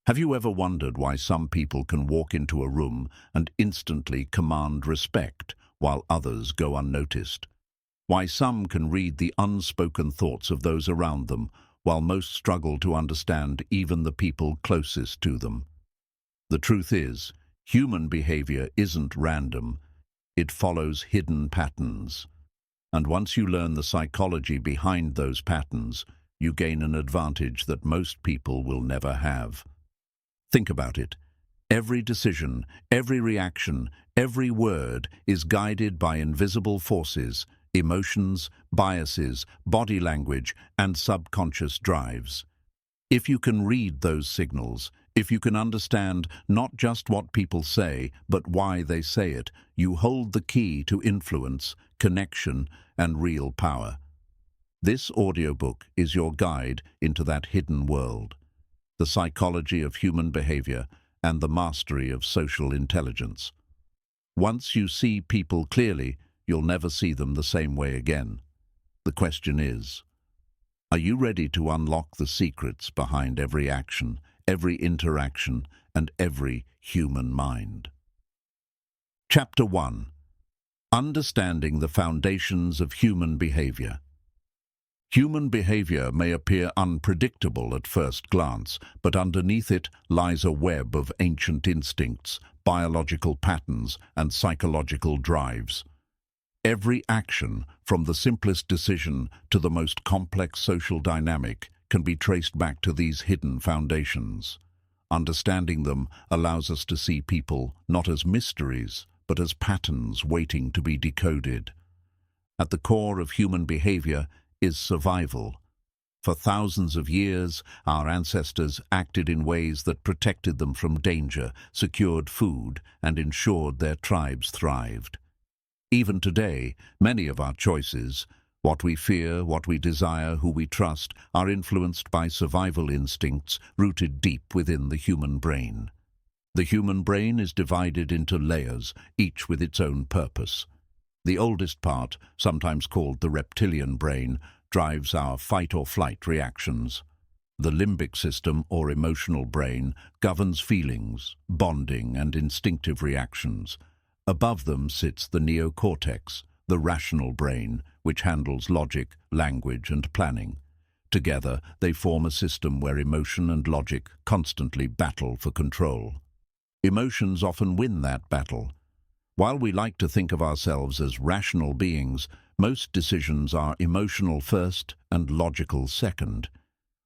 Have you ever wondered why some people can walk into a room and instantly command respect while others go unnoticed? Why some can read the unspoken thoughts of those around them while most struggle to understand even the people closest to them? The truth is, human behavior isn't random. It follows hidden patterns. And once you learn the psychology behind those patterns, you gain an advantage that most people will never have. Think about it. Every decision, every reaction, every word is guided by invisible forces, emotions, biases, body language, and subconscious drives. If you can read those signals, if you can understand not just what people say, but why they say it, you hold the key to influence, connection, and real power. This audiobook is your guide into that hidden world, the psychology of human behavior and the mastery of social intelligence. Once you see people clearly, you'll never see them the same way again. The question is, are you ready to unlock the secrets behind every action, every interaction, and every human mind? Chapter 1. Understanding the foundations of human behavior. Human behavior may appear unpredictable at first glance, but underneath it lies a web of ancient instincts, biological patterns, and psychological drives. Every action, from the simplest decision to the most complex social dynamic, can be traced back to these hidden foundations. Understanding them allows us to see people not as mysteries, but as patterns waiting to be decoded. At the core of human behavior is survival. For thousands of years, our ancestors acted in ways that protected them from danger, secured food, and ensured their tribes thrived. Even today, many of our choices, what we fear, what we desire, who we trust, are influenced by survival instincts rooted deep within the human brain. The human brain is divided into layers, each with its own purpose. The oldest part, sometimes called the reptilian brain, drives our fight-or-flight reactions. The limbic system, or emotional brain, governs feelings, bonding, and instinctive reactions. Above them sits the neocortex, the rational brain, which handles logic, language, and planning. Together, they form a system where emotion and logic constantly battle for control. Emotions often win that battle. While we like to think of ourselves as rational beings, most decisions are emotional first and logical second.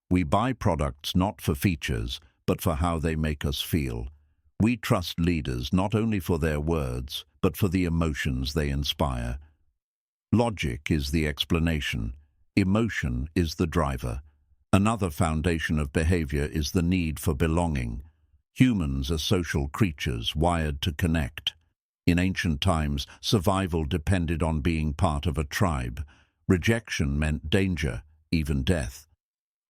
We buy products not for features, but for how they make us feel. We trust leaders not only for their words, but for the emotions they inspire. Logic is the explanation. Emotion is the driver. Another foundation of behavior is the need for belonging. Humans are social creatures wired to connect. In ancient times, survival depended on being part of a tribe. Rejection meant danger, even death.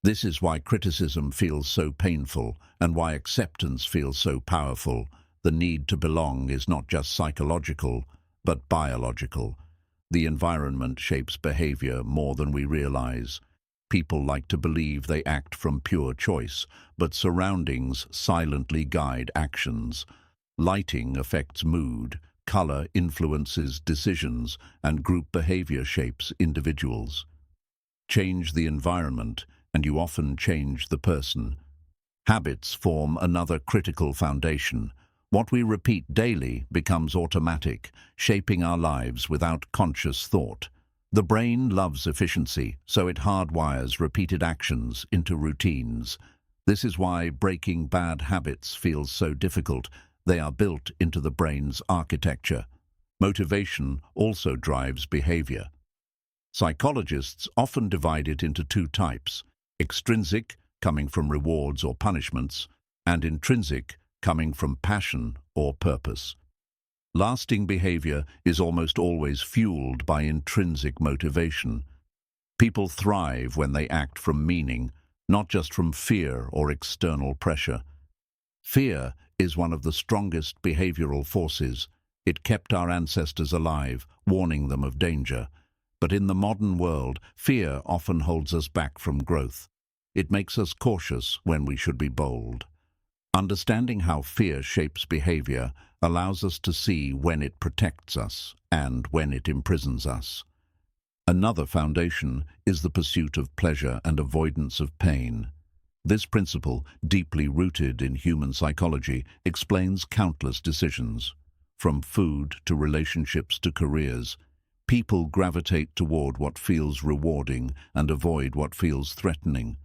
This is why criticism feels so painful and why acceptance feels so powerful. The need to belong is not just psychological, but biological. The environment shapes behavior more than we realize. People like to believe they act from pure choice, but surroundings silently guide actions. Lighting affects mood, color influences decisions, and group behavior shapes individuals. Change the environment, and you often change the person. Habits form another critical foundation. What we repeat daily becomes automatic, shaping our lives without conscious thought. The brain loves efficiency, so it hardwires repeated actions into routines. This is why breaking bad habits feels so difficult. They are built into the brain's architecture. Motivation also drives behavior. Psychologists often divide it into two types: extrinsic, coming from rewards or punishments, and intrinsic, coming from passion or purpose. Lasting behavior is almost always fueled by intrinsic motivation. People thrive when they act from meaning, not just from fear or external pressure. Fear is one of the strongest behavioral forces. It kept our ancestors alive, warning them of danger. But in the modern world, fear often holds us back from growth. It makes us cautious when we should be bold. Understanding how fear shapes behavior allows us to see when it protects us and when it imprisons us. Another foundation is the pursuit of pleasure and avoidance of pain. This principle, deeply rooted in human psychology, explains countless decisions. From food to relationships to careers, people gravitate toward what feels rewarding and avoid what feels threatening.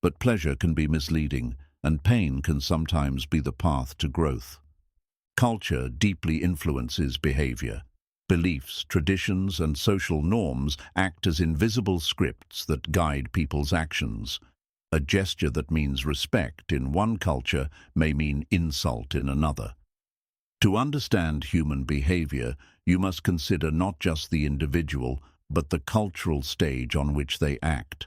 But pleasure can be misleading, and pain can sometimes be the path to growth. Culture deeply influences behavior. Beliefs, traditions, and social norms act as invisible scripts that guide people's actions. A gesture that means respect in one culture may mean insult in another. To understand human behavior, you must consider not just the individual, but the cultural stage on which they act.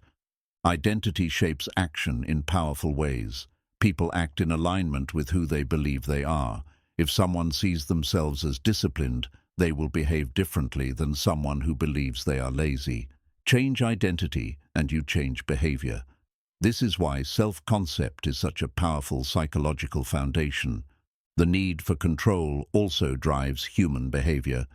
Identity shapes action in powerful ways. People act in alignment with who they believe they are. If someone sees themselves as disciplined, they will behave differently than someone who believes they are lazy. Change identity and you change behavior. This is why self-concept is such a powerful psychological foundation. The need for control also drives human behavior.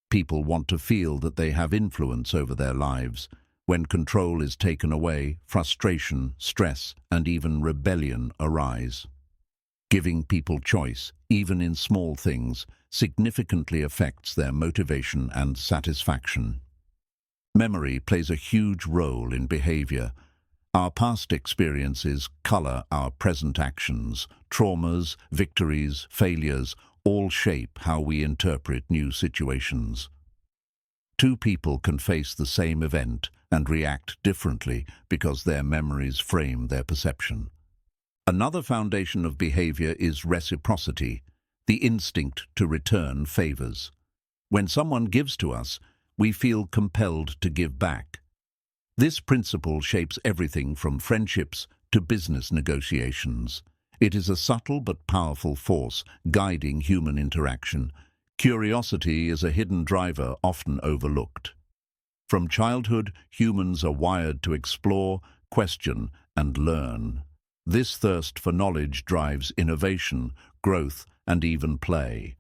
People want to feel that they have influence over their lives. When control is taken away, frustration, stress, and even rebellion arise. Giving people choice, even in small things, significantly affects their motivation and satisfaction. Memory plays a huge role in behavior. Our past experiences color our present actions. Traumas, victories, failures all shape how we interpret new situations. Two people can face the same event and react differently because their memories frame their perception. Another foundation of behavior is reciprocity, the instinct to return favors. When someone gives to us, we feel compelled to give back. This principle shapes everything from friendships to business negotiations. It is a subtle but powerful force guiding human interaction. Curiosity is a hidden driver often overlooked. From childhood, humans are wired to explore, question, and learn. This thirst for knowledge drives innovation, growth, and even play.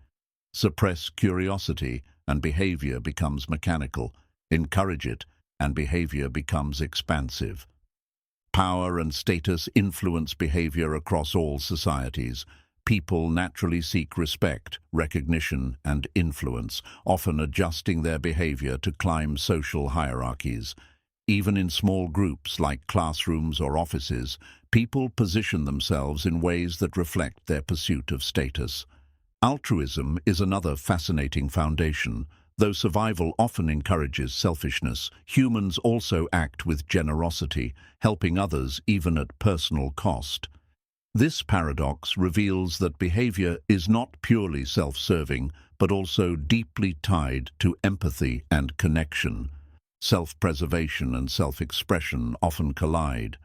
Suppress curiosity, and behavior becomes mechanical. Encourage it, and behavior becomes expansive. Power and status influence behavior across all societies. People naturally seek respect, recognition, and influence, often adjusting their behavior to climb social hierarchies. Even in small groups like classrooms or offices, people position themselves in ways that reflect their pursuit of status. Altruism is another fascinating foundation. Though survival often encourages selfishness, humans also act with generosity, helping others even at personal cost. This paradox reveals that behavior is not purely self-serving, but also deeply tied to empathy and connection. Self-preservation and self-expression often collide.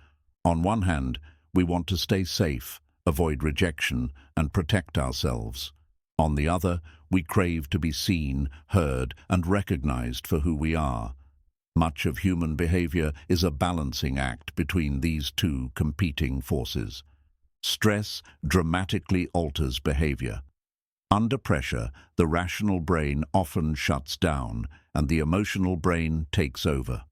On one hand, we want to stay safe, avoid rejection, and protect ourselves. On the other, we crave to be seen, heard, and recognized for who we are. Much of human behavior is a balancing act between these two competing forces. Stress dramatically alters behavior. Under pressure, the rational brain often shuts down, and the emotional brain takes over.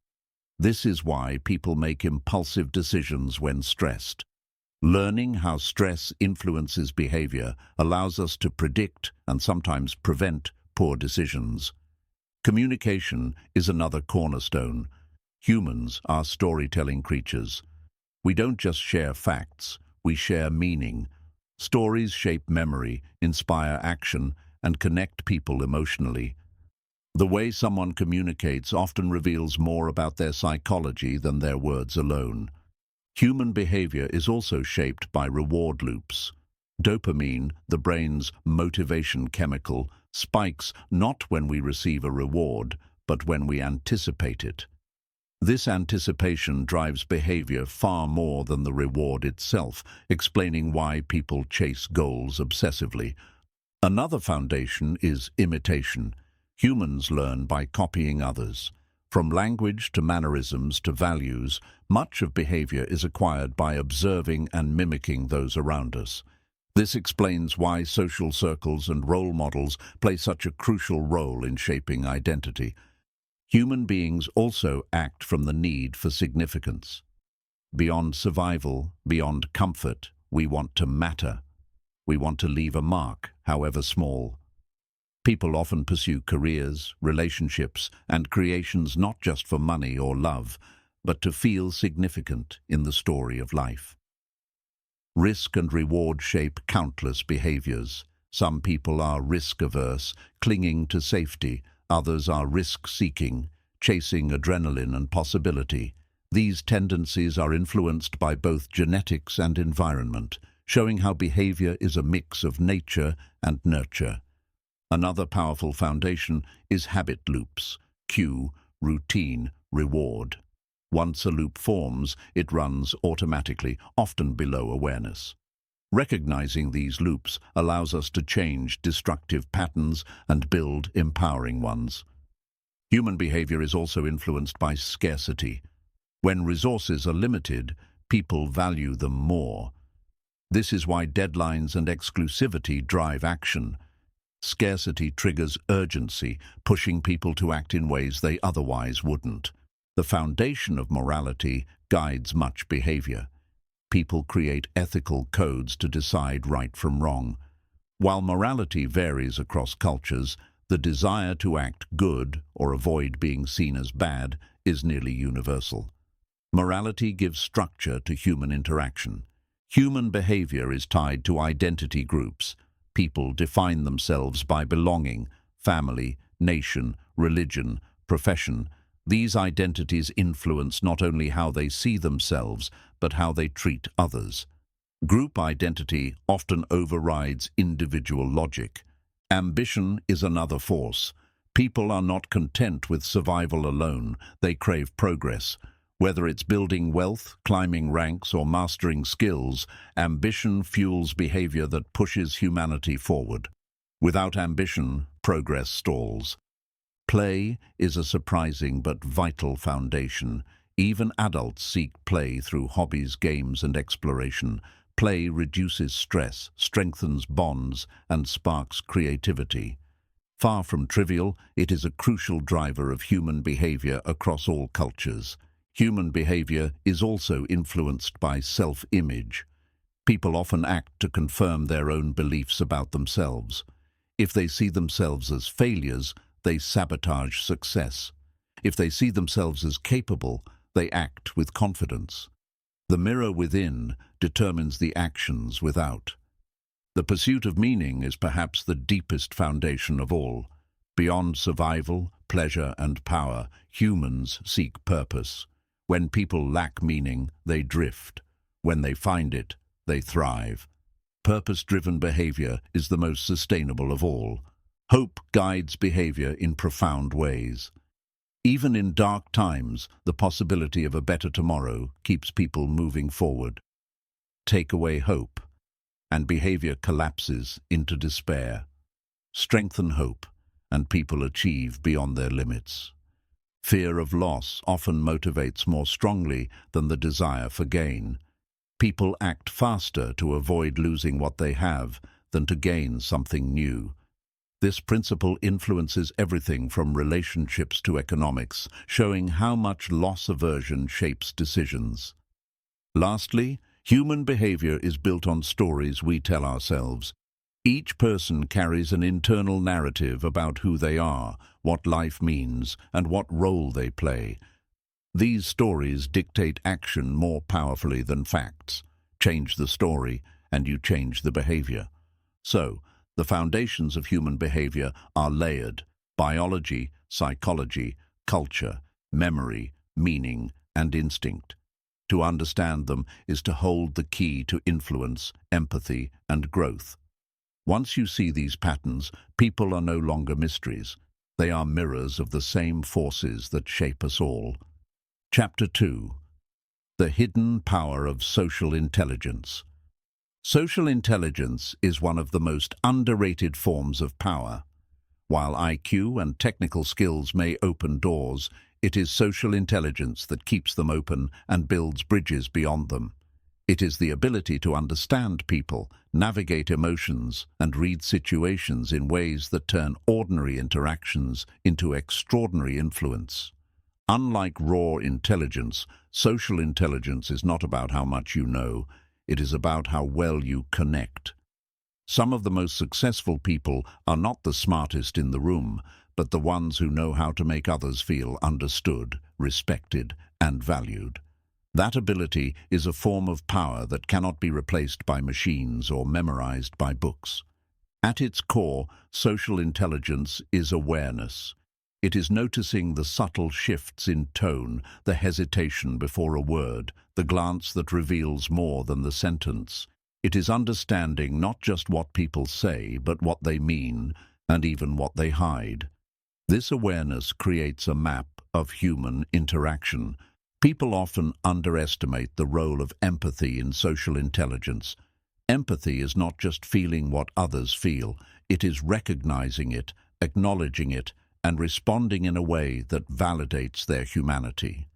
This is why people make impulsive decisions when stressed. Learning how stress influences behavior allows us to predict and sometimes prevent poor decisions. Communication is another cornerstone. Humans are storytelling creatures. We don't just share facts, we share meaning. Stories shape memory, inspire action, and connect people emotionally. The way someone communicates often reveals more about their psychology than their words alone. Human behavior is also shaped by reward loops. Dopamine, the brain's motivation chemical, spikes not when we receive a reward, but when we anticipate it. This anticipation drives behavior far more than the reward itself, explaining why people chase goals obsessively. Another foundation is imitation. Humans learn by copying others. From language to mannerisms to values, much of behavior is acquired by observing and mimicking those around us. This explains why social circles and role models play such a crucial role in shaping identity. Human beings also act from the need for significance. Beyond survival, beyond comfort, we want to matter. We want to leave a mark, however small. People often pursue careers, relationships, and creations not just for money or love, but to feel significant in the story of life. Risk and reward shape countless behaviors. Some people are risk-averse, clinging to safety. Others are risk-seeking, chasing adrenaline and possibility. These tendencies are influenced by both genetics and environment, showing how behavior is a mix of nature and nurture. Another powerful foundation is habit loops: cue, routine, reward. Once a loop forms, it runs automatically, often below awareness. Recognizing these loops allows us to change destructive patterns and build empowering ones. Human behavior is also influenced by scarcity. When resources are limited, people value them more. This is why deadlines and exclusivity drive action. Scarcity triggers urgency, pushing people to act in ways they otherwise wouldn't. The foundation of morality guides much behavior. People create ethical codes to decide right from wrong. While morality varies across cultures, the desire to act good or avoid being seen as bad is nearly universal. Morality gives structure to human interaction. Human behavior is tied to identity groups. People define themselves by belonging, family, nation, religion, profession. These identities influence not only how they see themselves, but how they treat others. Group identity often overrides individual logic. Ambition is another force. People are not content with survival alone. They crave progress. Whether it's building wealth, climbing ranks, or mastering skills, ambition fuels behavior that pushes humanity forward. Without ambition, progress stalls. Play is a surprising but vital foundation. Even adults seek play through hobbies, games, and exploration. Play reduces stress, strengthens bonds, and sparks creativity. Far from trivial, it is a crucial driver of human behavior across all cultures. Human behavior is also influenced by self-image. People often act to confirm their own beliefs about themselves. If they see themselves as failures, they sabotage success. If they see themselves as capable, they act with confidence. The mirror within determines the actions without. The pursuit of meaning is perhaps the deepest foundation of all. Beyond survival, pleasure, and power, humans seek purpose. When people lack meaning, they drift. When they find it, they thrive. Purpose-driven behavior is the most sustainable of all. Hope guides behavior in profound ways. Even in dark times, the possibility of a better tomorrow keeps people moving forward. Take away hope, and behavior collapses into despair. Strengthen hope, and people achieve beyond their limits. Fear of loss often motivates more strongly than the desire for gain. People act faster to avoid losing what they have than to gain something new. This principle influences everything from relationships to economics, showing how much loss aversion shapes decisions. Lastly, human behavior is built on stories we tell ourselves. Each person carries an internal narrative about who they are, what life means, and what role they play. These stories dictate action more powerfully than facts. Change the story, and you change the behavior. So, the foundations of human behavior are layered: biology, psychology, culture, memory, meaning, and instinct. To understand them is to hold the key to influence, empathy, and growth. Once you see these patterns, people are no longer mysteries. They are mirrors of the same forces that shape us all. Chapter 2. The Hidden Power of Social Intelligence. Social intelligence is one of the most underrated forms of power. While IQ and technical skills may open doors, it is social intelligence that keeps them open and builds bridges beyond them. It is the ability to understand people, navigate emotions, and read situations in ways that turn ordinary interactions into extraordinary influence. Unlike raw intelligence, social intelligence is not about how much you know, it is about how well you connect. Some of the most successful people are not the smartest in the room, but the ones who know how to make others feel understood, respected, and valued. That ability is a form of power that cannot be replaced by machines or memorized by books. At its core, social intelligence is awareness. It is noticing the subtle shifts in tone, the hesitation before a word, the glance that reveals more than the sentence. It is understanding not just what people say, but what they mean, and even what they hide. This awareness creates a map of human interaction. People often underestimate the role of empathy in social intelligence. Empathy is not just feeling what others feel, it is recognizing it, acknowledging it, and responding in a way that validates their humanity.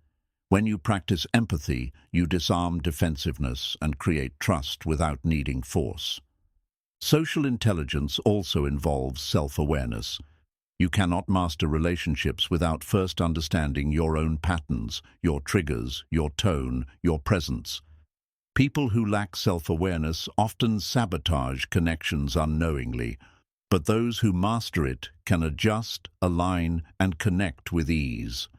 When you practice empathy, you disarm defensiveness and create trust without needing force. Social intelligence also involves self-awareness. You cannot master relationships without first understanding your own patterns, your triggers, your tone, your presence. People who lack self-awareness often sabotage connections unknowingly, but those who master it can adjust, align, and connect with ease.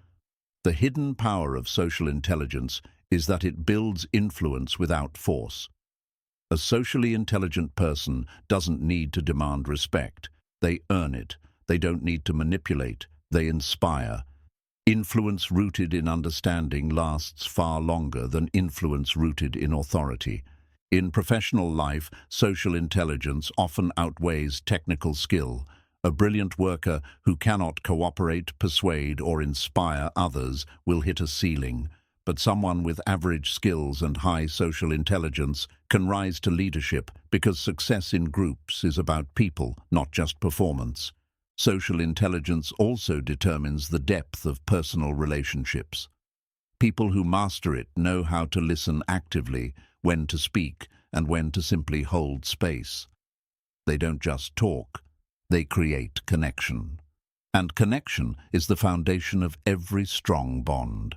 The hidden power of social intelligence is that it builds influence without force. A socially intelligent person doesn't need to demand respect. They earn it. They don't need to manipulate. They inspire. Influence rooted in understanding lasts far longer than influence rooted in authority. In professional life, social intelligence often outweighs technical skill. A brilliant worker who cannot cooperate, persuade, or inspire others will hit a ceiling, but someone with average skills and high social intelligence can rise to leadership because success in groups is about people, not just performance. Social intelligence also determines the depth of personal relationships. People who master it know how to listen actively, when to speak, and when to simply hold space. They don't just talk, they create connection. And connection is the foundation of every strong bond.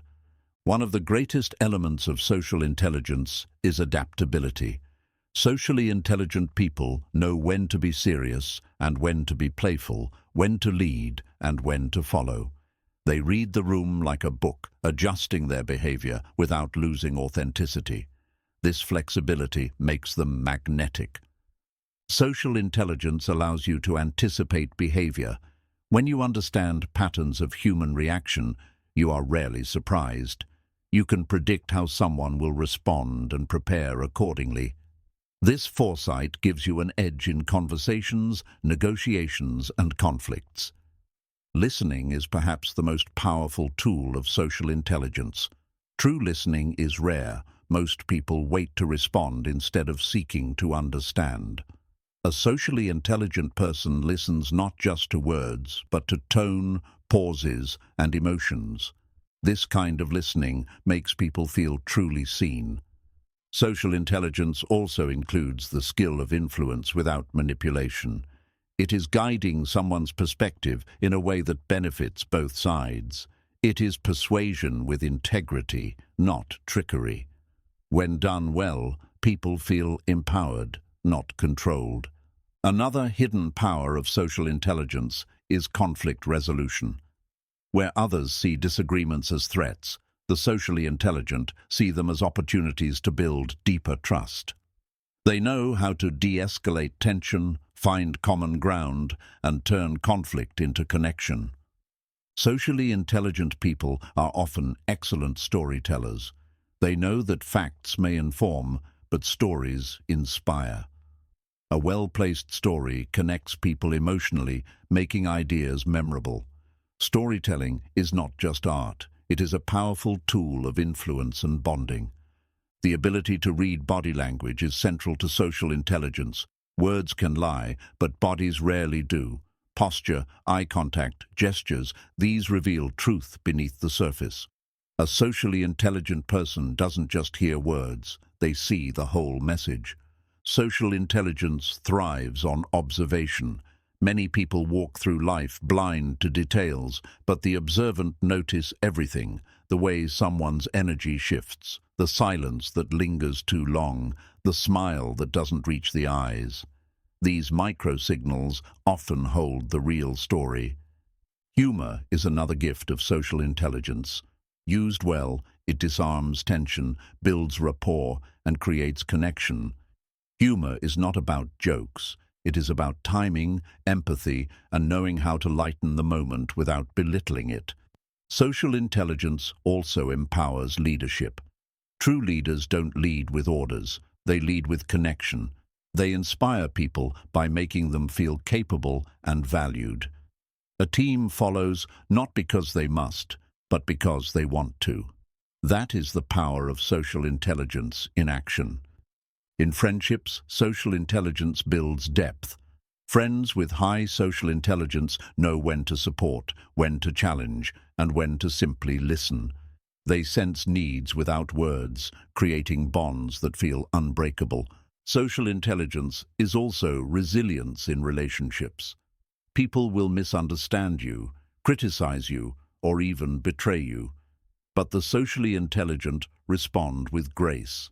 One of the greatest elements of social intelligence is adaptability. Socially intelligent people know when to be serious and when to be playful, when to lead and when to follow. They read the room like a book, adjusting their behavior without losing authenticity. This flexibility makes them magnetic. Social intelligence allows you to anticipate behavior. When you understand patterns of human reaction, you are rarely surprised. You can predict how someone will respond and prepare accordingly. This foresight gives you an edge in conversations, negotiations, and conflicts. Listening is perhaps the most powerful tool of social intelligence. True listening is rare. Most people wait to respond instead of seeking to understand. A socially intelligent person listens not just to words, but to tone, pauses, and emotions. This kind of listening makes people feel truly seen. Social intelligence also includes the skill of influence without manipulation. It is guiding someone's perspective in a way that benefits both sides. It is persuasion with integrity, not trickery. When done well, people feel empowered, not controlled. Another hidden power of social intelligence is conflict resolution. Where others see disagreements as threats, the socially intelligent see them as opportunities to build deeper trust. They know how to de-escalate tension, find common ground, and turn conflict into connection. Socially intelligent people are often excellent storytellers. They know that facts may inform, but stories inspire. A well-placed story connects people emotionally, making ideas memorable. Storytelling is not just art, it is a powerful tool of influence and bonding. The ability to read body language is central to social intelligence. Words can lie, but bodies rarely do. Posture, eye contact, gestures, these reveal truth beneath the surface. A socially intelligent person doesn't just hear words, they see the whole message. Social intelligence thrives on observation. Many people walk through life blind to details, but the observant notice everything: the way someone's energy shifts, the silence that lingers too long, the smile that doesn't reach the eyes. These micro-signals often hold the real story. Humor is another gift of social intelligence. Used well, it disarms tension, builds rapport, and creates connection. Humor is not about jokes. It is about timing, empathy, and knowing how to lighten the moment without belittling it. Social intelligence also empowers leadership. True leaders don't lead with orders. They lead with connection. They inspire people by making them feel capable and valued. A team follows not because they must, but because they want to. That is the power of social intelligence in action. In friendships, social intelligence builds depth. Friends with high social intelligence know when to support, when to challenge, and when to simply listen. They sense needs without words, creating bonds that feel unbreakable. Social intelligence is also resilience in relationships. People will misunderstand you, criticize you, or even betray you. But the socially intelligent respond with grace.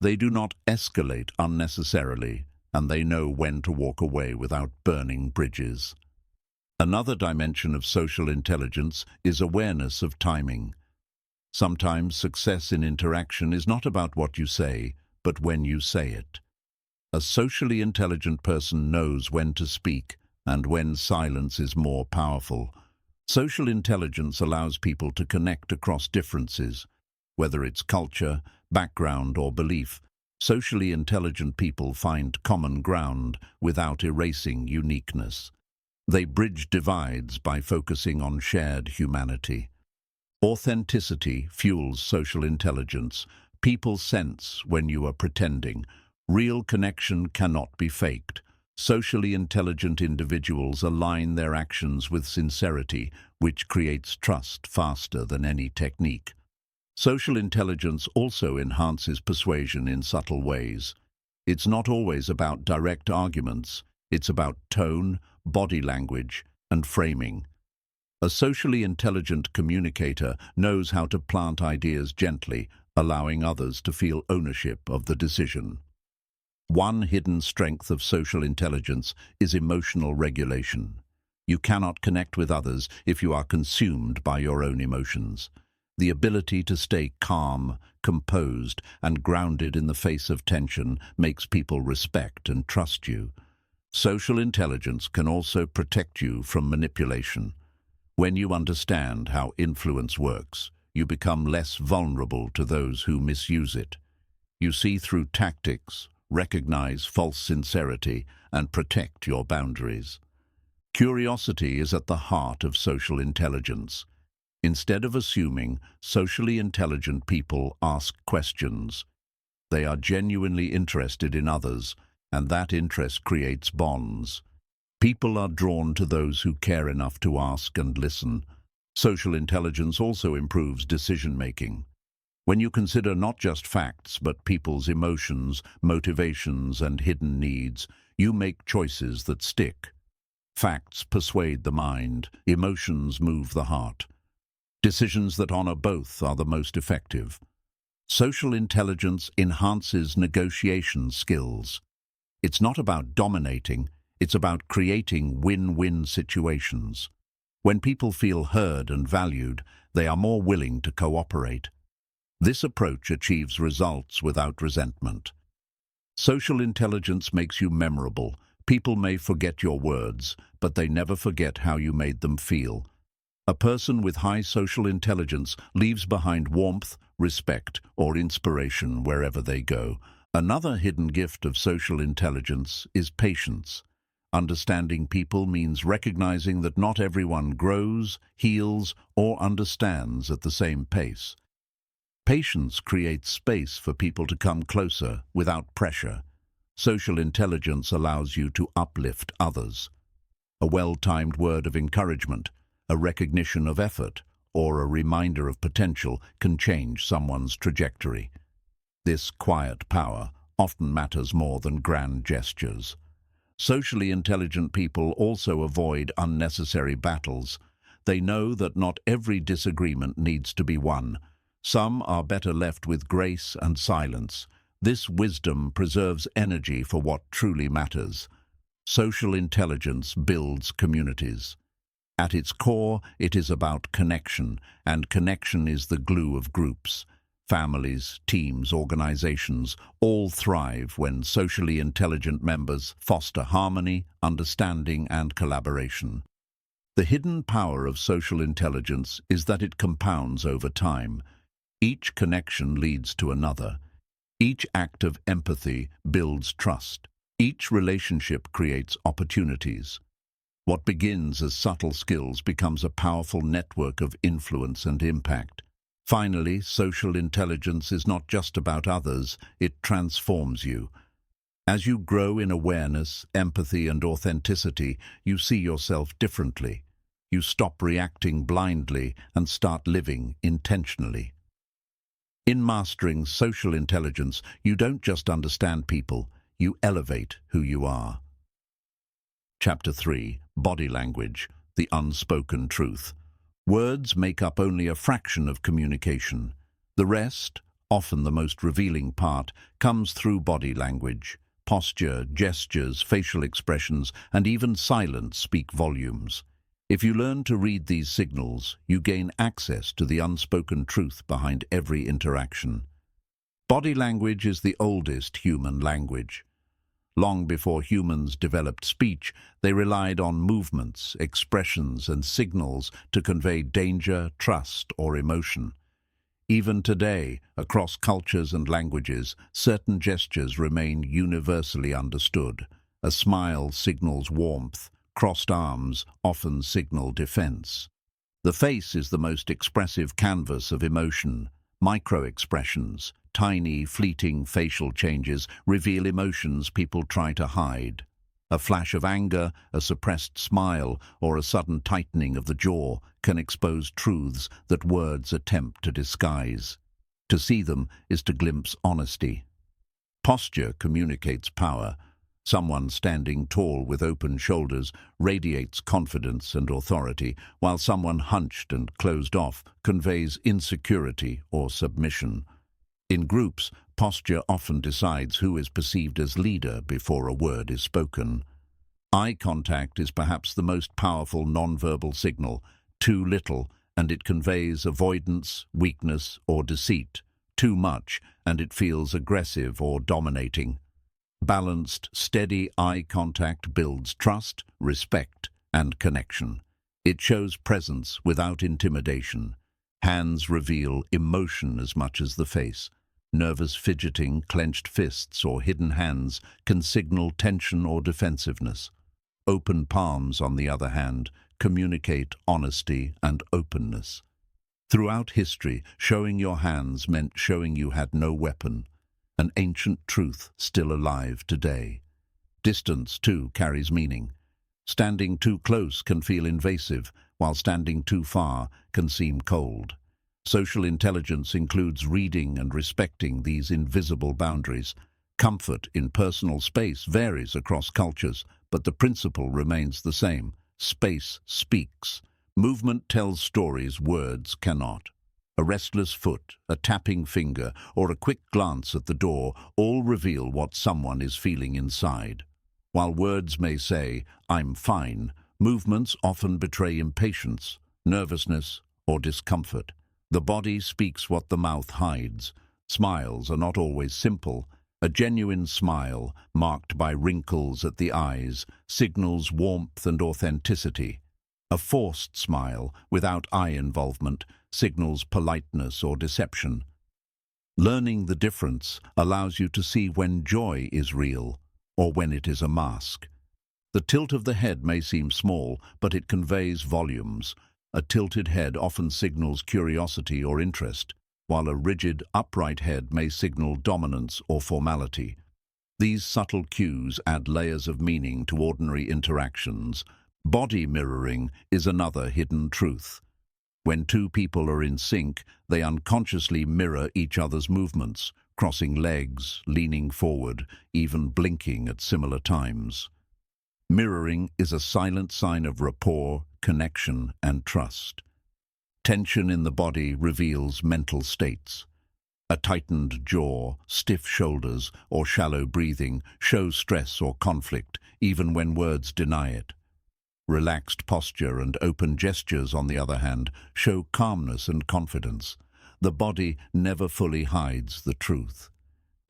They do not escalate unnecessarily, and they know when to walk away without burning bridges. Another dimension of social intelligence is awareness of timing. Sometimes success in interaction is not about what you say, but when you say it. A socially intelligent person knows when to speak and when silence is more powerful. Social intelligence allows people to connect across differences, whether it's culture, background, or belief. Socially intelligent people find common ground without erasing uniqueness. They bridge divides by focusing on shared humanity. Authenticity fuels social intelligence. People sense when you are pretending. Real connection cannot be faked. Socially intelligent individuals align their actions with sincerity, which creates trust faster than any technique. Social intelligence also enhances persuasion in subtle ways. It's not always about direct arguments. It's about tone, body language, and framing. A socially intelligent communicator knows how to plant ideas gently, allowing others to feel ownership of the decision. One hidden strength of social intelligence is emotional regulation. You cannot connect with others if you are consumed by your own emotions. The ability to stay calm, composed, and grounded in the face of tension makes people respect and trust you. Social intelligence can also protect you from manipulation. When you understand how influence works, you become less vulnerable to those who misuse it. You see through tactics, recognize false sincerity, and protect your boundaries. Curiosity is at the heart of social intelligence. Instead of assuming, socially intelligent people ask questions. They are genuinely interested in others, and that interest creates bonds. People are drawn to those who care enough to ask and listen. Social intelligence also improves decision-making. When you consider not just facts, but people's emotions, motivations, and hidden needs, you make choices that stick. Facts persuade the mind, emotions move the heart. Decisions that honor both are the most effective. Social intelligence enhances negotiation skills. It's not about dominating, it's about creating win-win situations. When people feel heard and valued, they are more willing to cooperate. This approach achieves results without resentment. Social intelligence makes you memorable. People may forget your words, but they never forget how you made them feel. A person with high social intelligence leaves behind warmth, respect, or inspiration wherever they go. Another hidden gift of social intelligence is patience. Understanding people means recognizing that not everyone grows, heals, or understands at the same pace. Patience creates space for people to come closer without pressure. Social intelligence allows you to uplift others. A well-timed word of encouragement, a recognition of effort, or a reminder of potential can change someone's trajectory. This quiet power often matters more than grand gestures. Socially intelligent people also avoid unnecessary battles. They know that not every disagreement needs to be won. Some are better left with grace and silence. This wisdom preserves energy for what truly matters. Social intelligence builds communities. At its core, it is about connection, and connection is the glue of groups. Families, teams, organizations all thrive when socially intelligent members foster harmony, understanding, and collaboration. The hidden power of social intelligence is that it compounds over time. Each connection leads to another. Each act of empathy builds trust. Each relationship creates opportunities. What begins as subtle skills becomes a powerful network of influence and impact. Finally, social intelligence is not just about others, it transforms you. As you grow in awareness, empathy, and authenticity, you see yourself differently. You stop reacting blindly and start living intentionally. In mastering social intelligence, you don't just understand people, you elevate who you are. Chapter 3. Body Language, the Unspoken Truth. Words make up only a fraction of communication. The rest, often the most revealing part, comes through body language. Posture, gestures, facial expressions, and even silence speak volumes. If you learn to read these signals, you gain access to the unspoken truth behind every interaction. Body language is the oldest human language. Long before humans developed speech, they relied on movements, expressions, and signals to convey danger, trust, or emotion. Even today, across cultures and languages, certain gestures remain universally understood. A smile signals warmth, crossed arms often signal defense. The face is the most expressive canvas of emotion. Micro-expressions, tiny, fleeting facial changes reveal emotions people try to hide. A flash of anger, a suppressed smile, or a sudden tightening of the jaw can expose truths that words attempt to disguise. To see them is to glimpse honesty. Posture communicates power. Someone standing tall with open shoulders radiates confidence and authority, while someone hunched and closed off conveys insecurity or submission. In groups, posture often decides who is perceived as leader before a word is spoken. Eye contact is perhaps the most powerful nonverbal signal. Too little, and it conveys avoidance, weakness, or deceit. Too much, and it feels aggressive or dominating. Balanced, steady eye contact builds trust, respect, and connection. It shows presence without intimidation. Hands reveal emotion as much as the face. Nervous fidgeting, clenched fists, or hidden hands can signal tension or defensiveness. Open palms, on the other hand, communicate honesty and openness. Throughout history, showing your hands meant showing you had no weapon. An ancient truth still alive today. Distance, too, carries meaning. Standing too close can feel invasive, while standing too far can seem cold. Social intelligence includes reading and respecting these invisible boundaries. Comfort in personal space varies across cultures, but the principle remains the same. Space speaks. Movement tells stories words cannot. A restless foot, a tapping finger, or a quick glance at the door all reveal what someone is feeling inside. While words may say, "I'm fine," movements often betray impatience, nervousness, or discomfort. The body speaks what the mouth hides. Smiles are not always simple. A genuine smile, marked by wrinkles at the eyes, signals warmth and authenticity. A forced smile, without eye involvement, signals politeness or deception. Learning the difference allows you to see when joy is real or when it is a mask. The tilt of the head may seem small, but it conveys volumes. A tilted head often signals curiosity or interest, while a rigid, upright head may signal dominance or formality. These subtle cues add layers of meaning to ordinary interactions. Body mirroring is another hidden truth. When two people are in sync, they unconsciously mirror each other's movements, crossing legs, leaning forward, even blinking at similar times. Mirroring is a silent sign of rapport, connection, and trust. Tension in the body reveals mental states. A tightened jaw, stiff shoulders, or shallow breathing show stress or conflict, even when words deny it. Relaxed posture and open gestures, on the other hand, show calmness and confidence. The body never fully hides the truth.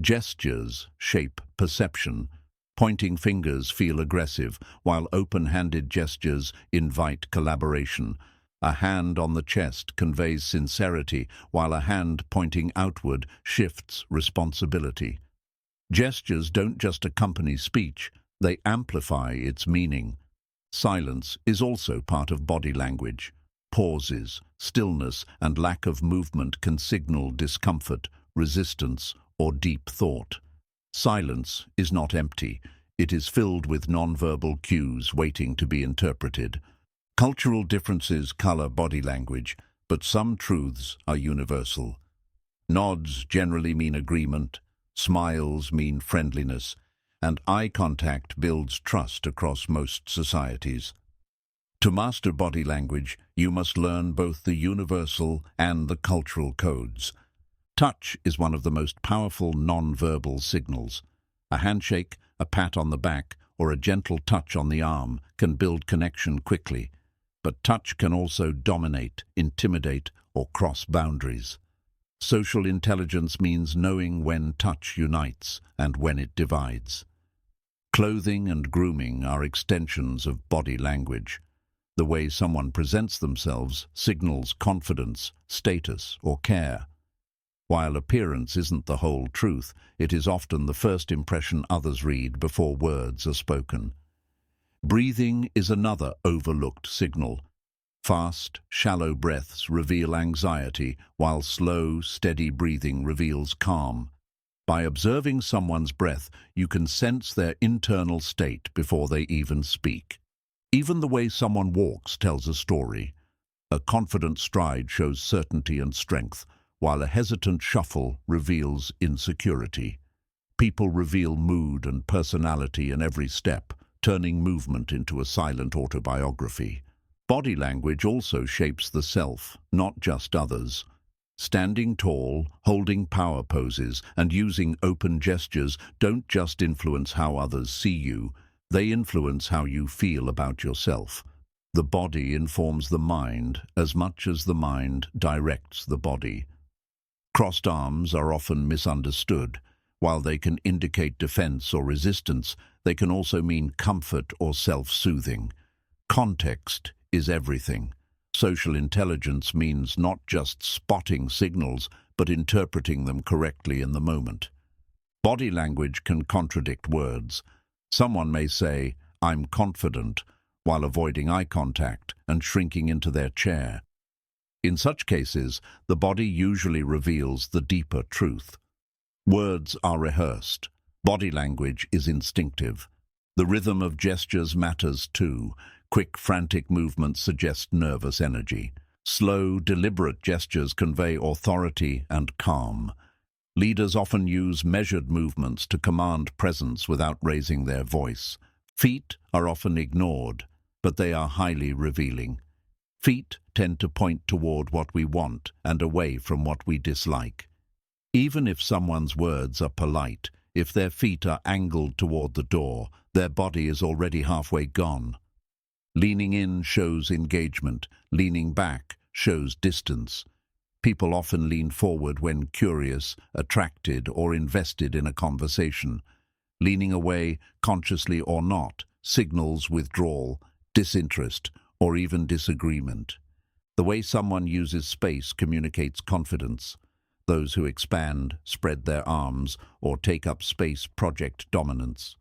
Gestures shape perception. Pointing fingers feel aggressive, while open-handed gestures invite collaboration. A hand on the chest conveys sincerity, while a hand pointing outward shifts responsibility. Gestures don't just accompany speech, they amplify its meaning. Silence is also part of body language. Pauses, stillness, and lack of movement can signal discomfort, resistance, or deep thought. Silence is not empty. It is filled with nonverbal cues waiting to be interpreted. Cultural differences color body language, but some truths are universal. Nods generally mean agreement, smiles mean friendliness, and eye contact builds trust across most societies. To master body language, you must learn both the universal and the cultural codes. Touch is one of the most powerful non-verbal signals. A handshake, a pat on the back, or a gentle touch on the arm can build connection quickly. But touch can also dominate, intimidate, or cross boundaries. Social intelligence means knowing when touch unites and when it divides. Clothing and grooming are extensions of body language. The way someone presents themselves signals confidence, status, or care. While appearance isn't the whole truth, it is often the first impression others read before words are spoken. Breathing is another overlooked signal. Fast, shallow breaths reveal anxiety, while slow, steady breathing reveals calm. By observing someone's breath, you can sense their internal state before they even speak. Even the way someone walks tells a story. A confident stride shows certainty and strength, while a hesitant shuffle reveals insecurity. People reveal mood and personality in every step, turning movement into a silent autobiography. Body language also shapes the self, not just others. Standing tall, holding power poses, and using open gestures don't just influence how others see you, they influence how you feel about yourself. The body informs the mind as much as the mind directs the body. Crossed arms are often misunderstood. While they can indicate defense or resistance, they can also mean comfort or self-soothing. Context is everything. Social intelligence means not just spotting signals, but interpreting them correctly in the moment. Body language can contradict words. Someone may say, "I'm confident," while avoiding eye contact and shrinking into their chair. In such cases, the body usually reveals the deeper truth. Words are rehearsed. Body language is instinctive. The rhythm of gestures matters too. Quick, frantic movements suggest nervous energy. Slow, deliberate gestures convey authority and calm. Leaders often use measured movements to command presence without raising their voice. Feet are often ignored, but they are highly revealing. Feet tend to point toward what we want and away from what we dislike. Even if someone's words are polite, if their feet are angled toward the door, their body is already halfway gone. Leaning in shows engagement. Leaning back shows distance. People often lean forward when curious, attracted, or invested in a conversation. Leaning away, consciously or not, signals withdrawal, disinterest, or even disagreement. The way someone uses space communicates confidence. Those who expand, spread their arms, or take up space project dominance.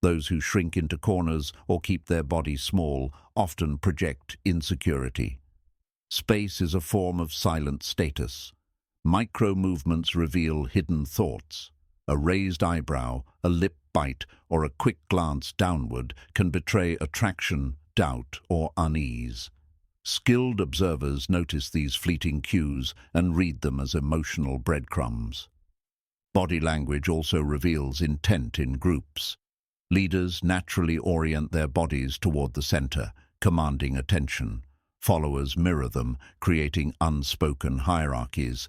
Those who shrink into corners or keep their body small often project insecurity. Space is a form of silent status. Micro-movements reveal hidden thoughts. A raised eyebrow, a lip bite, or a quick glance downward can betray attraction, doubt, or unease. Skilled observers notice these fleeting cues and read them as emotional breadcrumbs. Body language also reveals intent in groups. Leaders naturally orient their bodies toward the center, commanding attention. Followers mirror them, creating unspoken hierarchies.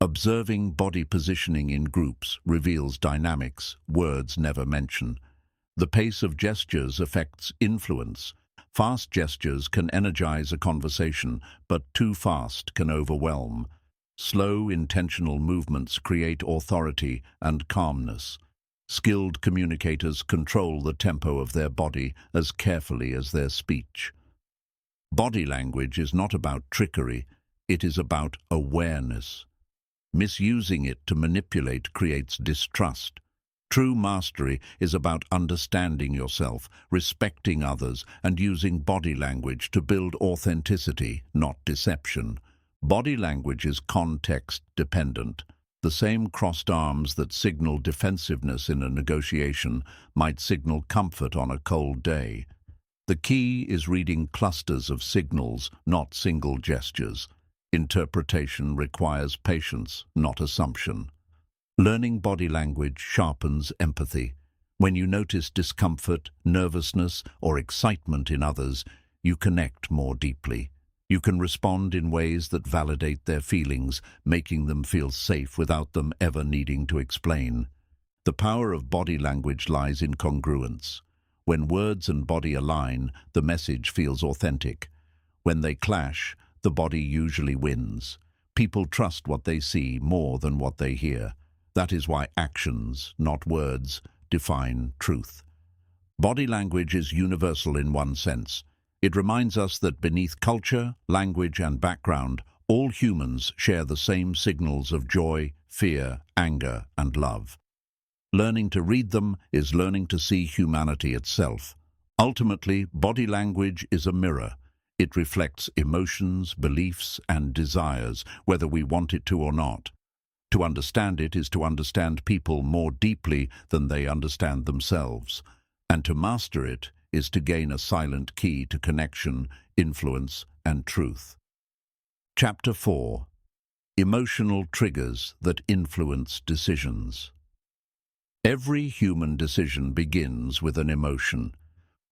Observing body positioning in groups reveals dynamics words never mention. The pace of gestures affects influence. Fast gestures can energize a conversation, but too fast can overwhelm. Slow, intentional movements create authority and calmness. Skilled communicators control the tempo of their body as carefully as their speech. Body language is not about trickery, it is about awareness. Misusing it to manipulate creates distrust. True mastery is about understanding yourself, respecting others, and using body language to build authenticity, not deception. Body language is context-dependent. The same crossed arms that signal defensiveness in a negotiation might signal comfort on a cold day. The key is reading clusters of signals, not single gestures. Interpretation requires patience, not assumption. Learning body language sharpens empathy. When you notice discomfort, nervousness, or excitement in others, you connect more deeply. You can respond in ways that validate their feelings, making them feel safe without them ever needing to explain. The power of body language lies in congruence. When words and body align, the message feels authentic. When they clash, the body usually wins. People trust what they see more than what they hear. That is why actions, not words, define truth. Body language is universal in one sense. It reminds us that beneath culture, language, and background, all humans share the same signals of joy, fear, anger, and love. Learning to read them is learning to see humanity itself. Ultimately, body language is a mirror. It reflects emotions, beliefs, and desires, whether we want it to or not. To understand it is to understand people more deeply than they understand themselves. And to master it is to gain a silent key to connection, influence, and truth. Chapter 4. Emotional Triggers that Influence Decisions. Every human decision begins with an emotion.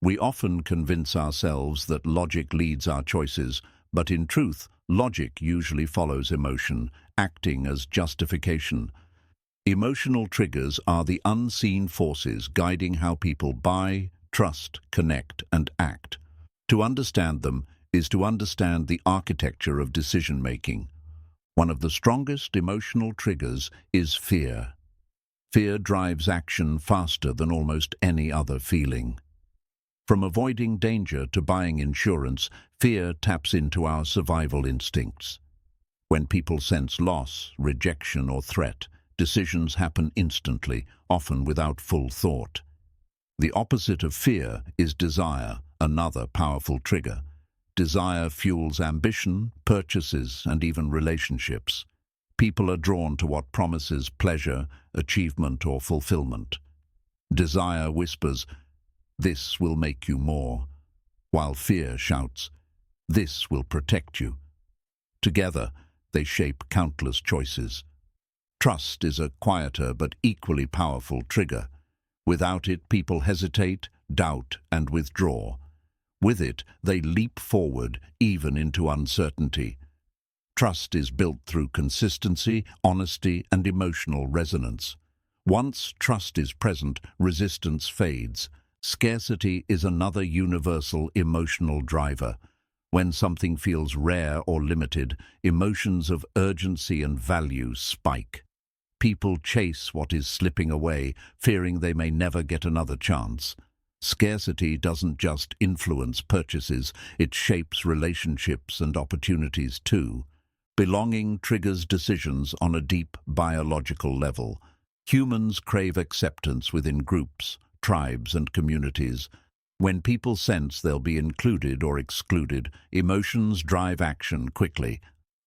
We often convince ourselves that logic leads our choices, but in truth, logic usually follows emotion, acting as justification. Emotional triggers are the unseen forces guiding how people buy, trust, connect, and act. To understand them is to understand the architecture of decision-making. One of the strongest emotional triggers is fear. Fear drives action faster than almost any other feeling. From avoiding danger to buying insurance, fear taps into our survival instincts. When people sense loss, rejection, or threat, decisions happen instantly, often without full thought. The opposite of fear is desire, another powerful trigger. Desire fuels ambition, purchases, and even relationships. People are drawn to what promises pleasure, achievement, or fulfillment. Desire whispers, "This will make you more," while fear shouts, "This will protect you." Together, they shape countless choices. Trust is a quieter but equally powerful trigger. Without it, people hesitate, doubt, and withdraw. With it, they leap forward, even into uncertainty. Trust is built through consistency, honesty, and emotional resonance. Once trust is present, resistance fades. Scarcity is another universal emotional driver. When something feels rare or limited, emotions of urgency and value spike. People chase what is slipping away, fearing they may never get another chance. Scarcity doesn't just influence purchases, it shapes relationships and opportunities too. Belonging triggers decisions on a deep biological level. Humans crave acceptance within groups, tribes, and communities. When people sense they'll be included or excluded, emotions drive action quickly.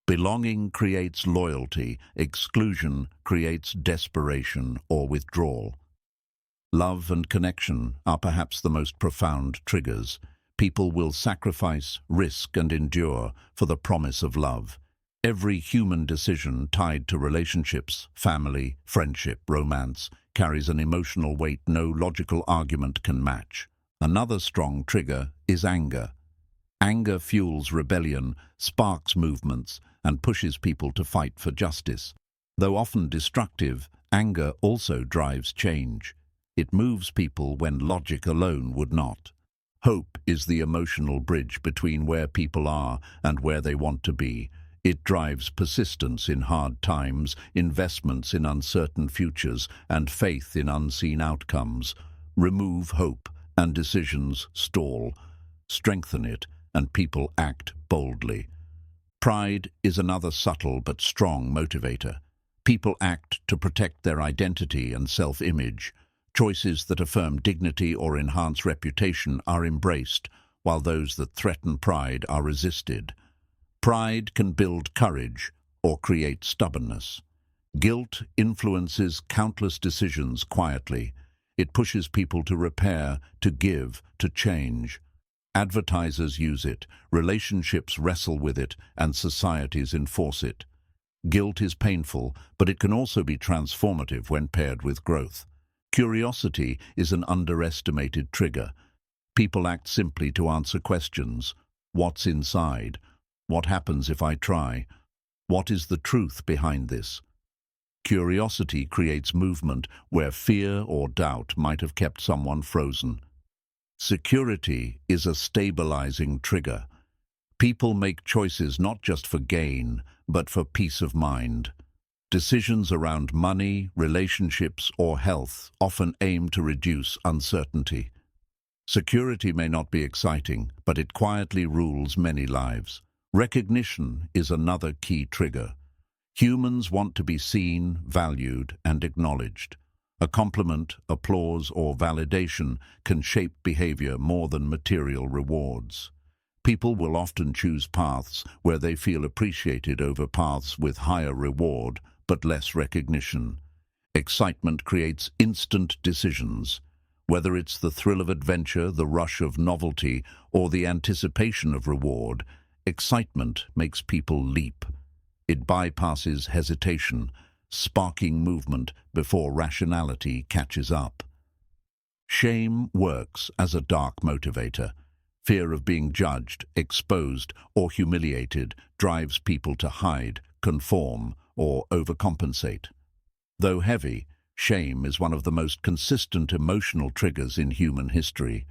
Belonging creates loyalty, exclusion creates desperation or withdrawal. Love and connection are perhaps the most profound triggers. People will sacrifice, risk, and endure for the promise of love. Every human decision tied to relationships, family, friendship, romance, carries an emotional weight no logical argument can match. Another strong trigger is anger. Anger fuels rebellion, sparks movements, and pushes people to fight for justice. Though often destructive, anger also drives change. It moves people when logic alone would not. Hope is the emotional bridge between where people are and where they want to be. It drives persistence in hard times, investments in uncertain futures, and faith in unseen outcomes. Remove hope, and decisions stall. Strengthen it, and people act boldly. Pride is another subtle but strong motivator. People act to protect their identity and self-image. Choices that affirm dignity or enhance reputation are embraced, while those that threaten pride are resisted. Pride can build courage or create stubbornness. Guilt influences countless decisions quietly. It pushes people to repair, to give, to change. Advertisers use it, relationships wrestle with it, and societies enforce it. Guilt is painful, but it can also be transformative when paired with growth. Curiosity is an underestimated trigger. People act simply to answer questions. What's inside? What happens if I try? What is the truth behind this? Curiosity creates movement where fear or doubt might have kept someone frozen. Security is a stabilizing trigger. People make choices not just for gain, but for peace of mind. Decisions around money, relationships, or health often aim to reduce uncertainty. Security may not be exciting, but it quietly rules many lives. Recognition is another key trigger. Humans want to be seen, valued, and acknowledged. A compliment, applause, or validation can shape behavior more than material rewards. People will often choose paths where they feel appreciated over paths with higher reward but less recognition. Excitement creates instant decisions. Whether it's the thrill of adventure, the rush of novelty, or the anticipation of reward, excitement makes people leap. It bypasses hesitation, sparking movement before rationality catches up. Shame works as a dark motivator. Fear of being judged, exposed, or humiliated drives people to hide, conform, or overcompensate. Though heavy, shame is one of the most consistent emotional triggers in human history.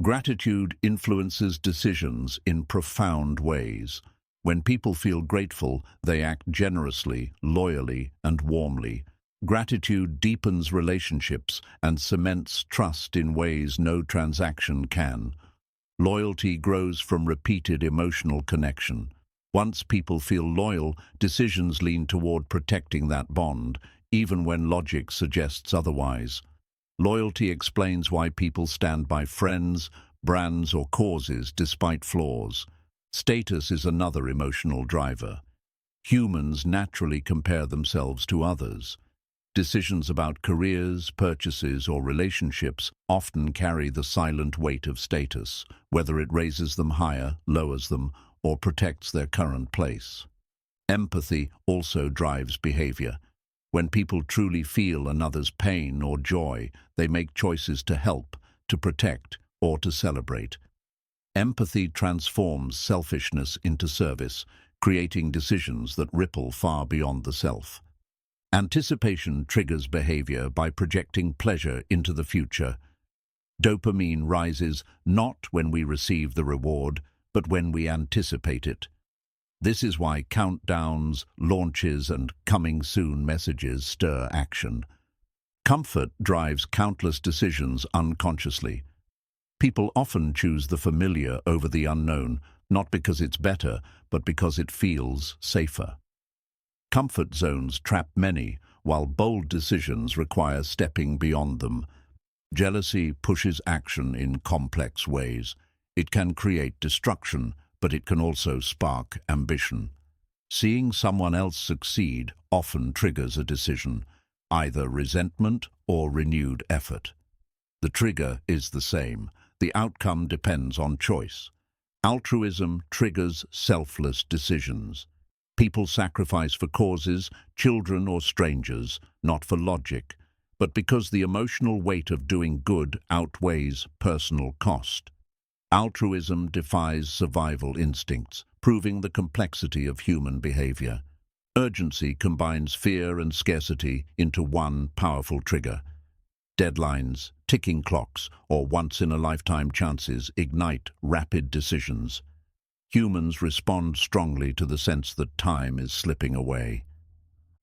Gratitude influences decisions in profound ways. When people feel grateful, they act generously, loyally, and warmly. Gratitude deepens relationships and cements trust in ways no transaction can. Loyalty grows from repeated emotional connection. Once people feel loyal, decisions lean toward protecting that bond, even when logic suggests otherwise. Loyalty explains why people stand by friends, brands, or causes despite flaws. Status is another emotional driver. Humans naturally compare themselves to others. Decisions about careers, purchases, or relationships often carry the silent weight of status, whether it raises them higher, lowers them, or protects their current place. Empathy also drives behavior. When people truly feel another's pain or joy, they make choices to help, to protect, or to celebrate. Empathy transforms selfishness into service, creating decisions that ripple far beyond the self. Anticipation triggers behavior by projecting pleasure into the future. Dopamine rises not when we receive the reward, but when we anticipate it. This is why countdowns, launches, and coming soon messages stir action. Comfort drives countless decisions unconsciously. People often choose the familiar over the unknown, not because it's better, but because it feels safer. Comfort zones trap many, while bold decisions require stepping beyond them. Jealousy pushes action in complex ways. It can create destruction, but it can also spark ambition. Seeing someone else succeed often triggers a decision, either resentment or renewed effort. The trigger is the same. The outcome depends on choice. Altruism triggers selfless decisions. People sacrifice for causes, children or strangers, not for logic, but because the emotional weight of doing good outweighs personal cost. Altruism defies survival instincts, proving the complexity of human behavior. Urgency combines fear and scarcity into one powerful trigger. Deadlines, ticking clocks, or once-in-a-lifetime chances ignite rapid decisions. Humans respond strongly to the sense that time is slipping away.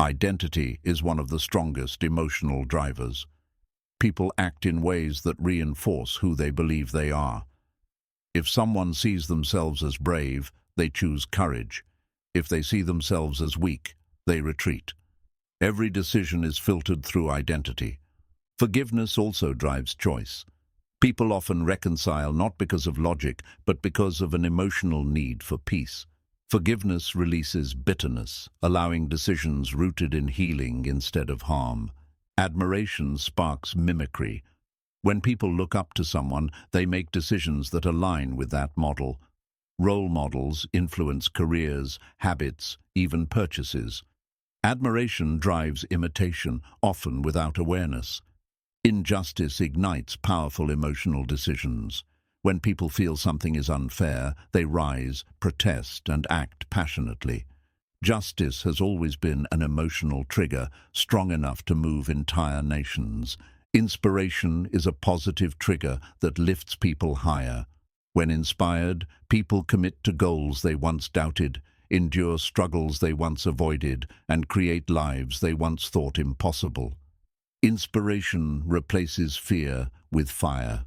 Identity is one of the strongest emotional drivers. People act in ways that reinforce who they believe they are. If someone sees themselves as brave, they choose courage. If they see themselves as weak, they retreat. Every decision is filtered through identity. Forgiveness also drives choice. People often reconcile not because of logic, but because of an emotional need for peace. Forgiveness releases bitterness, allowing decisions rooted in healing instead of harm. Admiration sparks mimicry. When people look up to someone, they make decisions that align with that model. Role models influence careers, habits, even purchases. Admiration drives imitation, often without awareness. Injustice ignites powerful emotional decisions. When people feel something is unfair, they rise, protest, and act passionately. Justice has always been an emotional trigger, strong enough to move entire nations. Inspiration is a positive trigger that lifts people higher. When inspired, people commit to goals they once doubted, endure struggles they once avoided, and create lives they once thought impossible. Inspiration replaces fear with fire.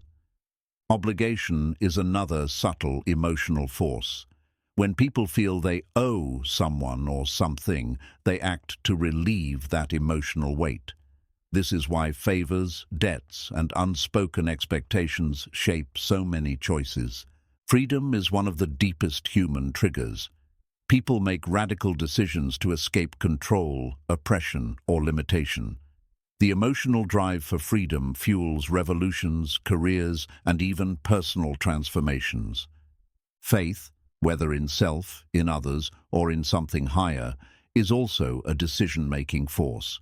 Obligation is another subtle emotional force. When people feel they owe someone or something, they act to relieve that emotional weight. This is why favors, debts, and unspoken expectations shape so many choices. Freedom is one of the deepest human triggers. People make radical decisions to escape control, oppression, or limitation. The emotional drive for freedom fuels revolutions, careers, and even personal transformations. Faith, whether in self, in others, or in something higher, is also a decision-making force.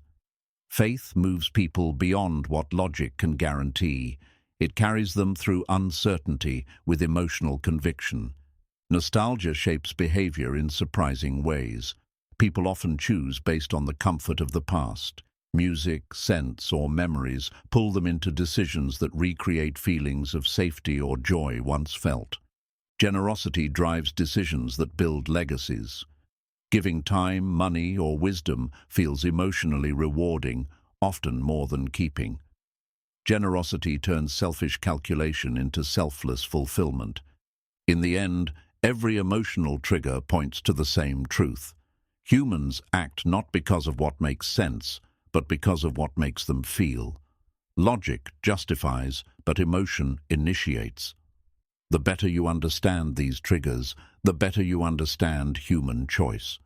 Faith moves people beyond what logic can guarantee. It carries them through uncertainty with emotional conviction. Nostalgia shapes behavior in surprising ways. People often choose based on the comfort of the past. Music, scents, or memories pull them into decisions that recreate feelings of safety or joy once felt. Generosity drives decisions that build legacies. Giving time, money, or wisdom feels emotionally rewarding, often more than keeping. Generosity turns selfish calculation into selfless fulfillment. In the end, every emotional trigger points to the same truth. Humans act not because of what makes sense, but because of what makes them feel. Logic justifies, but emotion initiates. The better you understand these triggers, the better you understand human choice.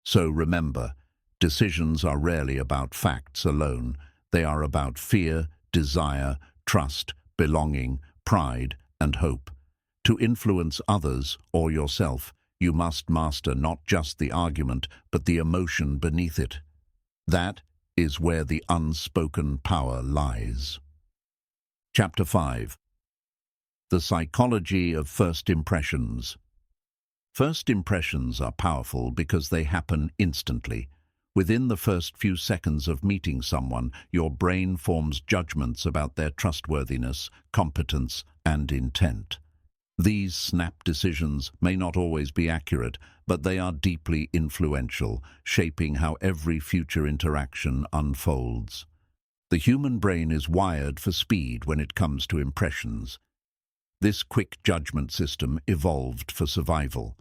So remember, decisions are rarely about facts alone. They are about fear, desire, trust, belonging, pride, and hope. To influence others or yourself, you must master not just the argument, but the emotion beneath it. That is where the unspoken power lies. Chapter 5. The Psychology of First Impressions. First impressions are powerful because they happen instantly. Within the first few seconds of meeting someone, your brain forms judgments about their trustworthiness, competence, and intent. These snap decisions may not always be accurate, but they are deeply influential, shaping how every future interaction unfolds. The human brain is wired for speed when it comes to impressions. This quick judgment system evolved for survival.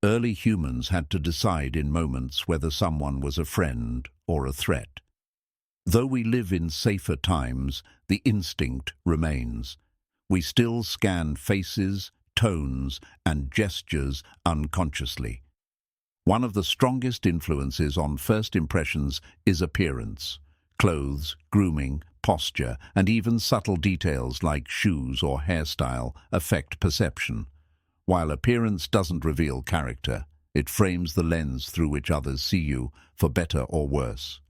Early humans had to decide in moments whether someone was a friend or a threat. Though we live in safer times, the instinct remains. We still scan faces, tones, and gestures unconsciously. One of the strongest influences on first impressions is appearance. Clothes, grooming, posture, and even subtle details like shoes or hairstyle affect perception. While appearance doesn't reveal character, It frames the lens through which others see you, for better or worse.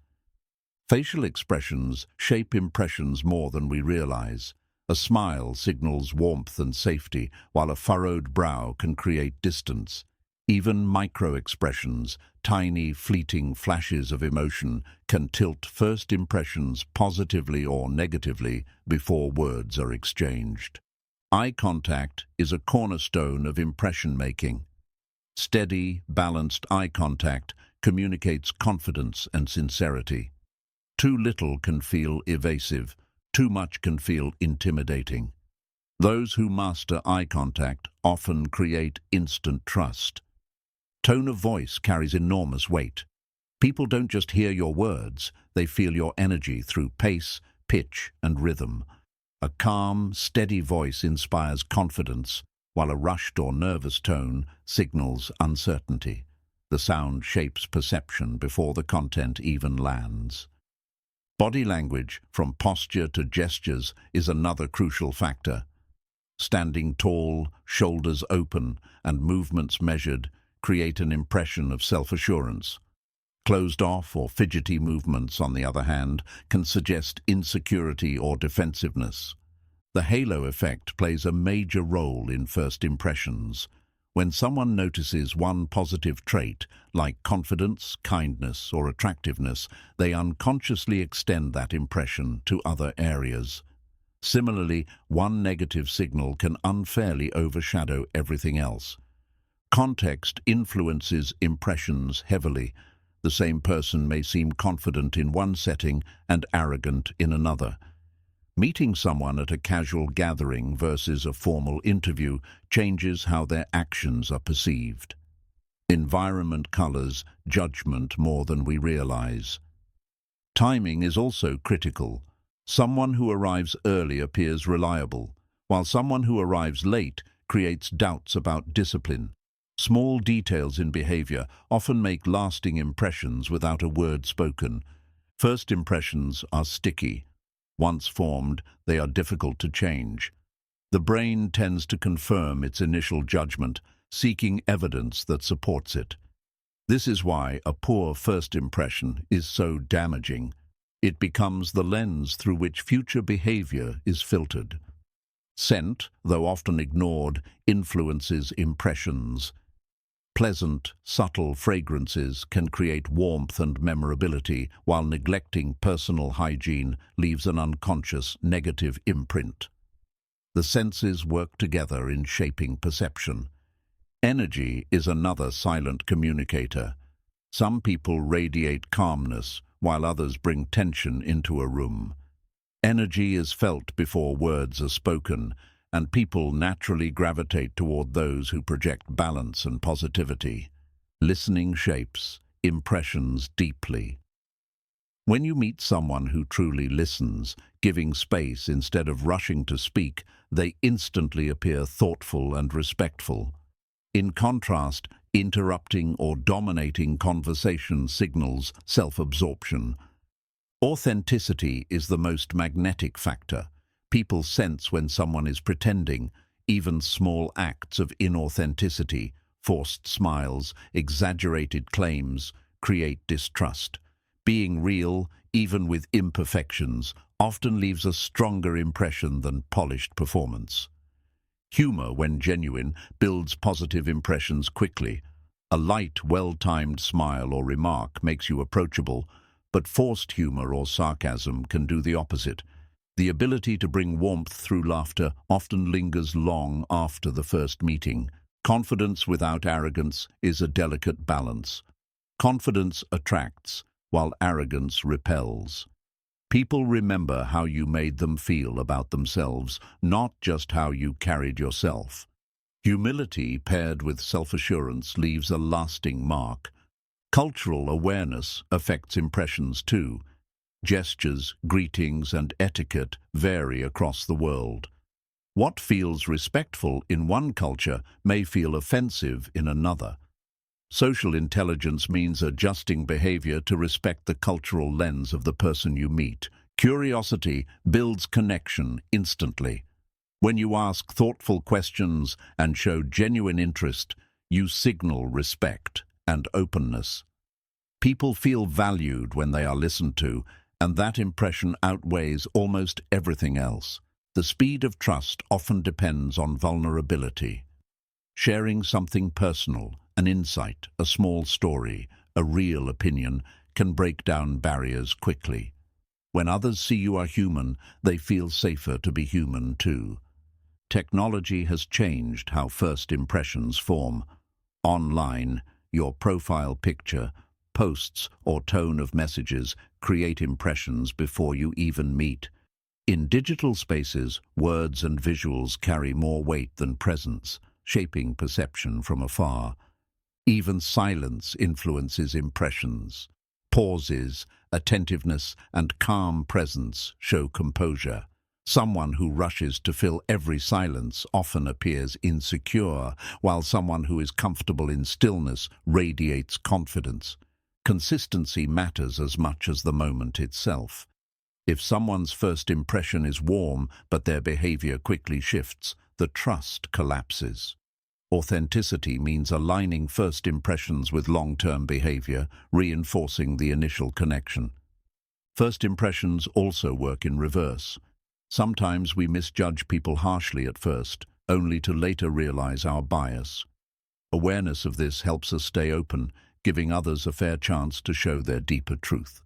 Facial expressions shape impressions more than we realize. A smile signals warmth and safety, while a furrowed brow can create distance. Even micro-expressions, tiny, fleeting flashes of emotion, can tilt first impressions positively or negatively before words are exchanged. Eye contact is a cornerstone of impression-making. Steady, balanced eye contact communicates confidence and sincerity. Too little can feel evasive, too much can feel intimidating. Those who master eye contact often create instant trust. Tone of voice carries enormous weight. People don't just hear your words, they feel your energy through pace, pitch, and rhythm. A calm, steady voice inspires confidence, while a rushed or nervous tone signals uncertainty. The sound shapes perception before the content even lands. Body language, from posture to gestures, is another crucial factor. Standing tall, shoulders open, and movements measured create an impression of self-assurance. Closed-off or fidgety movements, on the other hand, can suggest insecurity or defensiveness. The halo effect plays a major role in first impressions. When someone notices one positive trait, like confidence, kindness, or attractiveness, they unconsciously extend that impression to other areas. Similarly, one negative signal can unfairly overshadow everything else. Context influences impressions heavily. The same person may seem confident in one setting and arrogant in another. Meeting someone at a casual gathering versus a formal interview changes how their actions are perceived. Environment colors judgment more than we realize. Timing is also critical. Someone who arrives early appears reliable, while someone who arrives late creates doubts about discipline. Small details in behavior often make lasting impressions without a word spoken. First impressions are sticky. Once formed, they are difficult to change. The brain tends to confirm its initial judgment, seeking evidence that supports it. This is why a poor first impression is so damaging. It becomes the lens through which future behavior is filtered. Scent, though often ignored, influences impressions. Pleasant, subtle fragrances can create warmth and memorability, while neglecting personal hygiene leaves an unconscious negative imprint. The senses work together in shaping perception. Energy is another silent communicator. Some people radiate calmness, while others bring tension into a room. Energy is felt before words are spoken, and people naturally gravitate toward those who project balance and positivity. Listening shapes impressions deeply. When you meet someone who truly listens, giving space instead of rushing to speak, they instantly appear thoughtful and respectful. In contrast, interrupting or dominating conversation signals self-absorption. Authenticity is the most magnetic factor. People sense when someone is pretending. Even small acts of inauthenticity, forced smiles, exaggerated claims, create distrust. Being real, even with imperfections, often leaves a stronger impression than polished performance. Humor, when genuine, builds positive impressions quickly. A light, well-timed smile or remark makes you approachable, but forced humor or sarcasm can do the opposite. The ability to bring warmth through laughter often lingers long after the first meeting. Confidence without arrogance is a delicate balance. Confidence attracts, while arrogance repels. People remember how you made them feel about themselves, not just how you carried yourself. Humility paired with self-assurance leaves a lasting mark. Cultural awareness affects impressions too. Gestures, greetings, and etiquette vary across the world. What feels respectful in one culture may feel offensive in another. Social intelligence means adjusting behavior to respect the cultural lens of the person you meet. Curiosity builds connection instantly. When you ask thoughtful questions and show genuine interest, You signal respect and openness. People feel valued when they are listened to, and that impression outweighs almost everything else. The speed of trust often depends on vulnerability. Sharing something personal, an insight, a small story, a real opinion, can break down barriers quickly. When others see you are human, they feel safer to be human too. Technology has changed how first impressions form. Online, your profile picture, posts, or tone of messages create impressions before you even meet. In digital spaces, words and visuals carry more weight than presence, shaping perception from afar. Even silence influences impressions. Pauses, attentiveness, and calm presence show composure. Someone who rushes to fill every silence often appears insecure, while someone who is comfortable in stillness radiates confidence. Consistency matters as much as the moment itself. If someone's first impression is warm, but their behavior quickly shifts, the trust collapses. Authenticity means aligning first impressions with long-term behavior, reinforcing the initial connection. First impressions also work in reverse. Sometimes we misjudge people harshly at first, only to later realize our bias. Awareness of this helps us stay open, giving others a fair chance to show their deeper truth.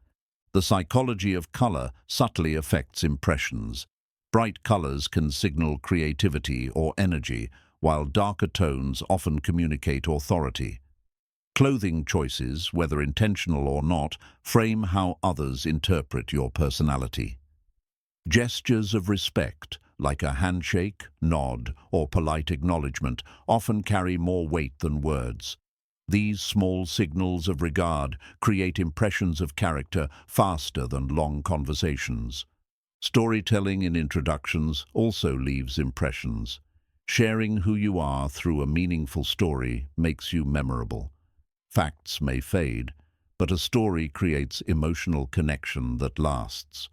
The psychology of color subtly affects impressions. Bright colors can signal creativity or energy, while darker tones often communicate authority. Clothing choices, whether intentional or not, frame how others interpret your personality. Gestures of respect, like a handshake, nod, or polite acknowledgement, often carry more weight than words. These small signals of regard create impressions of character faster than long conversations. Storytelling in introductions also leaves impressions. Sharing who you are through a meaningful story makes you memorable. Facts may fade, but a story creates emotional connection that lasts.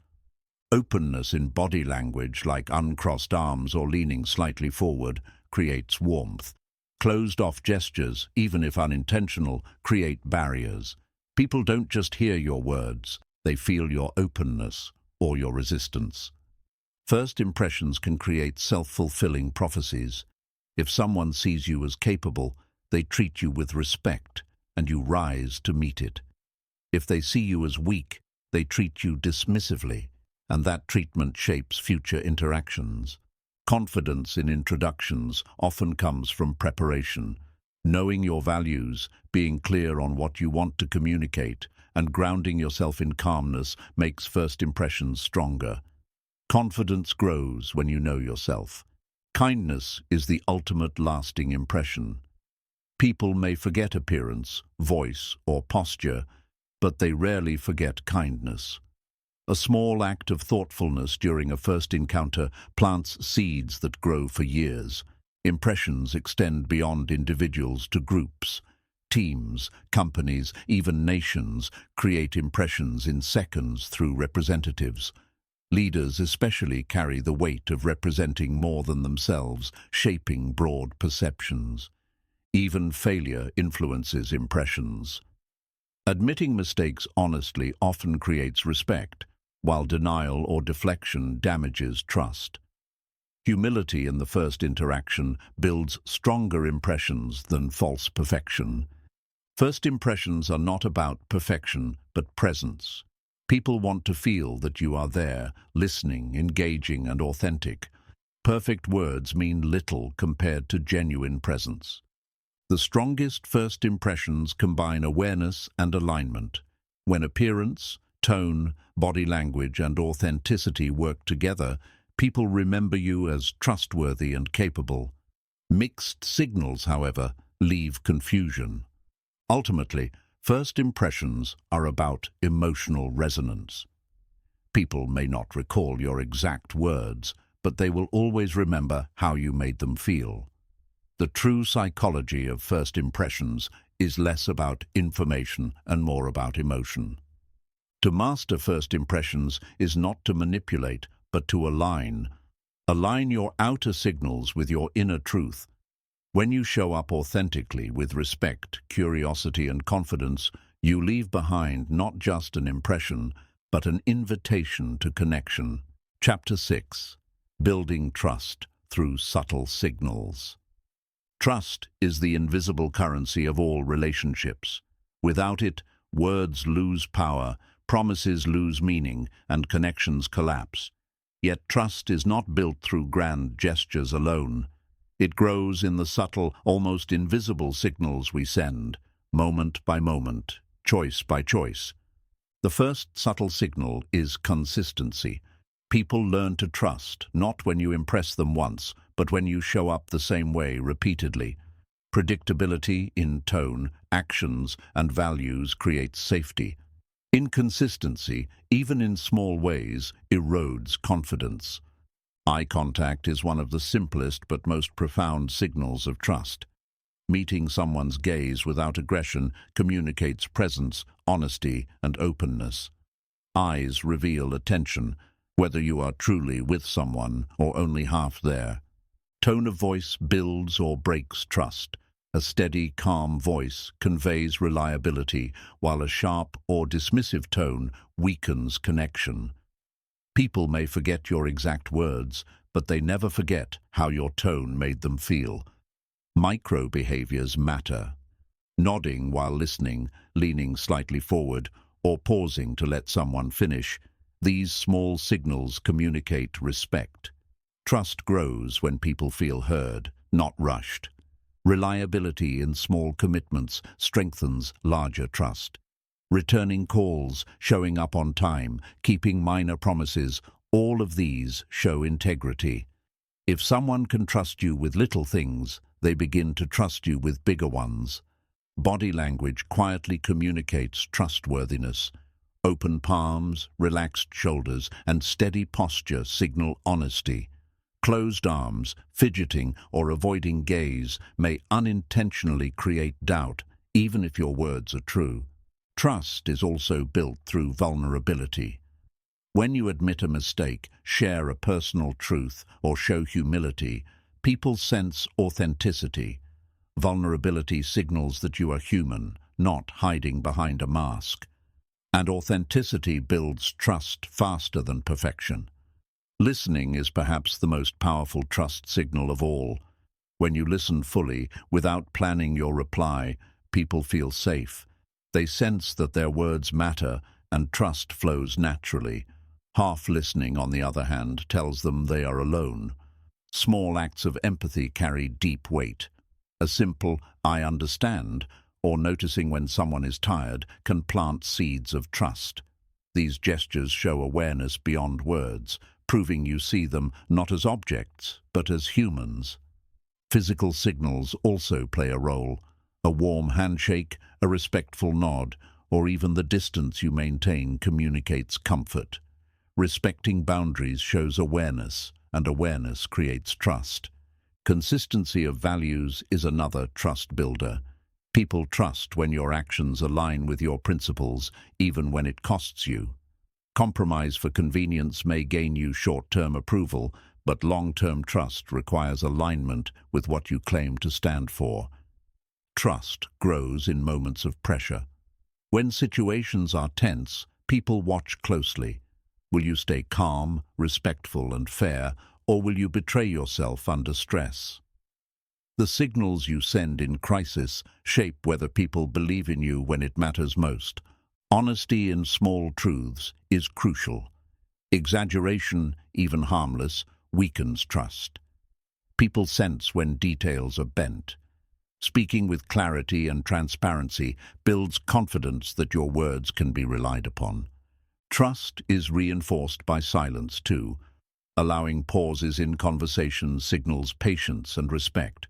Openness in body language, like uncrossed arms or leaning slightly forward, creates warmth. Closed-off gestures, even if unintentional, create barriers. People don't just hear your words, they feel your openness or your resistance. First impressions can create self-fulfilling prophecies. If someone sees you as capable, they treat you with respect, and you rise to meet it. If they see you as weak, they treat you dismissively, and that treatment shapes future interactions. Confidence in introductions often comes from preparation. Knowing your values, being clear on what you want to communicate, and grounding yourself in calmness makes first impressions stronger. Confidence grows when you know yourself. Kindness is the ultimate lasting impression. People may forget appearance, voice, or posture, but they rarely forget kindness. A small act of thoughtfulness during a first encounter plants seeds that grow for years. Impressions extend beyond individuals to groups. Teams, companies, even nations create impressions in seconds through representatives. Leaders especially carry the weight of representing more than themselves, shaping broad perceptions. Even failure influences impressions. Admitting mistakes honestly often creates respect, while denial or deflection damages trust. Humility in the first interaction builds stronger impressions than false perfection. First impressions are not about perfection, but presence. People want to feel that you are there, listening, engaging, and authentic. Perfect words mean little compared to genuine presence. The strongest first impressions combine awareness and alignment. When appearance, tone, body language, and authenticity work together, people remember you as trustworthy and capable. Mixed signals, however, leave confusion. Ultimately, first impressions are about emotional resonance. People may not recall your exact words, but they will always remember how you made them feel. The true psychology of first impressions is less about information and more about emotion. To master first impressions is not to manipulate, but to align. Align your outer signals with your inner truth. When you show up authentically with respect, curiosity, and confidence, you leave behind not just an impression, but an invitation to connection. Chapter 6. Building Trust Through Subtle Signals. Trust is the invisible currency of all relationships. Without it, words lose power, promises lose meaning, and connections collapse. Yet trust is not built through grand gestures alone. It grows in the subtle, almost invisible signals we send, moment by moment, choice by choice. The first subtle signal is consistency. People learn to trust, not when you impress them once, but when you show up the same way repeatedly. Predictability in tone, actions, and values creates safety. Inconsistency, even in small ways, erodes confidence. Eye contact is one of the simplest but most profound signals of trust. Meeting someone's gaze without aggression communicates presence, honesty, and openness. Eyes reveal attention, whether you are truly with someone or only half there. Tone of voice builds or breaks trust. A steady, calm voice conveys reliability, while a sharp or dismissive tone weakens connection. People may forget your exact words, but they never forget how your tone made them feel. Micro behaviors matter. Nodding while listening, leaning slightly forward, or pausing to let someone finish. These small signals communicate respect. Trust grows when people feel heard, not rushed. Reliability in small commitments strengthens larger trust. Returning calls, showing up on time, keeping minor promises, all of these show integrity. If someone can trust you with little things, they begin to trust you with bigger ones. Body language quietly communicates trustworthiness. Open palms, relaxed shoulders, and steady posture signal honesty. Closed arms, fidgeting, or avoiding gaze may unintentionally create doubt, even if your words are true. Trust is also built through vulnerability. When you admit a mistake, share a personal truth, or show humility, people sense authenticity. Vulnerability signals that you are human, not hiding behind a mask. And authenticity builds trust faster than perfection. Listening is perhaps the most powerful trust signal of all. When you listen fully, without planning your reply, people feel safe. They sense that their words matter, and trust flows naturally. Half listening, on the other hand, tells them they are alone. Small acts of empathy carry deep weight. A simple "I understand" or noticing when someone is tired can plant seeds of trust. These gestures show awareness beyond words, proving you see them not as objects, but as humans. Physical signals also play a role. A warm handshake, a respectful nod, or even the distance you maintain communicates comfort. Respecting boundaries shows awareness, and awareness creates trust. Consistency of values is another trust builder. People trust when your actions align with your principles, even when it costs you. Compromise for convenience may gain you short-term approval, but long-term trust requires alignment with what you claim to stand for. Trust grows in moments of pressure. When situations are tense, people watch closely. Will you stay calm, respectful, and fair, or will you betray yourself under stress? The signals you send in crisis shape whether people believe in you when it matters most. Honesty in small truths is crucial. Exaggeration, even harmless, weakens trust. People sense when details are bent. Speaking with clarity and transparency builds confidence that your words can be relied upon. Trust is reinforced by silence too. Allowing pauses in conversation signals patience and respect.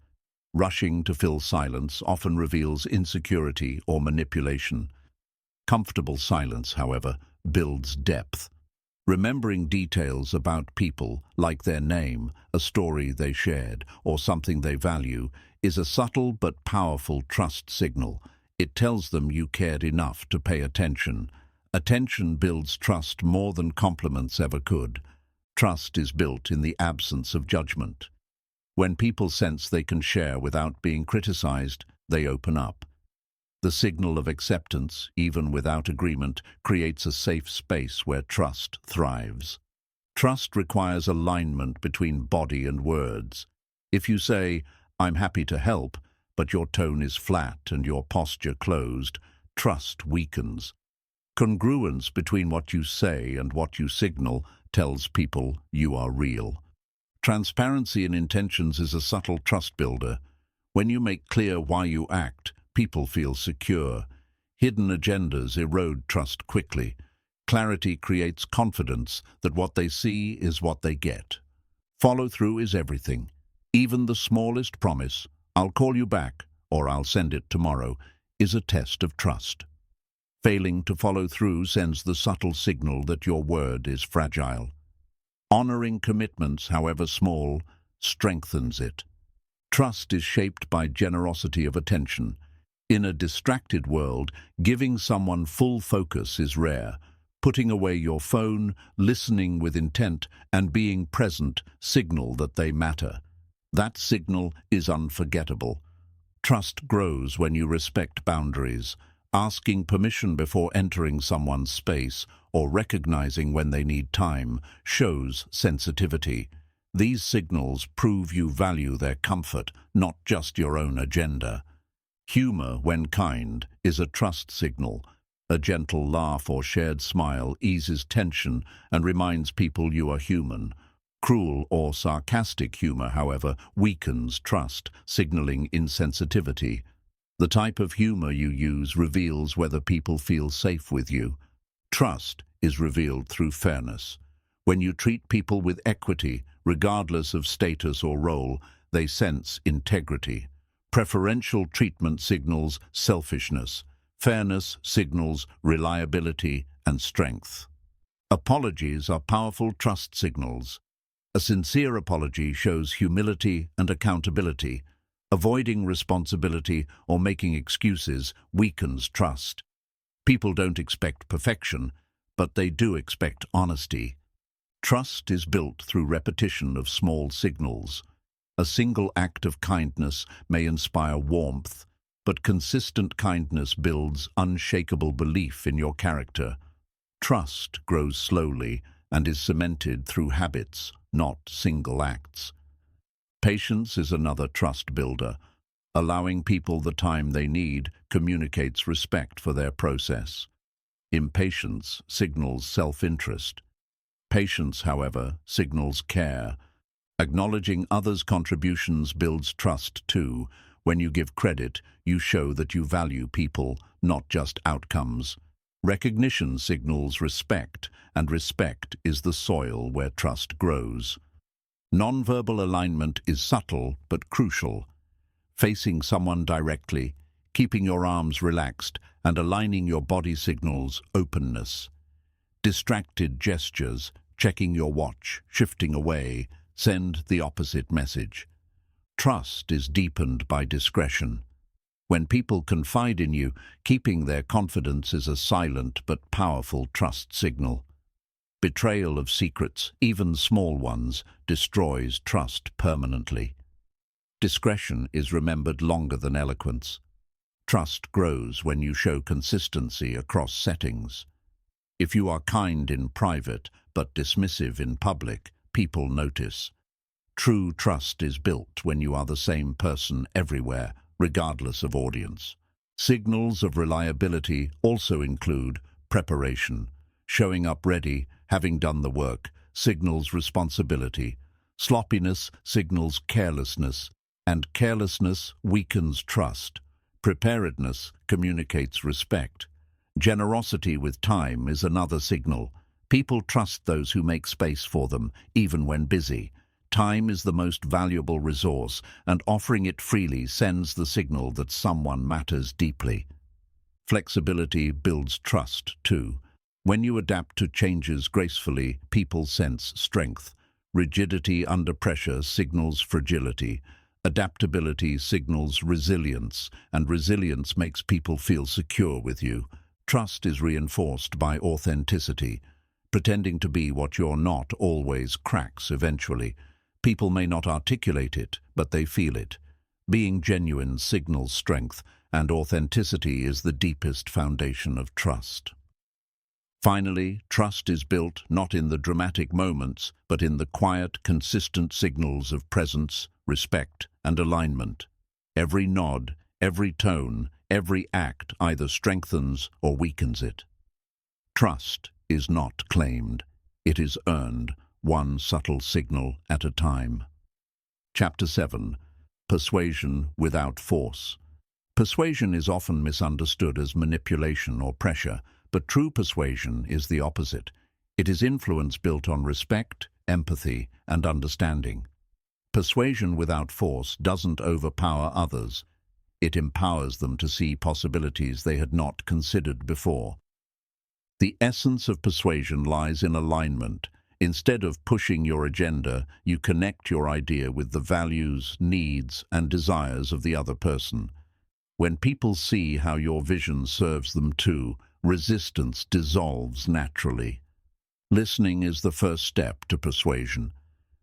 Rushing to fill silence often reveals insecurity or manipulation. Comfortable silence, however, builds depth. Remembering details about people, like their name, a story they shared, or something they value, is a subtle but powerful trust signal. It tells them you cared enough to pay attention. Attention builds trust more than compliments ever could. Trust is built in the absence of judgment. When people sense they can share without being criticized, they open up. The signal of acceptance, even without agreement, creates a safe space where trust thrives. Trust requires alignment between body and words. If you say, "I'm happy to help," but your tone is flat and your posture closed, trust weakens. Congruence between what you say and what you signal tells people you are real. Transparency in intentions is a subtle trust builder. When you make clear why you act, people feel secure. Hidden agendas erode trust quickly. Clarity creates confidence that what they see is what they get. Follow-through is everything. Even the smallest promise, "I'll call you back," or "I'll send it tomorrow," is a test of trust. Failing to follow through sends the subtle signal that your word is fragile. Honoring commitments, however small, strengthens it. Trust is shaped by generosity of attention. In a distracted world, giving someone full focus is rare. Putting away your phone, listening with intent, and being present signal that they matter. That signal is unforgettable. Trust grows when you respect boundaries. Asking permission before entering someone's space or recognizing when they need time shows sensitivity. These signals prove you value their comfort, not just your own agenda. Humor, when kind, is a trust signal. A gentle laugh or shared smile eases tension and reminds people you are human. Cruel or sarcastic humor, however, weakens trust, signaling insensitivity. The type of humor you use reveals whether people feel safe with you. Trust is revealed through fairness. When you treat people with equity, regardless of status or role, they sense integrity. Preferential treatment signals selfishness. Fairness signals reliability and strength. Apologies are powerful trust signals. A sincere apology shows humility and accountability. Avoiding responsibility or making excuses weakens trust. People don't expect perfection, but they do expect honesty. Trust is built through repetition of small signals. A single act of kindness may inspire warmth, but consistent kindness builds unshakable belief in your character. Trust grows slowly and is cemented through habits, not single acts. Patience is another trust builder. Allowing people the time they need communicates respect for their process. Impatience signals self-interest. Patience, however, signals care. Acknowledging others' contributions builds trust too. When you give credit, you show that you value people, not just outcomes. Recognition signals respect, and respect is the soil where trust grows. Nonverbal alignment is subtle but crucial. Facing someone directly, keeping your arms relaxed, and aligning your body signals openness. Distracted gestures, checking your watch, shifting away, send the opposite message. Trust is deepened by discretion. When people confide in you, keeping their confidence is a silent but powerful trust signal. Betrayal of secrets, even small ones, destroys trust permanently. Discretion is remembered longer than eloquence. Trust grows when you show consistency across settings. If you are kind in private but dismissive in public, people notice. True trust is built when you are the same person everywhere, regardless of audience. Signals of reliability also include preparation. Showing up ready, having done the work, signals responsibility. Sloppiness signals carelessness, and carelessness weakens trust. Preparedness communicates respect. Generosity with time is another signal. People trust those who make space for them, even when busy. Time is the most valuable resource, and offering it freely sends the signal that someone matters deeply. Flexibility builds trust, too. When you adapt to changes gracefully, people sense strength. Rigidity under pressure signals fragility. Adaptability signals resilience, and resilience makes people feel secure with you. Trust is reinforced by authenticity. Pretending to be what you're not always cracks eventually. People may not articulate it, but they feel it. Being genuine signals strength, and authenticity is the deepest foundation of trust. Finally, trust is built not in the dramatic moments, but in the quiet, consistent signals of presence, respect, and alignment. Every nod, every tone, every act either strengthens or weakens it. Trust is not claimed. It is earned, one subtle signal at a time. Chapter 7. Persuasion without force. Persuasion is often misunderstood as manipulation or pressure, but true persuasion is the opposite. It is influence built on respect, empathy, and understanding. Persuasion without force doesn't overpower others. It empowers them to see possibilities they had not considered before. The essence of persuasion lies in alignment. Instead of pushing your agenda, you connect your idea with the values, needs, and desires of the other person. When people see how your vision serves them too, resistance dissolves naturally. Listening is the first step to persuasion.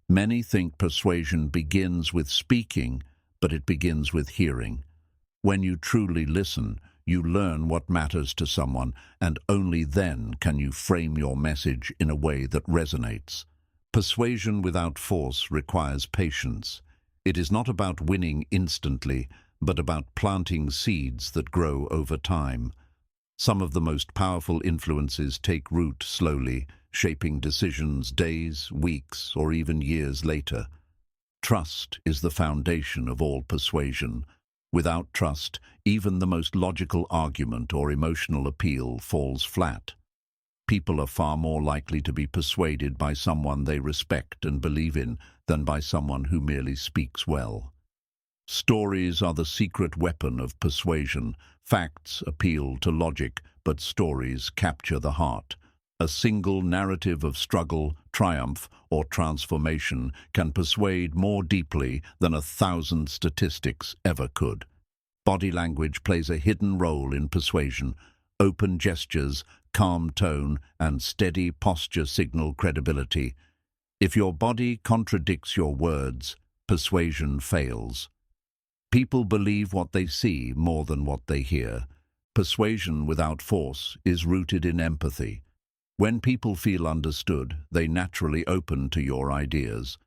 Many think persuasion begins with speaking, but it begins with hearing. When you truly listen, you learn what matters to someone, and only then can you frame your message in a way that resonates. Persuasion without force requires patience. It is not about winning instantly, but about planting seeds that grow over time. Some of the most powerful influences take root slowly, shaping decisions days, weeks, or even years later. Trust is the foundation of all persuasion. Without trust, even the most logical argument or emotional appeal falls flat. People are far more likely to be persuaded by someone they respect and believe in than by someone who merely speaks well. Stories are the secret weapon of persuasion. Facts appeal to logic, but stories capture the heart. A single narrative of struggle, triumph, or transformation can persuade more deeply than 1,000 statistics ever could. Body language plays a hidden role in persuasion. Open gestures, calm tone, and steady posture signal credibility. If your body contradicts your words, persuasion fails. People believe what they see more than what they hear. Persuasion without force is rooted in empathy. When people feel understood, they naturally open to your ideas.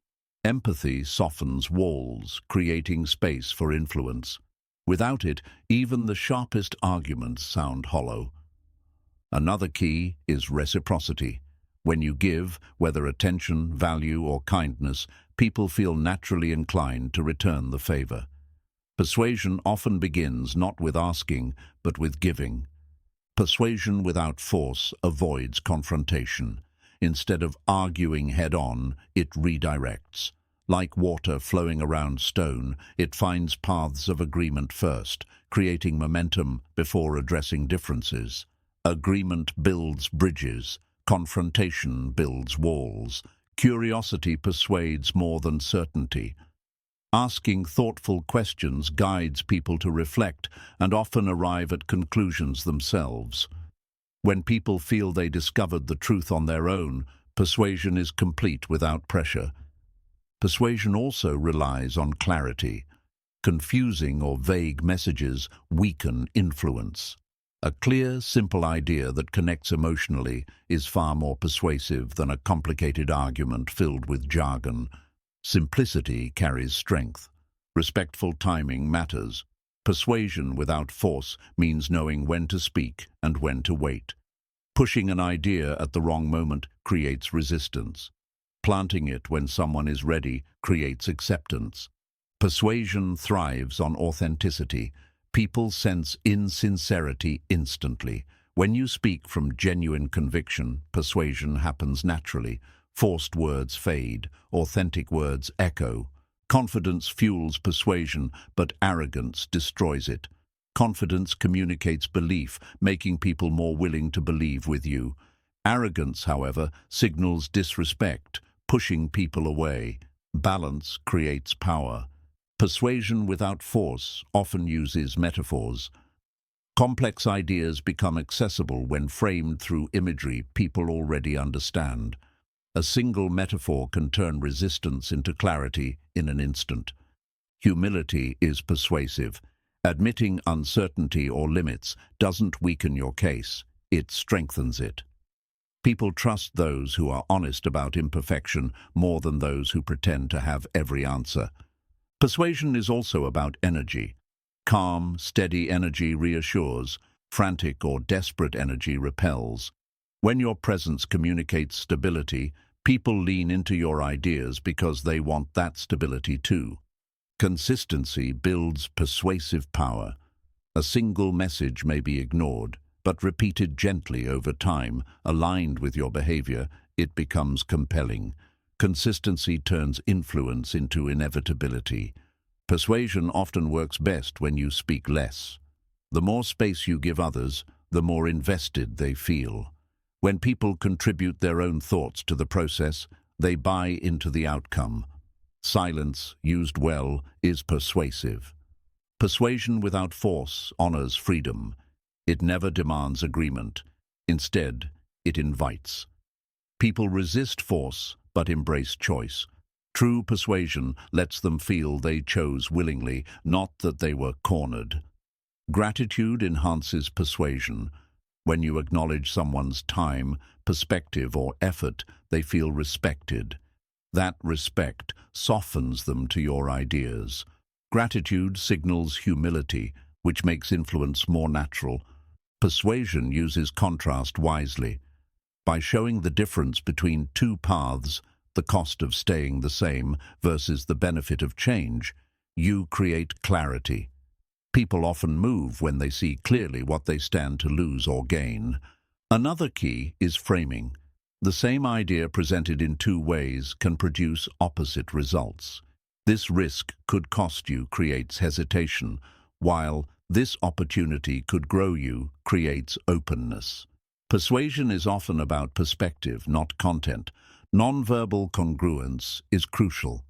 Empathy softens walls, creating space for influence. Without it, even the sharpest arguments sound hollow. Another key is reciprocity. When you give, whether attention, value, or kindness, people feel naturally inclined to return the favor. Persuasion often begins not with asking, but with giving. Persuasion without force avoids confrontation. Instead of arguing head-on, it redirects. Like water flowing around stone, it finds paths of agreement first, creating momentum before addressing differences. Agreement builds bridges. Confrontation builds walls. Curiosity persuades more than certainty. Asking thoughtful questions guides people to reflect and often arrive at conclusions themselves. When people feel they discovered the truth on their own, persuasion is complete without pressure. Persuasion also relies on clarity. Confusing or vague messages weaken influence. A clear, simple idea that connects emotionally is far more persuasive than a complicated argument filled with jargon. Simplicity carries strength. Respectful timing matters. Persuasion without force means knowing when to speak and when to wait. Pushing an idea at the wrong moment creates resistance. Planting it when someone is ready creates acceptance. Persuasion thrives on authenticity. People sense insincerity instantly. When you speak from genuine conviction, persuasion happens naturally. Forced words fade, authentic words echo. Confidence fuels persuasion, but arrogance destroys it. Confidence communicates belief, making people more willing to believe with you. Arrogance, however, signals disrespect, pushing people away. Balance creates power. Persuasion without force often uses metaphors. Complex ideas become accessible when framed through imagery people already understand. A single metaphor can turn resistance into clarity in an instant. Humility is persuasive. Admitting uncertainty or limits doesn't weaken your case, it strengthens it. People trust those who are honest about imperfection more than those who pretend to have every answer. Persuasion is also about energy. Calm, steady energy reassures, frantic or desperate energy repels. When your presence communicates stability, people lean into your ideas because they want that stability too. Consistency builds persuasive power. A single message may be ignored, but repeated gently over time, aligned with your behavior, it becomes compelling. Consistency turns influence into inevitability. Persuasion often works best when you speak less. The more space you give others, the more invested they feel. When people contribute their own thoughts to the process, they buy into the outcome. Silence, used well, is persuasive. Persuasion without force honors freedom. It never demands agreement. Instead, it invites. People resist force, but embrace choice. True persuasion lets them feel they chose willingly, not that they were cornered. Gratitude enhances persuasion. When you acknowledge someone's time, perspective, or effort, they feel respected. That respect softens them to your ideas. Gratitude signals humility, which makes influence more natural. Persuasion uses contrast wisely. By showing the difference between two paths, the cost of staying the same versus the benefit of change, you create clarity. People often move when they see clearly what they stand to lose or gain. Another key is framing. The same idea presented in two ways can produce opposite results. This risk could cost you creates hesitation, while this opportunity could grow you creates openness. Persuasion is often about perspective, not content. Nonverbal congruence is crucial.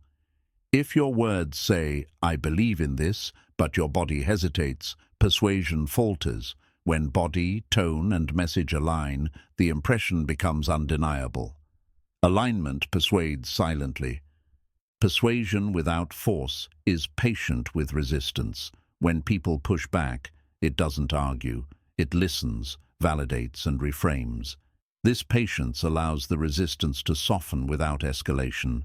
If your words say, "I believe in this," but your body hesitates, persuasion falters. When body, tone, and message align, the impression becomes undeniable. Alignment persuades silently. Persuasion without force is patient with resistance. When people push back, it doesn't argue. It listens, validates, and reframes. This patience allows the resistance to soften without escalation.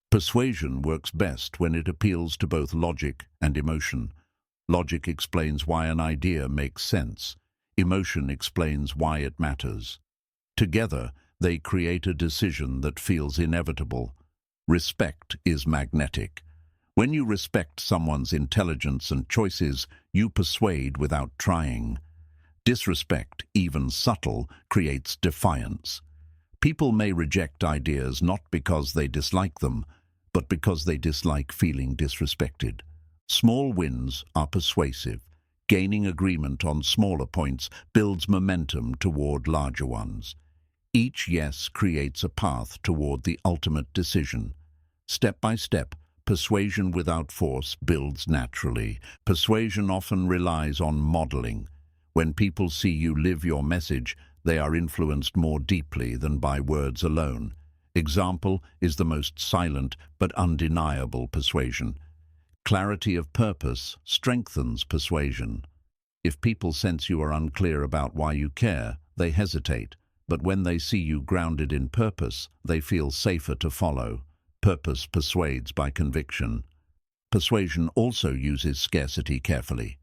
Persuasion works best when it appeals to both logic and emotion. Logic explains why an idea makes sense. Emotion explains why it matters. Together, they create a decision that feels inevitable. Respect is magnetic. When you respect someone's intelligence and choices, you persuade without trying. Disrespect, even subtle, creates defiance. People may reject ideas not because they dislike them, but because they dislike feeling disrespected. Small wins are persuasive. Gaining agreement on smaller points builds momentum toward larger ones. Each yes creates a path toward the ultimate decision. Step by step, persuasion without force builds naturally. Persuasion often relies on modeling. When people see you live your message, they are influenced more deeply than by words alone. Example is the most silent but undeniable persuasion. Clarity of purpose strengthens persuasion. If people sense you are unclear about why you care, they hesitate. But when they see you grounded in purpose, they feel safer to follow. Purpose persuades by conviction. Persuasion also uses scarcity carefully.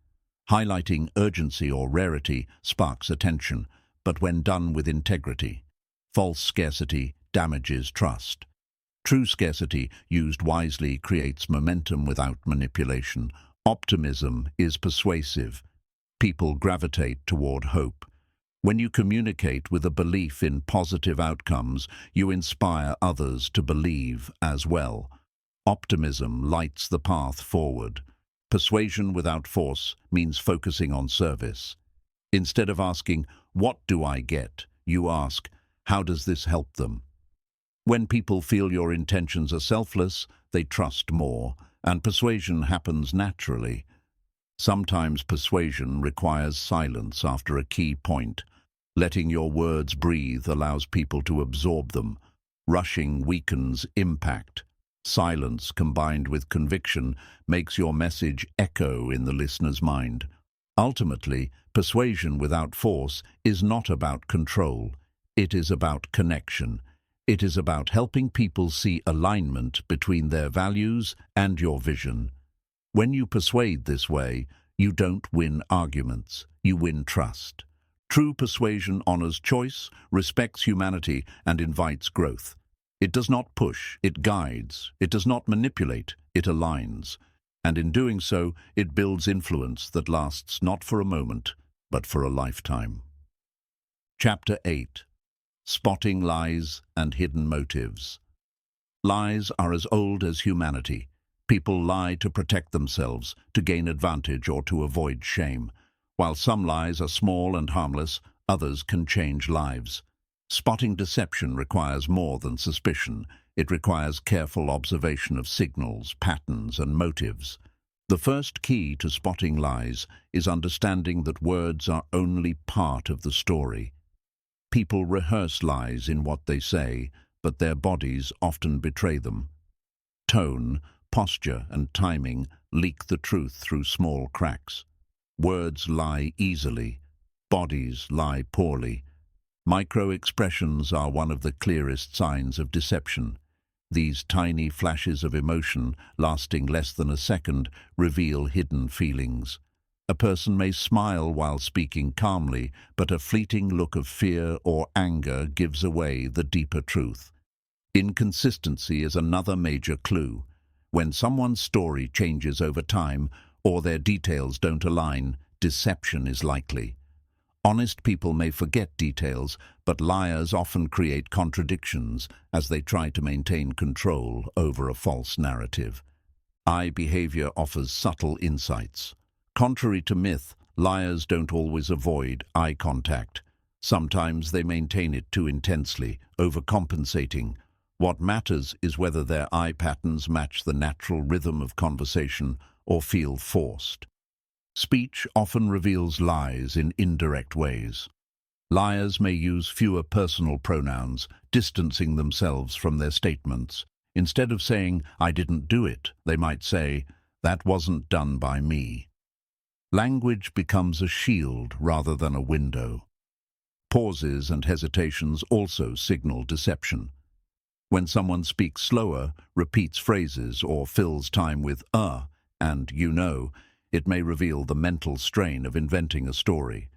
Highlighting urgency or rarity sparks attention, but when done with integrity. False scarcity damages trust. True scarcity, used wisely, creates momentum without manipulation. Optimism is persuasive. People gravitate toward hope. When you communicate with a belief in positive outcomes, you inspire others to believe as well. Optimism lights the path forward. Persuasion without force means focusing on service. Instead of asking, "What do I get?" you ask, "How does this help them?" When people feel your intentions are selfless, they trust more, and persuasion happens naturally. Sometimes persuasion requires silence after a key point. Letting your words breathe allows people to absorb them. Rushing weakens impact. Silence combined with conviction makes your message echo in the listener's mind. Ultimately, persuasion without force is not about control. It is about connection. It is about helping people see alignment between their values and your vision. When you persuade this way, you don't win arguments, you win trust. True persuasion honors choice, respects humanity, and invites growth. It does not push, it guides. It does not manipulate, it aligns. And in doing so, it builds influence that lasts not for a moment, but for a lifetime. Chapter 8. Spotting Lies and Hidden Motives. Lies are as old as humanity. People lie to protect themselves, to gain advantage, or to avoid shame. While some lies are small and harmless, others can change lives. Spotting deception requires more than suspicion. It requires careful observation of signals, patterns, and motives. The first key to spotting lies is understanding that words are only part of the story. People rehearse lies in what they say, but their bodies often betray them. Tone, posture, and timing leak the truth through small cracks. Words lie easily. Bodies lie poorly. Micro-expressions are one of the clearest signs of deception. These tiny flashes of emotion, lasting less than a second, reveal hidden feelings. A person may smile while speaking calmly, but a fleeting look of fear or anger gives away the deeper truth. Inconsistency is another major clue. When someone's story changes over time, or their details don't align, deception is likely. Honest people may forget details, but liars often create contradictions as they try to maintain control over a false narrative. Eye behavior offers subtle insights. Contrary to myth, liars don't always avoid eye contact. Sometimes they maintain it too intensely, overcompensating. What matters is whether their eye patterns match the natural rhythm of conversation or feel forced. Speech often reveals lies in indirect ways. Liars may use fewer personal pronouns, distancing themselves from their statements. Instead of saying, "I didn't do it," they might say, "That wasn't done by me." Language becomes a shield rather than a window. Pauses and hesitations also signal deception. When someone speaks slower, repeats phrases, or fills time with and "you know," it may reveal the mental strain of inventing a story.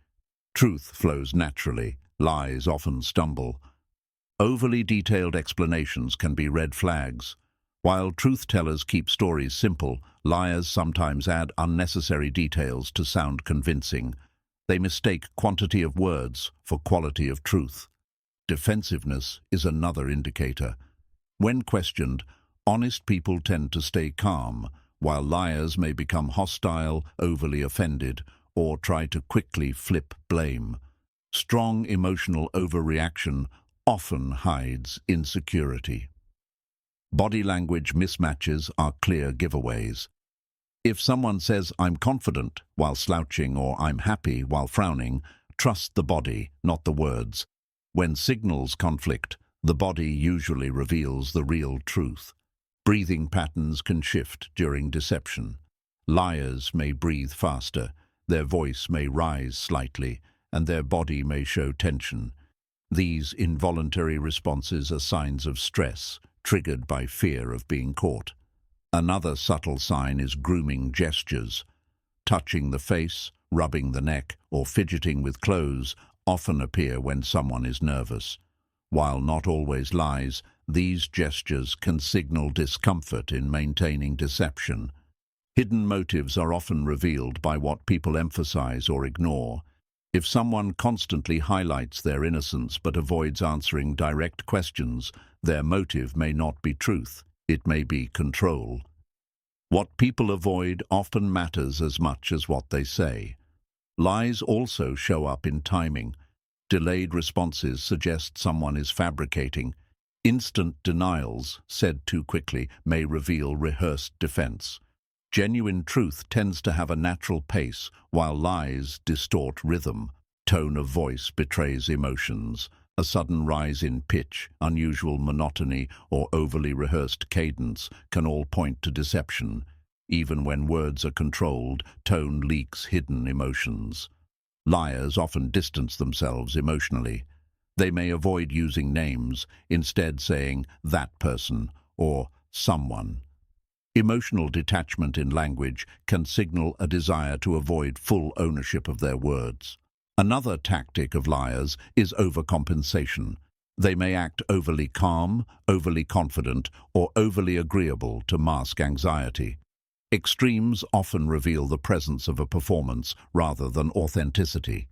Truth flows naturally, lies often stumble. Overly detailed explanations can be red flags. While truth-tellers keep stories simple, liars sometimes add unnecessary details to sound convincing. They mistake quantity of words for quality of truth. Defensiveness is another indicator. When questioned, honest people tend to stay calm, while liars may become hostile, overly offended, or try to quickly flip blame. Strong emotional overreaction often hides insecurity. Body language mismatches are clear giveaways. If someone says, "I'm confident," while slouching, or "I'm happy," while frowning, trust the body, not the words. When signals conflict, the body usually reveals the real truth. Breathing patterns can shift during deception. Liars may breathe faster, their voice may rise slightly, and their body may show tension. These involuntary responses are signs of stress, triggered by fear of being caught. Another subtle sign is grooming gestures. Touching the face, rubbing the neck, or fidgeting with clothes often appear when someone is nervous. While not always lies, these gestures can signal discomfort in maintaining deception. Hidden motives are often revealed by what people emphasize or ignore. If someone constantly highlights their innocence but avoids answering direct questions, their motive may not be truth, it may be control. What people avoid often matters as much as what they say. Lies also show up in timing. Delayed responses suggest someone is fabricating. Instant denials, said too quickly, may reveal rehearsed defense. Genuine truth tends to have a natural pace, while lies distort rhythm. Tone of voice betrays emotions. A sudden rise in pitch, unusual monotony, or overly rehearsed cadence can all point to deception. Even when words are controlled, tone leaks hidden emotions. Liars often distance themselves emotionally. They may avoid using names, instead saying "that person" or "someone." Emotional detachment in language can signal a desire to avoid full ownership of their words. Another tactic of liars is overcompensation. They may act overly calm, overly confident, or overly agreeable to mask anxiety. Extremes often reveal the presence of a performance rather than authenticity.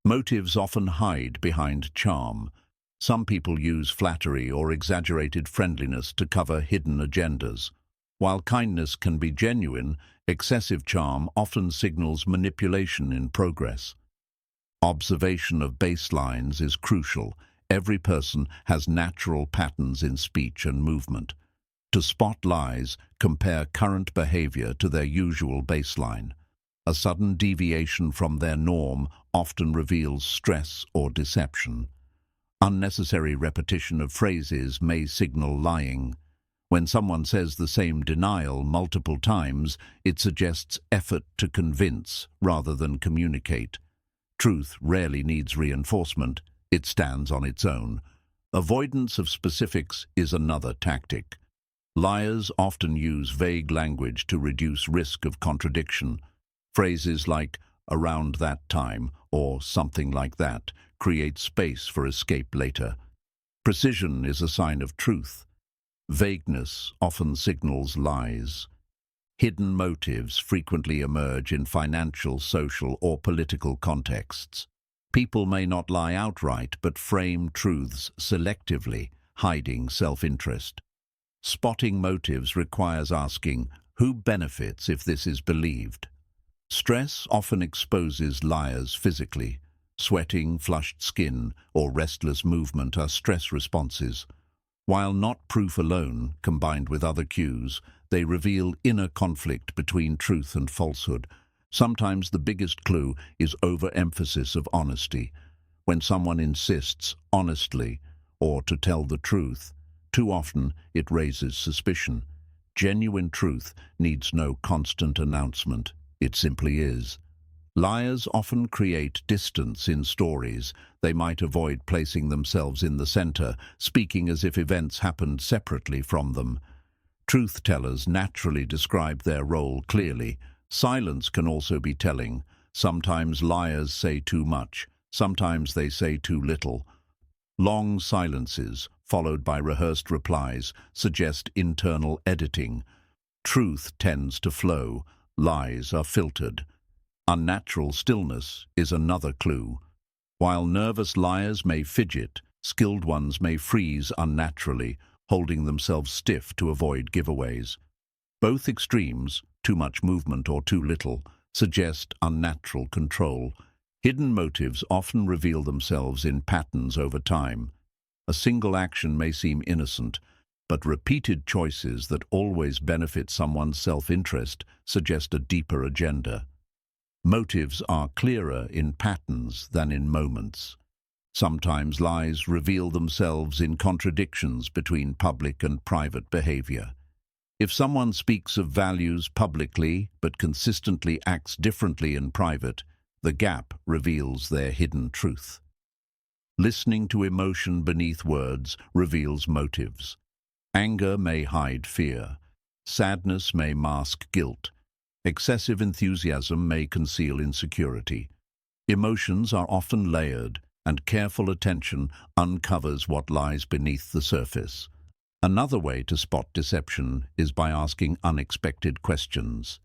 Motives often hide behind charm. Some people use flattery or exaggerated friendliness to cover hidden agendas. While kindness can be genuine, excessive charm often signals manipulation in progress. Observation of baselines is crucial. Every person has natural patterns in speech and movement. To spot lies, compare current behavior to their usual baseline. A sudden deviation from their norm often reveals stress or deception. Unnecessary repetition of phrases may signal lying. When someone says the same denial multiple times, it suggests effort to convince rather than communicate. Truth rarely needs reinforcement. It stands on its own. Avoidance of specifics is another tactic. Liars often use vague language to reduce risk of contradiction. Phrases like "around that time" or "something like that" create space for escape later. Precision is a sign of truth. Vagueness often signals lies. Hidden motives frequently emerge in financial, social, or political contexts. People may not lie outright, but frame truths selectively, hiding self-interest. Spotting motives requires asking, who benefits if this is believed? Stress often exposes liars physically. Sweating, flushed skin, or restless movement are stress responses. While not proof alone, combined with other cues, they reveal inner conflict between truth and falsehood. Sometimes the biggest clue is overemphasis of honesty. When someone insists honestly or to tell the truth, too often it raises suspicion. Genuine truth needs no constant announcement. It simply is. Liars often create distance in stories. They might avoid placing themselves in the center, speaking as if events happened separately from them. Truth-tellers naturally describe their role clearly. Silence can also be telling. Sometimes liars say too much. Sometimes they say too little. Long silences, followed by rehearsed replies, suggest internal editing. Truth tends to flow. Lies are filtered. Unnatural stillness is another clue. While nervous liars may fidget, skilled ones may freeze unnaturally, holding themselves stiff to avoid giveaways. Both extremes, too much movement or too little, suggest unnatural control. Hidden motives often reveal themselves in patterns over time. A single action may seem innocent, but repeated choices that always benefit someone's self-interest suggest a deeper agenda. Motives are clearer in patterns than in moments. Sometimes lies reveal themselves in contradictions between public and private behavior. If someone speaks of values publicly but consistently acts differently in private, the gap reveals their hidden truth. Listening to emotion beneath words reveals motives. Anger may hide fear. Sadness may mask guilt. Excessive enthusiasm may conceal insecurity. Emotions are often layered, and careful attention uncovers what lies beneath the surface. Another way to spot deception is by asking unexpected questions.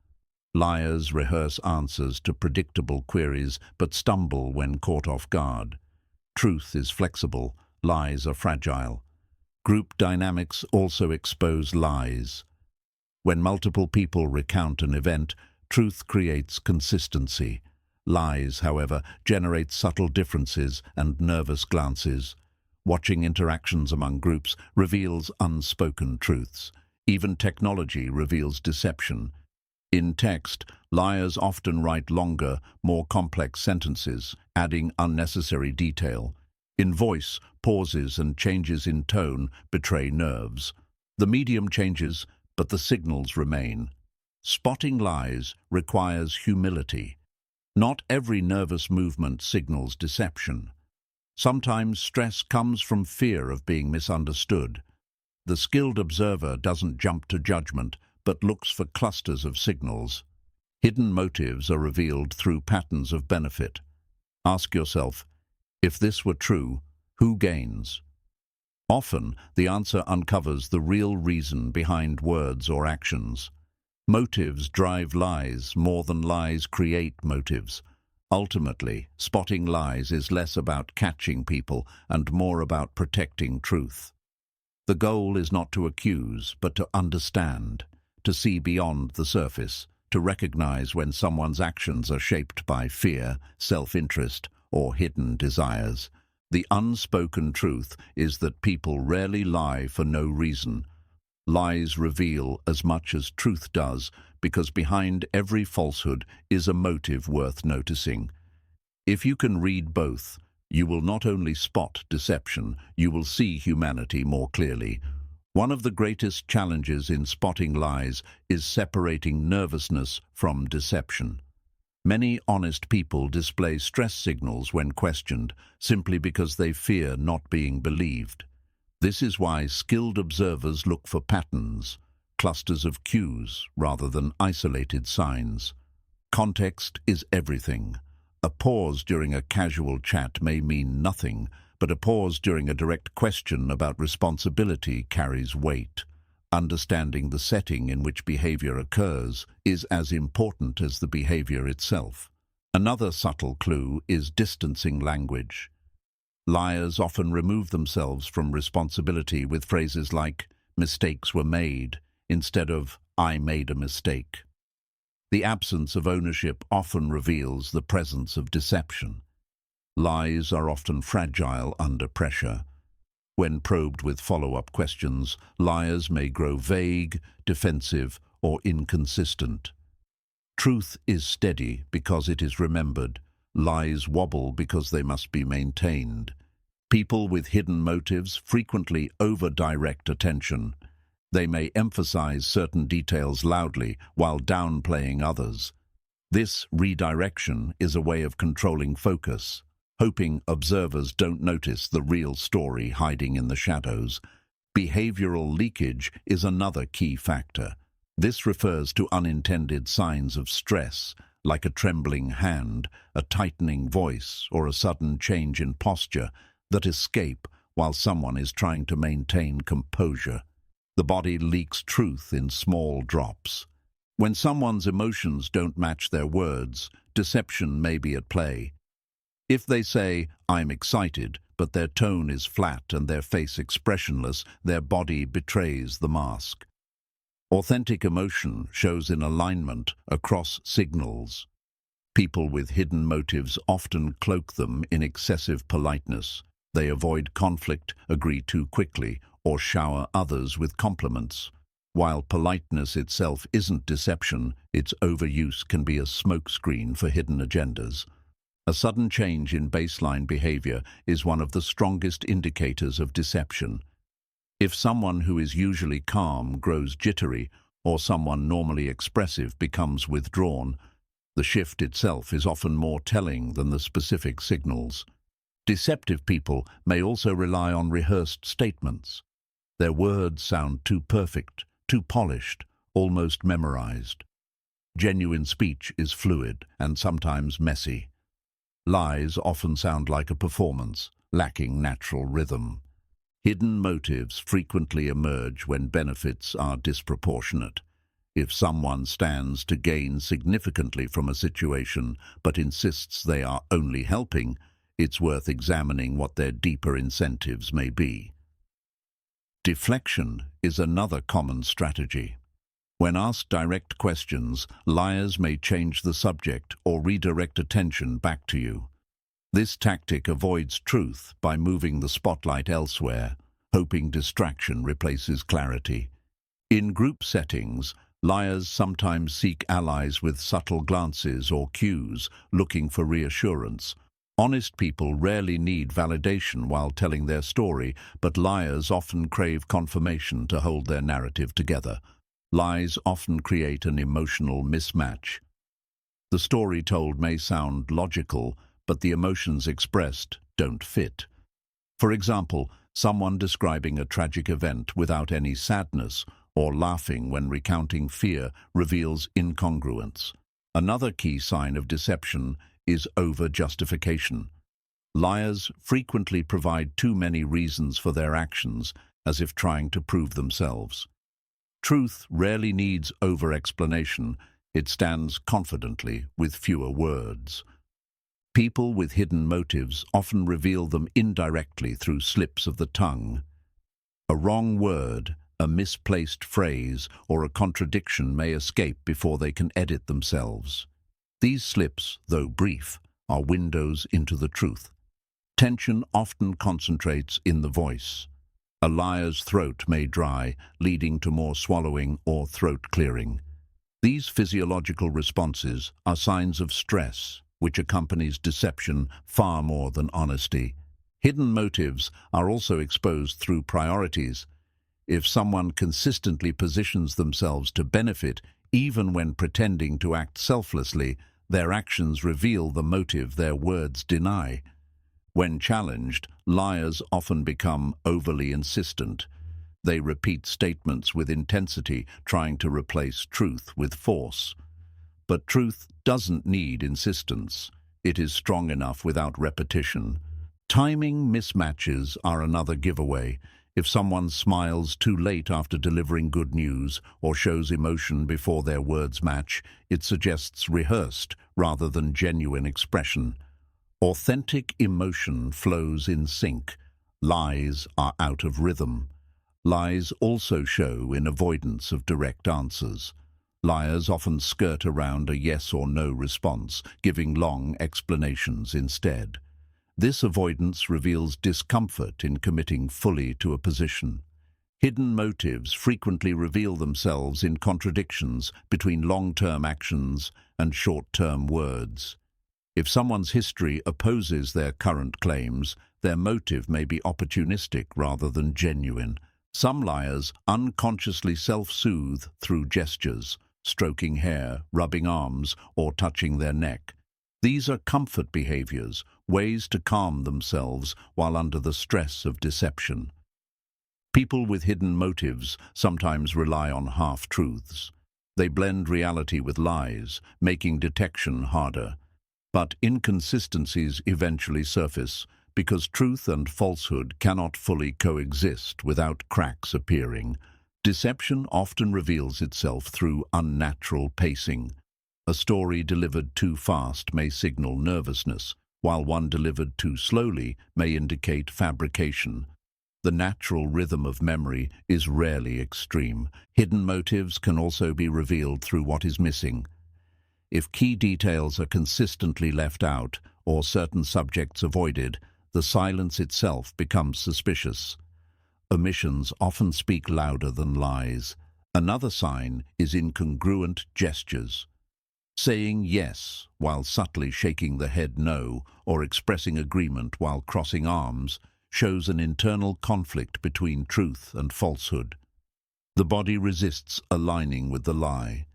Liars rehearse answers to predictable queries but stumble when caught off guard. Truth is flexible, lies are fragile. Group dynamics also expose lies. When multiple people recount an event, truth creates consistency. Lies, however, generate subtle differences and nervous glances. Watching interactions among groups reveals unspoken truths. Even technology reveals deception. In text, liars often write longer, more complex sentences, adding unnecessary detail. In voice, pauses and changes in tone betray nerves. The medium changes, but the signals remain. Spotting lies requires humility. Not every nervous movement signals deception. Sometimes stress comes from fear of being misunderstood. The skilled observer doesn't jump to judgment, but looks for clusters of signals. Hidden motives are revealed through patterns of benefit. Ask yourself, if this were true, who gains? Often, the answer uncovers the real reason behind words or actions. Motives drive lies more than lies create motives. Ultimately, spotting lies is less about catching people and more about protecting truth. The goal is not to accuse, but to understand, to see beyond the surface, to recognize when someone's actions are shaped by fear, self-interest, or hidden desires. The unspoken truth is that people rarely lie for no reason. Lies reveal as much as truth does, because behind every falsehood is a motive worth noticing. If you can read both, you will not only spot deception, you will see humanity more clearly. One of the greatest challenges in spotting lies is separating nervousness from deception. Many honest people display stress signals when questioned, simply because they fear not being believed. This is why skilled observers look for patterns, clusters of cues rather than isolated signs. Context is everything. A pause during a casual chat may mean nothing, but a pause during a direct question about responsibility carries weight. Understanding the setting in which behavior occurs is as important as the behavior itself. Another subtle clue is distancing language. Liars often remove themselves from responsibility with phrases like, "mistakes were made," instead of, "I made a mistake." The absence of ownership often reveals the presence of deception. Lies are often fragile under pressure. When probed with follow-up questions, liars may grow vague, defensive, or inconsistent. Truth is steady because it is remembered. Lies wobble because they must be maintained. People with hidden motives frequently over-direct attention. They may emphasize certain details loudly while downplaying others. This redirection is a way of controlling focus, hoping observers don't notice the real story hiding in the shadows. Behavioral leakage is another key factor. This refers to unintended signs of stress, like a trembling hand, a tightening voice, or a sudden change in posture, that escape while someone is trying to maintain composure. The body leaks truth in small drops. When someone's emotions don't match their words, deception may be at play. If they say, "I'm excited," but their tone is flat and their face expressionless, their body betrays the mask. Authentic emotion shows in alignment across signals. People with hidden motives often cloak them in excessive politeness. They avoid conflict, agree too quickly, or shower others with compliments. While politeness itself isn't deception, its overuse can be a smokescreen for hidden agendas. A sudden change in baseline behavior is one of the strongest indicators of deception. If someone who is usually calm grows jittery, or someone normally expressive becomes withdrawn, the shift itself is often more telling than the specific signals. Deceptive people may also rely on rehearsed statements. Their words sound too perfect, too polished, almost memorized. Genuine speech is fluid and sometimes messy. Lies often sound like a performance, lacking natural rhythm. Hidden motives frequently emerge when benefits are disproportionate. If someone stands to gain significantly from a situation but insists they are only helping, it's worth examining what their deeper incentives may be. Deflection is another common strategy. When asked direct questions, liars may change the subject or redirect attention back to you. This tactic avoids truth by moving the spotlight elsewhere, hoping distraction replaces clarity. In group settings, liars sometimes seek allies with subtle glances or cues, looking for reassurance. Honest people rarely need validation while telling their story, but liars often crave confirmation to hold their narrative together. Lies often create an emotional mismatch. The story told may sound logical, but the emotions expressed don't fit. For example, someone describing a tragic event without any sadness or laughing when recounting fear reveals incongruence. Another key sign of deception is over-justification. Liars frequently provide too many reasons for their actions, as if trying to prove themselves. Truth rarely needs over-explanation. It stands confidently with fewer words. People with hidden motives often reveal them indirectly through slips of the tongue. A wrong word, a misplaced phrase, or a contradiction may escape before they can edit themselves. These slips, though brief, are windows into the truth. Tension often concentrates in the voice. A liar's throat may dry, leading to more swallowing or throat clearing. These physiological responses are signs of stress, which accompanies deception far more than honesty. Hidden motives are also exposed through priorities. If someone consistently positions themselves to benefit, even when pretending to act selflessly, their actions reveal the motive their words deny. When challenged, liars often become overly insistent. They repeat statements with intensity, trying to replace truth with force. But truth doesn't need insistence. It is strong enough without repetition. Timing mismatches are another giveaway. If someone smiles too late after delivering good news or shows emotion before their words match, it suggests rehearsed rather than genuine expression. Authentic emotion flows in sync. Lies are out of rhythm. Lies also show in avoidance of direct answers. Liars often skirt around a yes or no response, giving long explanations instead. This avoidance reveals discomfort in committing fully to a position. Hidden motives frequently reveal themselves in contradictions between long-term actions and short-term words. If someone's history opposes their current claims, their motive may be opportunistic rather than genuine. Some liars unconsciously self-soothe through gestures, stroking hair, rubbing arms, or touching their neck. These are comfort behaviors, ways to calm themselves while under the stress of deception. People with hidden motives sometimes rely on half-truths. They blend reality with lies, making detection harder. But inconsistencies eventually surface because truth and falsehood cannot fully coexist without cracks appearing. Deception often reveals itself through unnatural pacing. A story delivered too fast may signal nervousness, while one delivered too slowly may indicate fabrication. The natural rhythm of memory is rarely extreme. Hidden motives can also be revealed through what is missing. If key details are consistently left out or certain subjects avoided, the silence itself becomes suspicious. Omissions often speak louder than lies. Another sign is incongruent gestures. Saying yes while subtly shaking the head no, or expressing agreement while crossing arms, shows an internal conflict between truth and falsehood. The body resists aligning with the lie.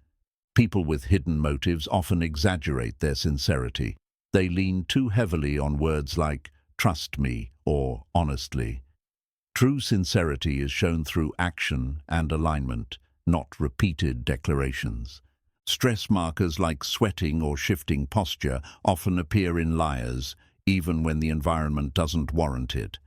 People with hidden motives often exaggerate their sincerity. They lean too heavily on words like "trust me" or "honestly." True sincerity is shown through action and alignment, not repeated declarations. Stress markers like sweating or shifting posture often appear in liars, even when the environment doesn't warrant it.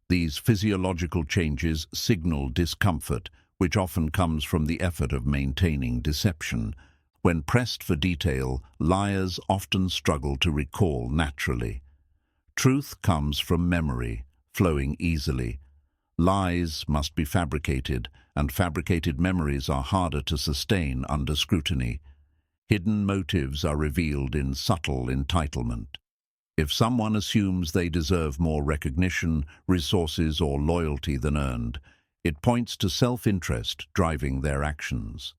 These physiological changes signal discomfort, which often comes from the effort of maintaining deception. When pressed for detail, liars often struggle to recall naturally. Truth comes from memory, flowing easily. Lies must be fabricated, and fabricated memories are harder to sustain under scrutiny. Hidden motives are revealed in subtle entitlement. If someone assumes they deserve more recognition, resources, or loyalty than earned, it points to self-interest driving their actions.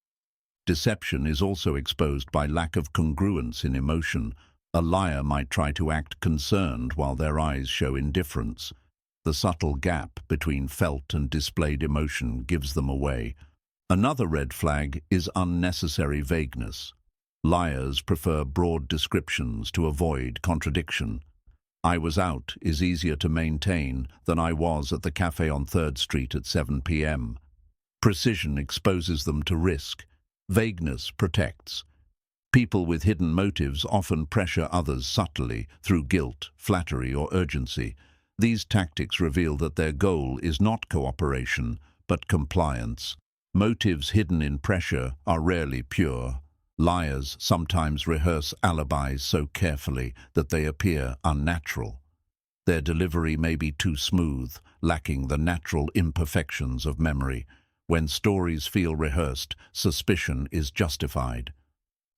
Deception is also exposed by lack of congruence in emotion. A liar might try to act concerned while their eyes show indifference. The subtle gap between felt and displayed emotion gives them away. Another red flag is unnecessary vagueness. Liars prefer broad descriptions to avoid contradiction. "I was out" is easier to maintain than "I was at the cafe on 3rd Street at 7 p.m. Precision exposes them to risk. Vagueness protects. People with hidden motives often pressure others subtly through guilt, flattery, or urgency. These tactics reveal that their goal is not cooperation, but compliance. Motives hidden in pressure are rarely pure. Liars sometimes rehearse alibis so carefully that they appear unnatural. Their delivery may be too smooth, lacking the natural imperfections of memory. When stories feel rehearsed, suspicion is justified.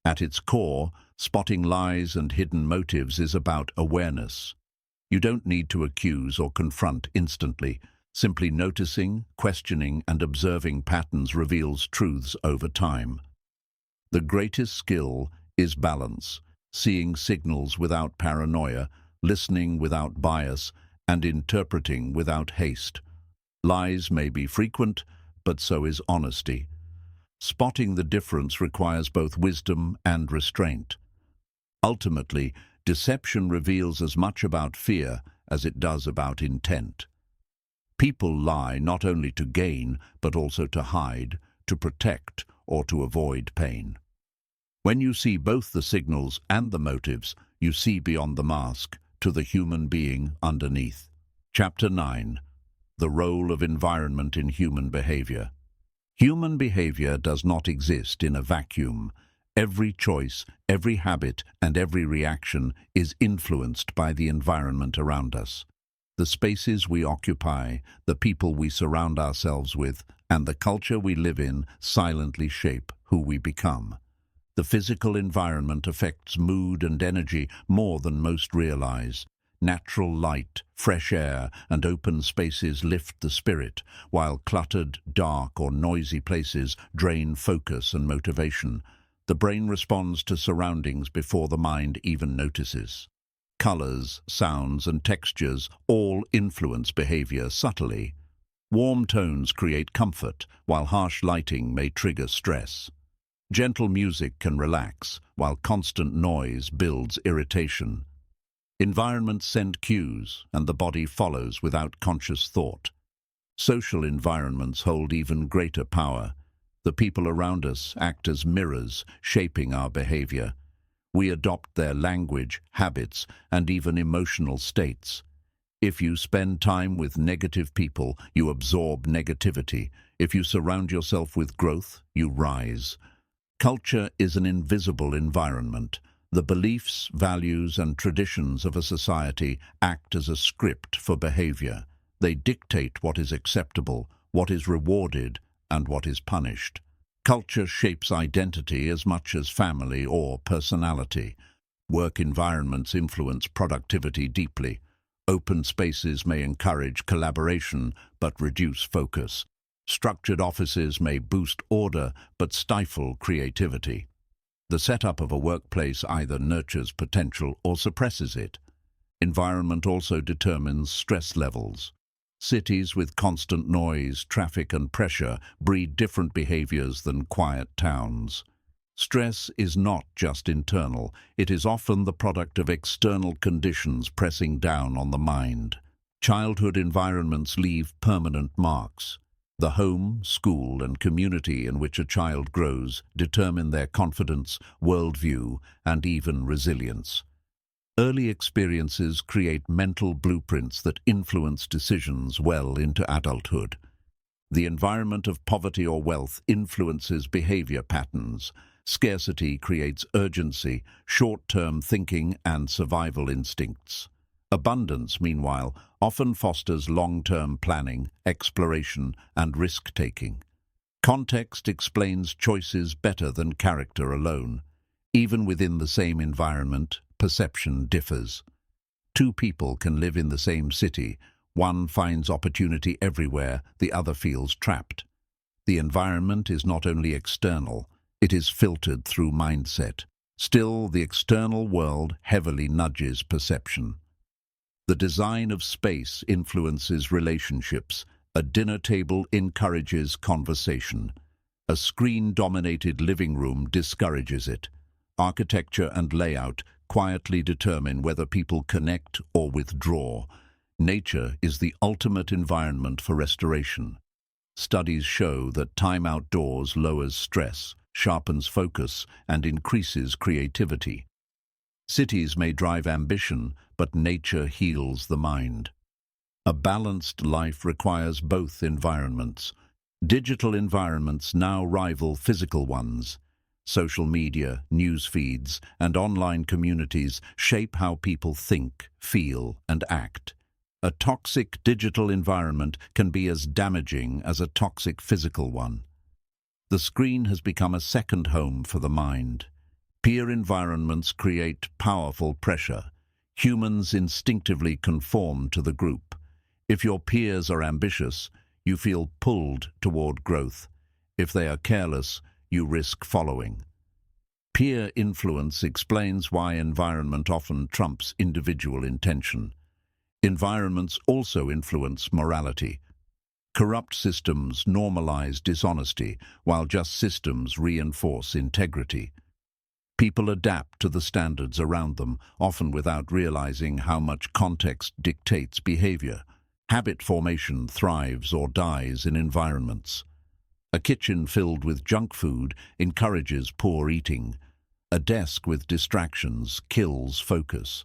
At its core, spotting lies and hidden motives is about awareness. You don't need to accuse or confront instantly. Simply noticing, questioning, and observing patterns reveals truths over time. The greatest skill is balance, seeing signals without paranoia, listening without bias, and interpreting without haste. Lies may be frequent, but so is honesty. Spotting the difference requires both wisdom and restraint. Ultimately, deception reveals as much about fear as it does about intent. People lie not only to gain, but also to hide, to protect, or to avoid pain. When you see both the signals and the motives, you see beyond the mask to the human being underneath. Chapter 9. The Role of Environment in Human Behavior. Human behavior does not exist in a vacuum. Every choice, every habit, and every reaction is influenced by the environment around us. The spaces we occupy, the people we surround ourselves with, and the culture we live in silently shape who we become. The physical environment affects mood and energy more than most realize. Natural light, fresh air, and open spaces lift the spirit, while cluttered, dark, or noisy places drain focus and motivation. The brain responds to surroundings before the mind even notices. Colors, sounds, and textures all influence behavior subtly. Warm tones create comfort, while harsh lighting may trigger stress. Gentle music can relax, while constant noise builds irritation. Environments send cues, and the body follows without conscious thought. Social environments hold even greater power. The people around us act as mirrors, shaping our behavior. We adopt their language, habits, and even emotional states. If you spend time with negative people, you absorb negativity. If you surround yourself with growth, you rise. Culture is an invisible environment. The beliefs, values, and traditions of a society act as a script for behavior. They dictate what is acceptable, what is rewarded, and what is punished. Culture shapes identity as much as family or personality. Work environments influence productivity deeply. Open spaces may encourage collaboration, but reduce focus. Structured offices may boost order, but stifle creativity. The setup of a workplace either nurtures potential or suppresses it. Environment also determines stress levels. Cities with constant noise, traffic, and pressure breed different behaviors than quiet towns. Stress is not just internal, it is often the product of external conditions pressing down on the mind. Childhood environments leave permanent marks. The home, school, and community in which a child grows determine their confidence, worldview, and even resilience. Early experiences create mental blueprints that influence decisions well into adulthood. The environment of poverty or wealth influences behavior patterns. Scarcity creates urgency, short-term thinking, and survival instincts. Abundance, meanwhile, often fosters long-term planning, exploration, and risk-taking. Context explains choices better than character alone. Even within the same environment, perception differs. Two people can live in the same city. One finds opportunity everywhere, the other feels trapped. The environment is not only external, it is filtered through mindset. Still, the external world heavily nudges perception. The design of space influences relationships. A dinner table encourages conversation. A screen-dominated living room discourages it. Architecture and layout quietly determine whether people connect or withdraw. Nature is the ultimate environment for restoration. Studies show that time outdoors lowers stress, sharpens focus, and increases creativity. Cities may drive ambition, but nature heals the mind. A balanced life requires both environments. Digital environments now rival physical ones. Social media, news feeds, and online communities shape how people think, feel, and act. A toxic digital environment can be as damaging as a toxic physical one. The screen has become a second home for the mind. Peer environments create powerful pressure. Humans instinctively conform to the group. If your peers are ambitious, you feel pulled toward growth. If they are careless, you risk following. Peer influence explains why environment often trumps individual intention. Environments also influence morality. Corrupt systems normalize dishonesty, while just systems reinforce integrity. People adapt to the standards around them, often without realizing how much context dictates behavior. Habit formation thrives or dies in environments. A kitchen filled with junk food encourages poor eating. A desk with distractions kills focus.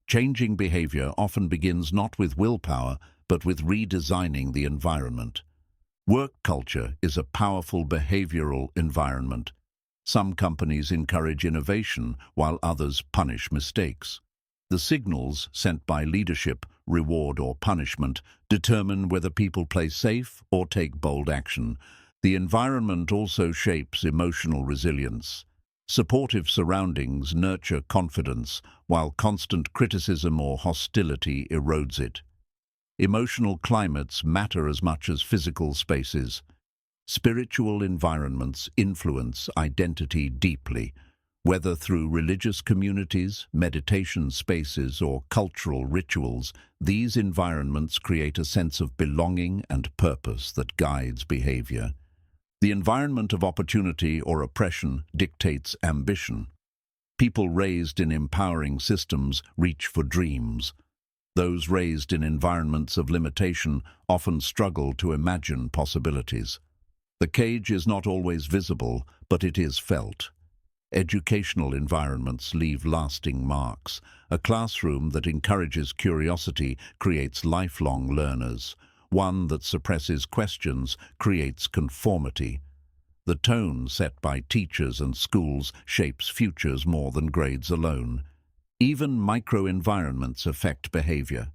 Changing behavior often begins not with willpower, but with redesigning the environment. Work culture is a powerful behavioral environment. Some companies encourage innovation, while others punish mistakes. The signals sent by leadership, reward or punishment, determine whether people play safe or take bold action. The environment also shapes emotional resilience. Supportive surroundings nurture confidence, while constant criticism or hostility erodes it. Emotional climates matter as much as physical spaces. Spiritual environments influence identity deeply, whether through religious communities, meditation spaces, or cultural rituals. These environments create a sense of belonging and purpose that guides behavior. The environment of opportunity or oppression dictates ambition. People raised in empowering systems reach for dreams. Those raised in environments of limitation often struggle to imagine possibilities. The cage is not always visible, but it is felt. Educational environments leave lasting marks. A classroom that encourages curiosity creates lifelong learners. One that suppresses questions creates conformity. The tone set by teachers and schools shapes futures more than grades alone. Even microenvironments affect behavior.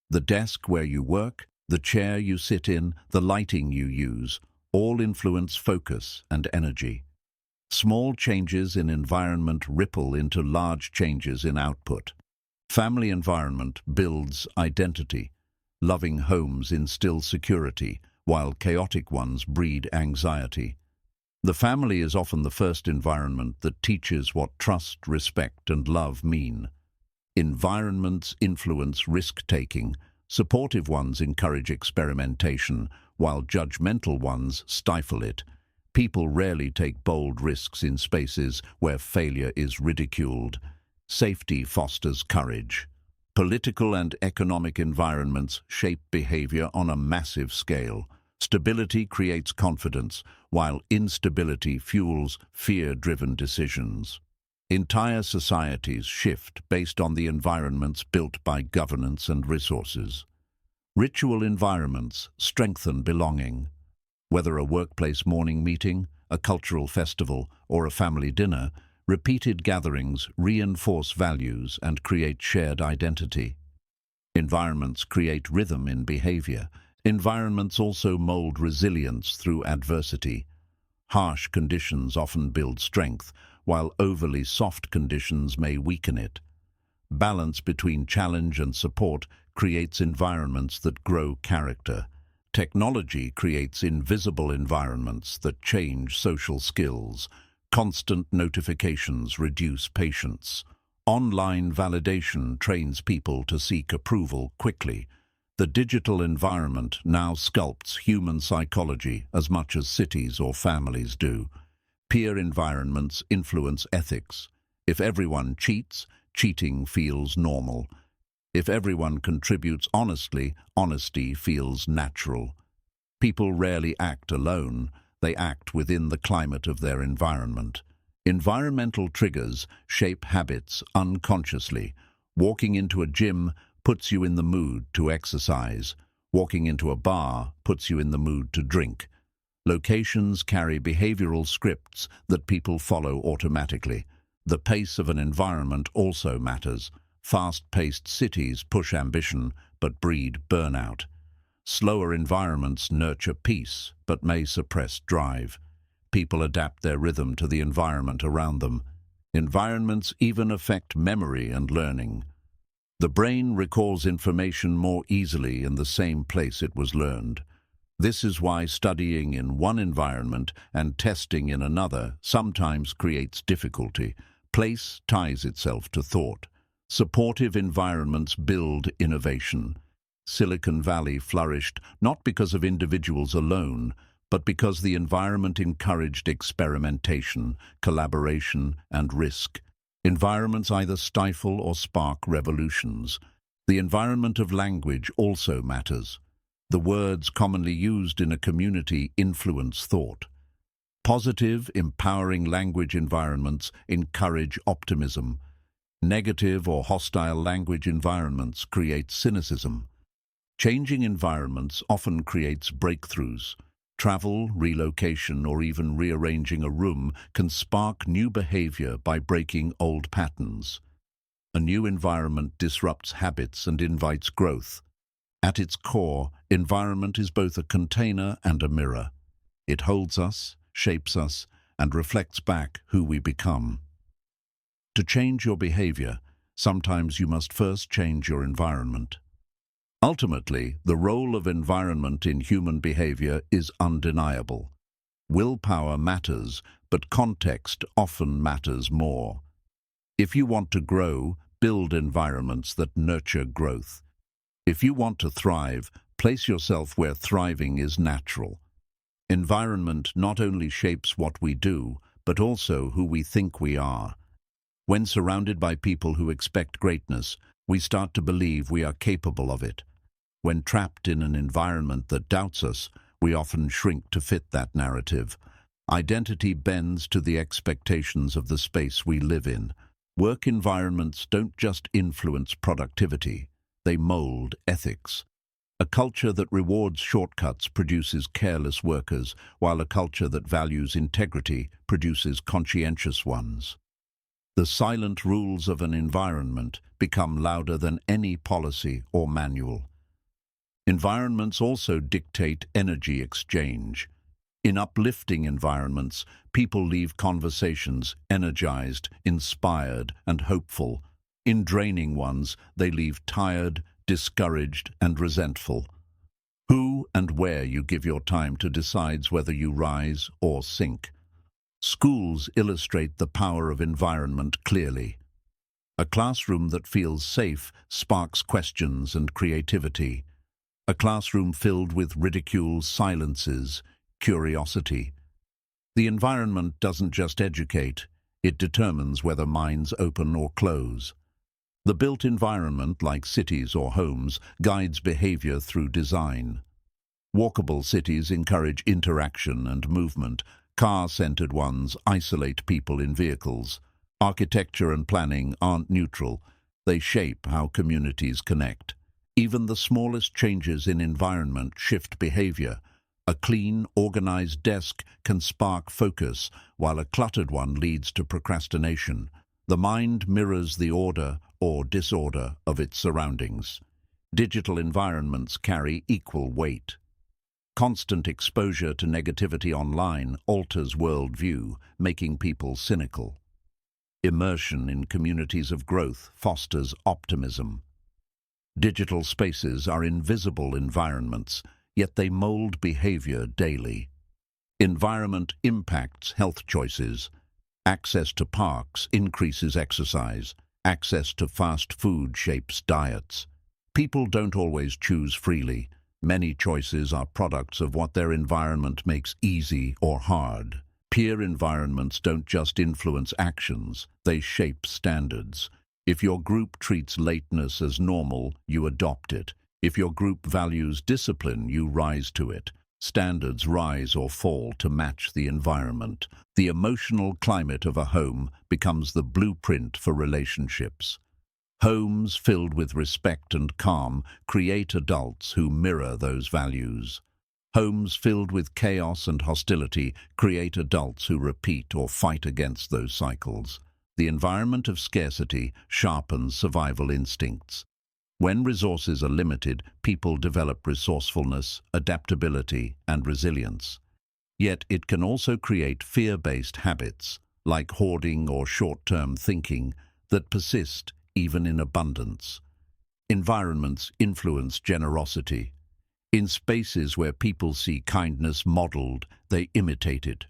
The desk where you work, the chair you sit in, the lighting you use, all influence focus and energy. Small changes in environment ripple into large changes in output. Family environment builds identity. Loving homes instill security, while chaotic ones breed anxiety. The family is often the first environment that teaches what trust, respect, and love mean. Environments influence risk-taking. Supportive ones encourage experimentation, while judgmental ones stifle it. People rarely take bold risks in spaces where failure is ridiculed. Safety fosters courage. Political and economic environments shape behavior on a massive scale. Stability creates confidence, while instability fuels fear-driven decisions. Entire societies shift based on the environments built by governance and resources. Ritual environments strengthen belonging. Whether a workplace morning meeting, a cultural festival, or a family dinner, repeated gatherings reinforce values and create shared identity. Environments create rhythm in behavior. Environments also mold resilience through adversity. Harsh conditions often build strength, while overly soft conditions may weaken it. Balance between challenge and support creates environments that grow character. Technology creates invisible environments that change social skills. Constant notifications reduce patience. Online validation trains people to seek approval quickly. The digital environment now sculpts human psychology as much as cities or families do. Peer environments influence ethics. If everyone cheats, cheating feels normal. If everyone contributes honestly, honesty feels natural. People rarely act alone, they act within the climate of their environment. Environmental triggers shape habits unconsciously. Walking into a gym puts you in the mood to exercise. Walking into a bar puts you in the mood to drink. Locations carry behavioral scripts that people follow automatically. The pace of an environment also matters. Fast-paced cities push ambition but breed burnout. Slower environments nurture peace but may suppress drive. People adapt their rhythm to the environment around them. Environments even affect memory and learning. The brain recalls information more easily in the same place it was learned. This is why studying in one environment and testing in another sometimes creates difficulty. Place ties itself to thought. Supportive environments build innovation. Silicon Valley flourished not because of individuals alone, but because the environment encouraged experimentation, collaboration, and risk. Environments either stifle or spark revolutions. The environment of language also matters. The words commonly used in a community influence thought. Positive, empowering language environments encourage optimism. Negative or hostile language environments create cynicism. Changing environments often creates breakthroughs. Travel, relocation, or even rearranging a room can spark new behavior by breaking old patterns. A new environment disrupts habits and invites growth. At its core, environment is both a container and a mirror. It holds us, shapes us, and reflects back who we become. To change your behavior, sometimes you must first change your environment. Ultimately, the role of environment in human behavior is undeniable. Willpower matters, but context often matters more. If you want to grow, build environments that nurture growth. If you want to thrive, place yourself where thriving is natural. Environment not only shapes what we do, but also who we think we are. When surrounded by people who expect greatness, we start to believe we are capable of it. When trapped in an environment that doubts us, we often shrink to fit that narrative. Identity bends to the expectations of the space we live in. Work environments don't just influence productivity, they mold ethics. A culture that rewards shortcuts produces careless workers, while a culture that values integrity produces conscientious ones. The silent rules of an environment become louder than any policy or manual. Environments also dictate energy exchange. In uplifting environments, people leave conversations energized, inspired, and hopeful. In draining ones, they leave tired, discouraged, and resentful. Who and where you give your time to decides whether you rise or sink. Schools illustrate the power of environment clearly. A classroom that feels safe sparks questions and creativity. A classroom filled with ridicule silences curiosity. The environment doesn't just educate, it determines whether minds open or close. The built environment, like cities or homes, guides behavior through design. Walkable cities encourage interaction and movement. Car-centered ones isolate people in vehicles. Architecture and planning aren't neutral. They shape how communities connect. Even the smallest changes in environment shift behavior. A clean, organized desk can spark focus, while a cluttered one leads to procrastination. The mind mirrors the order or disorder of its surroundings. Digital environments carry equal weight. Constant exposure to negativity online alters worldview, making people cynical. Immersion in communities of growth fosters optimism. Digital spaces are invisible environments, yet they mold behavior daily. Environment impacts health choices. Access to parks increases exercise. Access to fast food shapes diets. People don't always choose freely. Many choices are products of what their environment makes easy or hard. Peer environments don't just influence actions, they shape standards. If your group treats lateness as normal, you adopt it. If your group values discipline, you rise to it. Standards rise or fall to match the environment. The emotional climate of a home becomes the blueprint for relationships. Homes filled with respect and calm create adults who mirror those values. Homes filled with chaos and hostility create adults who repeat or fight against those cycles. The environment of scarcity sharpens survival instincts. When resources are limited, people develop resourcefulness, adaptability, and resilience. Yet it can also create fear-based habits, like hoarding or short-term thinking, that persist even in abundance. Environments influence generosity. In spaces where people see kindness modeled, they imitate it.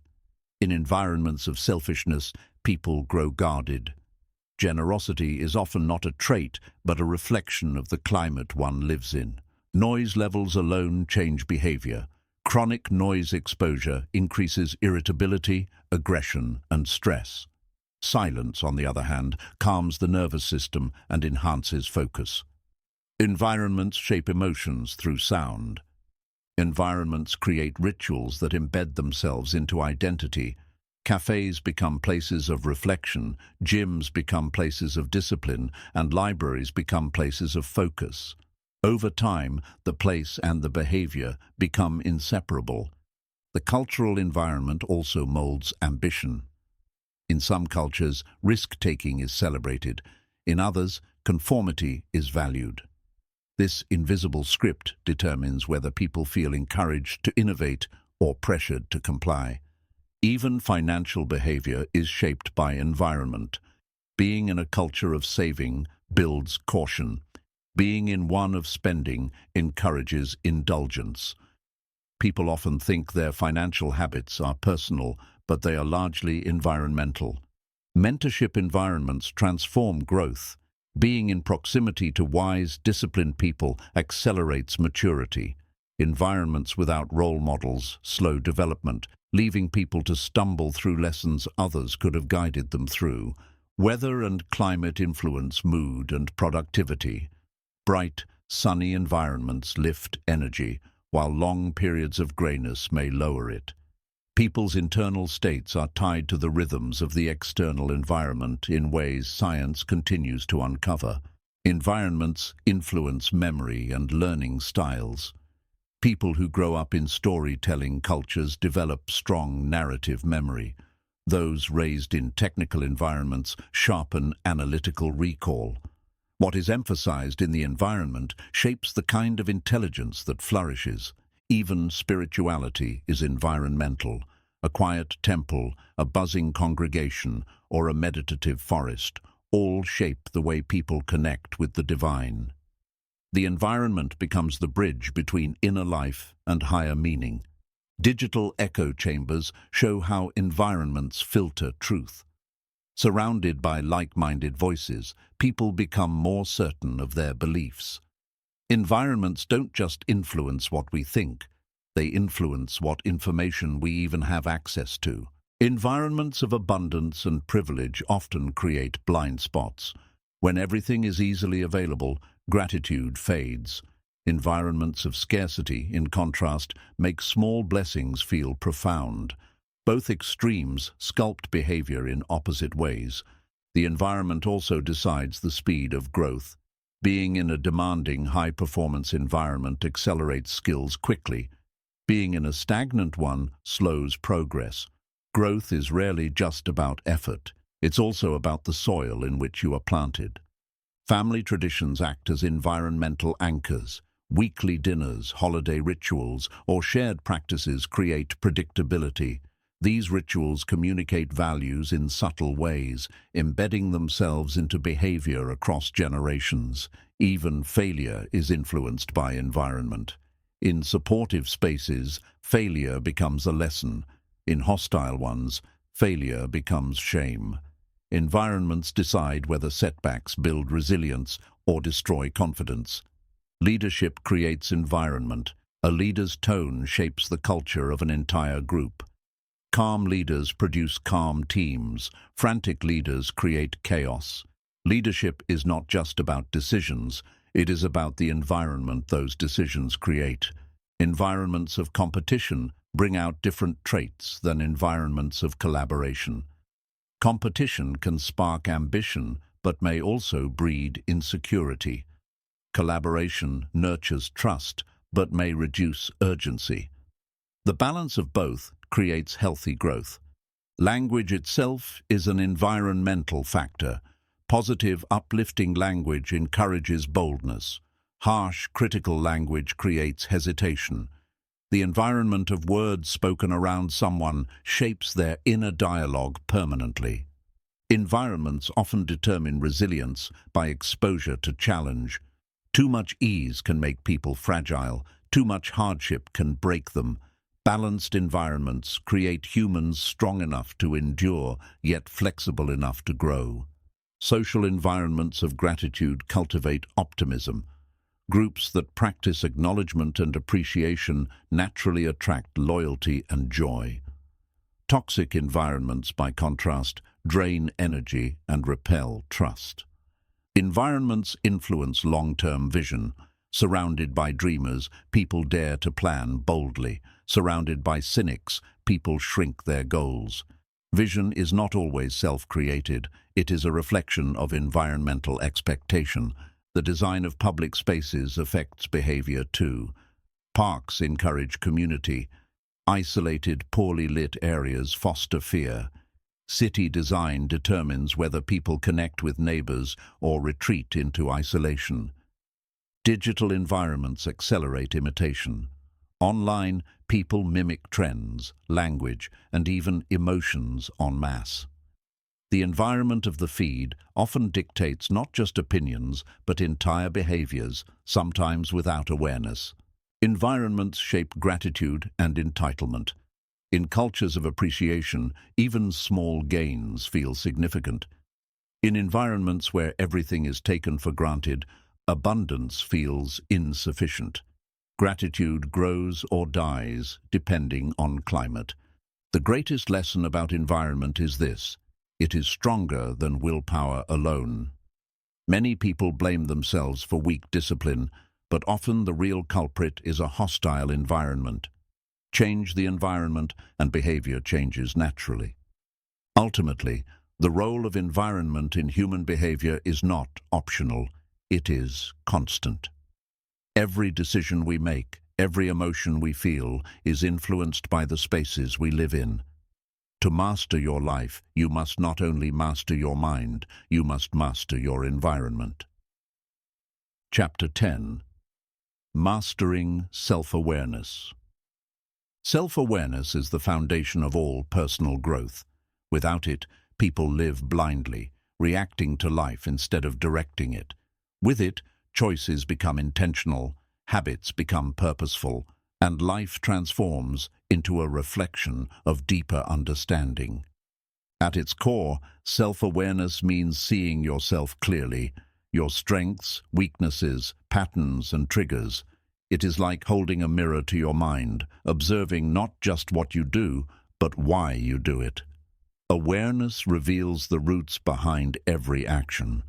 In environments of selfishness, people grow guarded. Generosity is often not a trait, but a reflection of the climate one lives in. Noise levels alone change behavior. Chronic noise exposure increases irritability, aggression, and stress. Silence, on the other hand, calms the nervous system and enhances focus. Environments shape emotions through sound. Environments create rituals that embed themselves into identity. Cafes become places of reflection, gyms become places of discipline, and libraries become places of focus. Over time, the place and the behavior become inseparable. The cultural environment also molds ambition. In some cultures, risk-taking is celebrated. In others, conformity is valued. This invisible script determines whether people feel encouraged to innovate or pressured to comply. Even financial behavior is shaped by environment. Being in a culture of saving builds caution. Being in one of spending encourages indulgence. People often think their financial habits are personal, but they are largely environmental. Mentorship environments transform growth. Being in proximity to wise, disciplined people accelerates maturity. Environments without role models slow development, leaving people to stumble through lessons others could have guided them through. Weather and climate influence mood and productivity. Bright, sunny environments lift energy, while long periods of grayness may lower it. People's internal states are tied to the rhythms of the external environment in ways science continues to uncover. Environments influence memory and learning styles. People who grow up in storytelling cultures develop strong narrative memory. Those raised in technical environments sharpen analytical recall. What is emphasized in the environment shapes the kind of intelligence that flourishes. Even spirituality is environmental. A quiet temple, a buzzing congregation, or a meditative forest all shape the way people connect with the divine. The environment becomes the bridge between inner life and higher meaning. Digital echo chambers show how environments filter truth. Surrounded by like-minded voices, people become more certain of their beliefs. Environments don't just influence what we think, they influence what information we even have access to. Environments of abundance and privilege often create blind spots. When everything is easily available, gratitude fades. Environments of scarcity, in contrast, make small blessings feel profound. Both extremes sculpt behavior in opposite ways. The environment also decides the speed of growth. Being in a demanding, high-performance environment accelerates skills quickly. Being in a stagnant one slows progress. Growth is rarely just about effort. It's also about the soil in which you are planted. Family traditions act as environmental anchors. Weekly dinners, holiday rituals, or shared practices create predictability. These rituals communicate values in subtle ways, embedding themselves into behavior across generations. Even failure is influenced by environment. In supportive spaces, failure becomes a lesson. In hostile ones, failure becomes shame. Environments decide whether setbacks build resilience or destroy confidence. Leadership creates environment. A leader's tone shapes the culture of an entire group. Calm leaders produce calm teams. Frantic leaders create chaos. Leadership is not just about decisions, it is about the environment those decisions create. Environments of competition bring out different traits than environments of collaboration. Competition can spark ambition, but may also breed insecurity. Collaboration nurtures trust, but may reduce urgency. The balance of both creates healthy growth. Language itself is an environmental factor. Positive, uplifting language encourages boldness. Harsh, critical language creates hesitation. The environment of words spoken around someone shapes their inner dialogue permanently. Environments often determine resilience by exposure to challenge. Too much ease can make people fragile. Too much hardship can break them. Balanced environments create humans strong enough to endure, yet flexible enough to grow. Social environments of gratitude cultivate optimism. Groups that practice acknowledgement and appreciation naturally attract loyalty and joy. Toxic environments, by contrast, drain energy and repel trust. Environments influence long-term vision. Surrounded by dreamers, people dare to plan boldly. Surrounded by cynics, people shrink their goals. Vision is not always self-created. It is a reflection of environmental expectation. The design of public spaces affects behavior too. Parks encourage community. Isolated, poorly lit areas foster fear. City design determines whether people connect with neighbors or retreat into isolation. Digital environments accelerate imitation. Online, people mimic trends, language, and even emotions en masse. The environment of the feed often dictates not just opinions, but entire behaviors, sometimes without awareness. Environments shape gratitude and entitlement. In cultures of appreciation, even small gains feel significant. In environments where everything is taken for granted, abundance feels insufficient. Gratitude grows or dies, depending on climate. The greatest lesson about environment is this: it is stronger than willpower alone. Many people blame themselves for weak discipline, but often the real culprit is a hostile environment. Change the environment and behavior changes naturally. Ultimately, the role of environment in human behavior is not optional, it is constant. Every decision we make, every emotion we feel, is influenced by the spaces we live in. To master your life, you must not only master your mind, you must master your environment. Chapter 10. Mastering Self-Awareness. Self-awareness is the foundation of all personal growth. Without it, people live blindly, reacting to life instead of directing it. With it, choices become intentional, habits become purposeful, and life transforms into a reflection of deeper understanding. At its core, self-awareness means seeing yourself clearly, your strengths, weaknesses, patterns, and triggers. It is like holding a mirror to your mind, observing not just what you do, but why you do it. Awareness reveals the roots behind every action.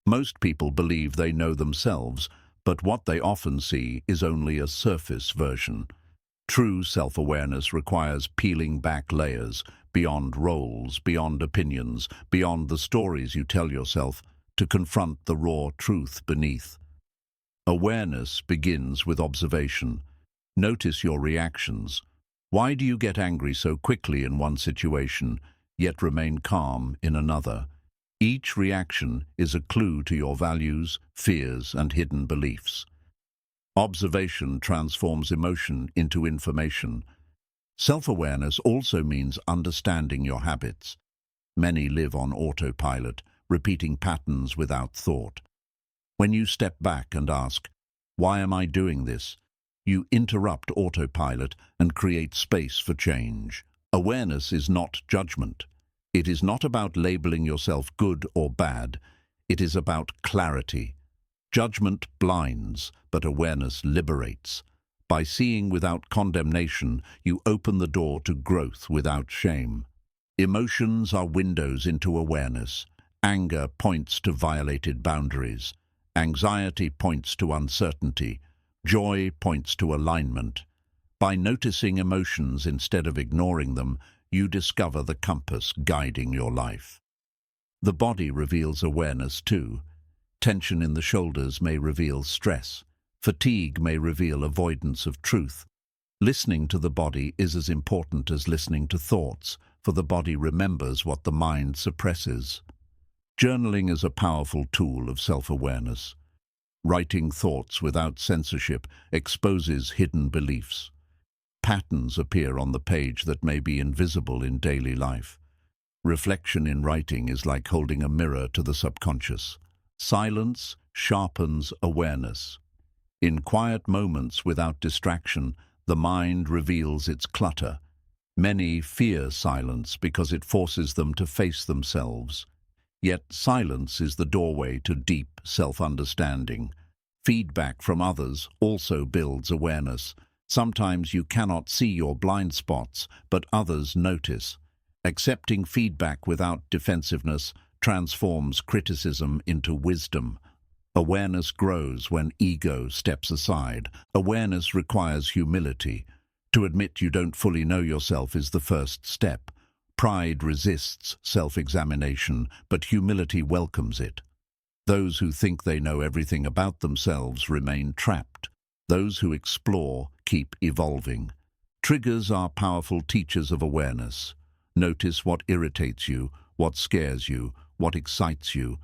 Most people believe they know themselves, but what they often see is only a surface version. True self-awareness requires peeling back layers, beyond roles, beyond opinions, beyond the stories you tell yourself, to confront the raw truth beneath. Awareness begins with observation. Notice your reactions. Why do you get angry so quickly in one situation, yet remain calm in another? Each reaction is a clue to your values, fears, and hidden beliefs. Observation transforms emotion into information. Self-awareness also means understanding your habits. Many live on autopilot, repeating patterns without thought. When you step back and ask, "Why am I doing this?" you interrupt autopilot and create space for change. Awareness is not judgment. It is not about labeling yourself good or bad. It is about clarity. Judgment blinds, but awareness liberates. By seeing without condemnation, you open the door to growth without shame. Emotions are windows into awareness. Anger points to violated boundaries. Anxiety points to uncertainty. Joy points to alignment. By noticing emotions instead of ignoring them, you discover the compass guiding your life. The body reveals awareness too. Tension in the shoulders may reveal stress. Fatigue may reveal avoidance of truth. Listening to the body is as important as listening to thoughts, for the body remembers what the mind suppresses. Journaling is a powerful tool of self-awareness. Writing thoughts without censorship exposes hidden beliefs. Patterns appear on the page that may be invisible in daily life. Reflection in writing is like holding a mirror to the subconscious. Silence sharpens awareness. In quiet moments without distraction, the mind reveals its clutter. Many fear silence because it forces them to face themselves. Yet silence is the doorway to deep self-understanding. Feedback from others also builds awareness. Sometimes you cannot see your blind spots, but others notice. Accepting feedback without defensiveness transforms criticism into wisdom. Awareness grows when ego steps aside. Awareness requires humility. To admit you don't fully know yourself is the first step. Pride resists self-examination, but humility welcomes it. Those who think they know everything about themselves remain trapped. Those who explore keep evolving. Triggers are powerful teachers of awareness. Notice what irritates you, what scares you, what excites you.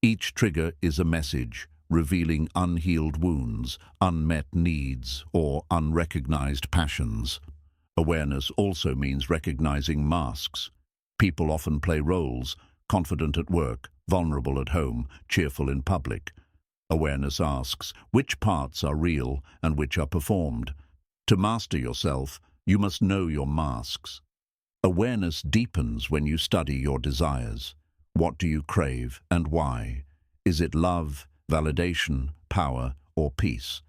Each trigger is a message, revealing unhealed wounds, unmet needs, or unrecognized passions. Awareness also means recognizing masks. People often play roles, confident at work, vulnerable at home, cheerful in public. Awareness asks, which parts are real and which are performed? To master yourself, you must know your masks. Awareness deepens when you study your desires. What do you crave and why? Is it love, validation, power, or peace?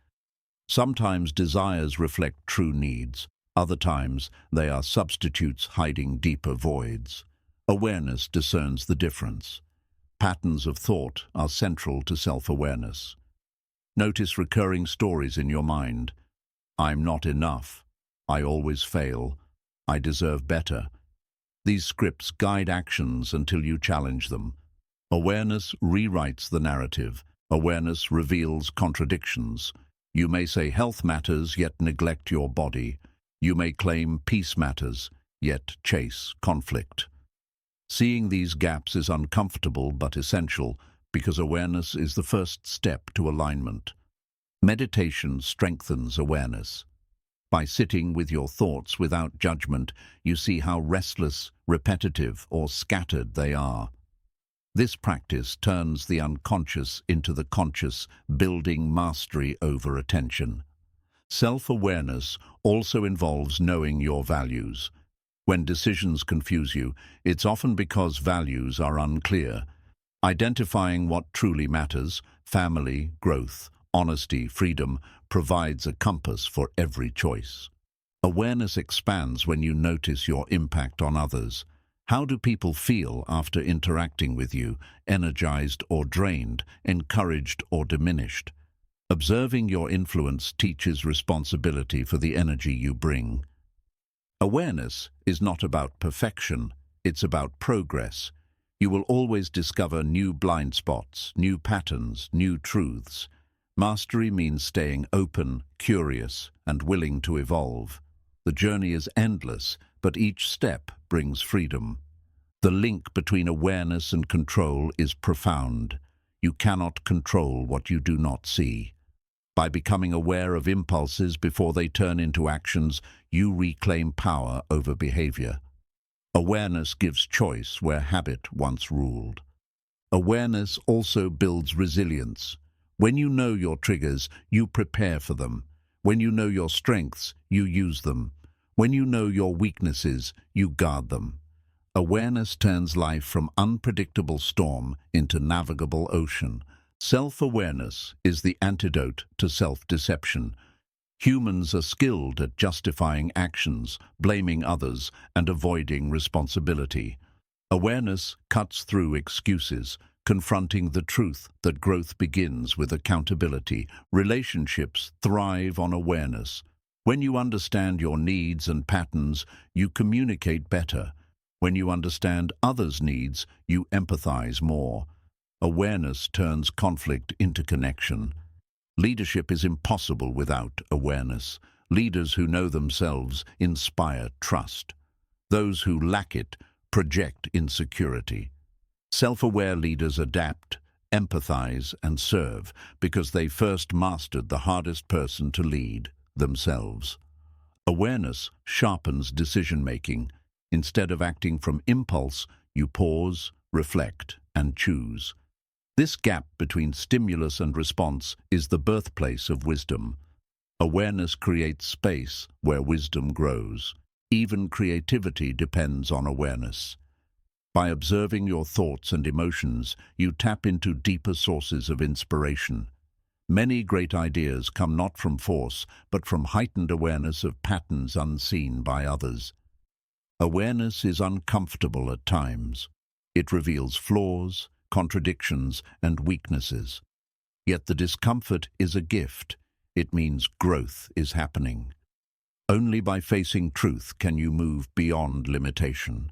Sometimes desires reflect true needs. Other times, they are substitutes hiding deeper voids. Awareness discerns the difference. Patterns of thought are central to self-awareness. Notice recurring stories in your mind. I'm not enough. I always fail. I deserve better. These scripts guide actions until you challenge them. Awareness rewrites the narrative. Awareness reveals contradictions. You may say health matters, yet neglect your body. You may claim peace matters, yet chase conflict. Seeing these gaps is uncomfortable but essential because awareness is the first step to alignment. Meditation strengthens awareness. By sitting with your thoughts without judgment, you see how restless, repetitive, or scattered they are. This practice turns the unconscious into the conscious, building mastery over attention. Self-awareness also involves knowing your values. When decisions confuse you, it's often because values are unclear. Identifying what truly matters, family, growth, honesty, freedom, provides a compass for every choice. Awareness expands when you notice your impact on others. How do people feel after interacting with you, energized or drained, encouraged or diminished? Observing your influence teaches responsibility for the energy you bring. Awareness is not about perfection, it's about progress. You will always discover new blind spots, new patterns, new truths. Mastery means staying open, curious, and willing to evolve. The journey is endless, but each step brings freedom. The link between awareness and control is profound. You cannot control what you do not see. By becoming aware of impulses before they turn into actions, you reclaim power over behavior. Awareness gives choice where habit once ruled. Awareness also builds resilience. When you know your triggers, you prepare for them. When you know your strengths, you use them. When you know your weaknesses, you guard them. Awareness turns life from unpredictable storm into navigable ocean. Self-awareness is the antidote to self-deception. Humans are skilled at justifying actions, blaming others, and avoiding responsibility. Awareness cuts through excuses, confronting the truth that growth begins with accountability. Relationships thrive on awareness. When you understand your needs and patterns, you communicate better. When you understand others' needs, you empathize more. Awareness turns conflict into connection. Leadership is impossible without awareness. Leaders who know themselves inspire trust. Those who lack it project insecurity. Self-aware leaders adapt, empathize, and serve because they first mastered the hardest person to lead, themselves. Awareness sharpens decision-making. Instead of acting from impulse, you pause, reflect, and choose. This gap between stimulus and response is the birthplace of wisdom. Awareness creates space where wisdom grows. Even creativity depends on awareness. By observing your thoughts and emotions, you tap into deeper sources of inspiration. Many great ideas come not from force, but from heightened awareness of patterns unseen by others. Awareness is uncomfortable at times. It reveals flaws, contradictions, and weaknesses. Yet the discomfort is a gift. It means growth is happening. Only by facing truth can you move beyond limitation.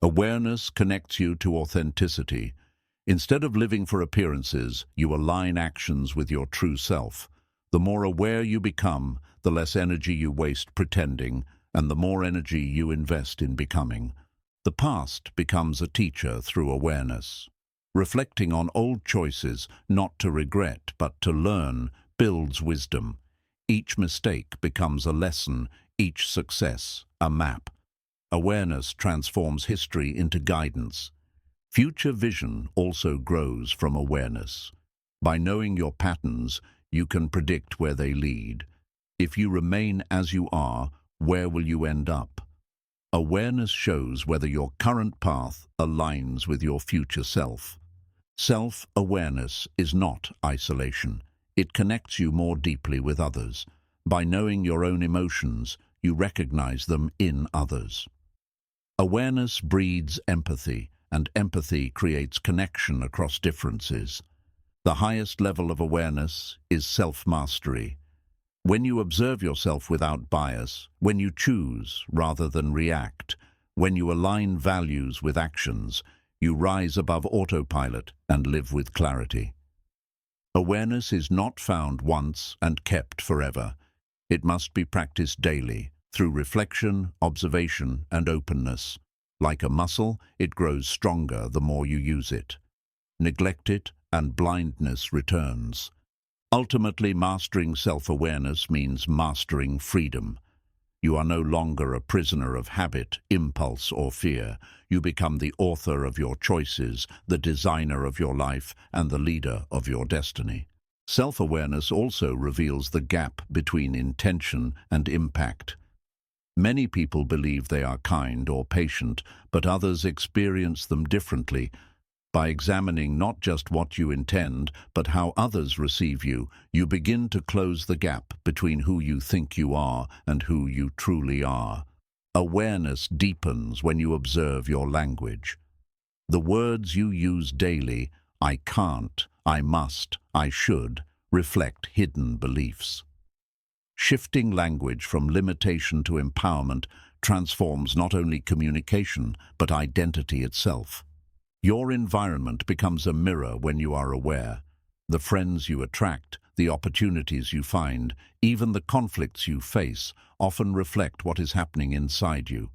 Awareness connects you to authenticity. Instead of living for appearances, you align actions with your true self. The more aware you become, the less energy you waste pretending, and the more energy you invest in becoming. The past becomes a teacher through awareness. Reflecting on old choices, not to regret but to learn, builds wisdom. Each mistake becomes a lesson, each success a map. Awareness transforms history into guidance. Future vision also grows from awareness. By knowing your patterns, you can predict where they lead. If you remain as you are, where will you end up? Awareness shows whether your current path aligns with your future self. Self-awareness is not isolation. It connects you more deeply with others. By knowing your own emotions, you recognize them in others. Awareness breeds empathy, and empathy creates connection across differences. The highest level of awareness is self-mastery. When you observe yourself without bias, when you choose rather than react, when you align values with actions, you rise above autopilot and live with clarity. Awareness is not found once and kept forever. It must be practiced daily, through reflection, observation, and openness. Like a muscle, it grows stronger the more you use it. Neglect it, and blindness returns. Ultimately, mastering self-awareness means mastering freedom. You are no longer a prisoner of habit, impulse, or fear. You become the author of your choices, the designer of your life, and the leader of your destiny. Self-awareness also reveals the gap between intention and impact. Many people believe they are kind or patient, but others experience them differently. By examining not just what you intend, but how others receive you, you begin to close the gap between who you think you are and who you truly are. Awareness deepens when you observe your language. The words you use daily, I can't, I must, I should, reflect hidden beliefs. Shifting language from limitation to empowerment transforms not only communication, but identity itself. Your environment becomes a mirror when you are aware. The friends you attract, the opportunities you find, even the conflicts you face, often reflect what is happening inside you.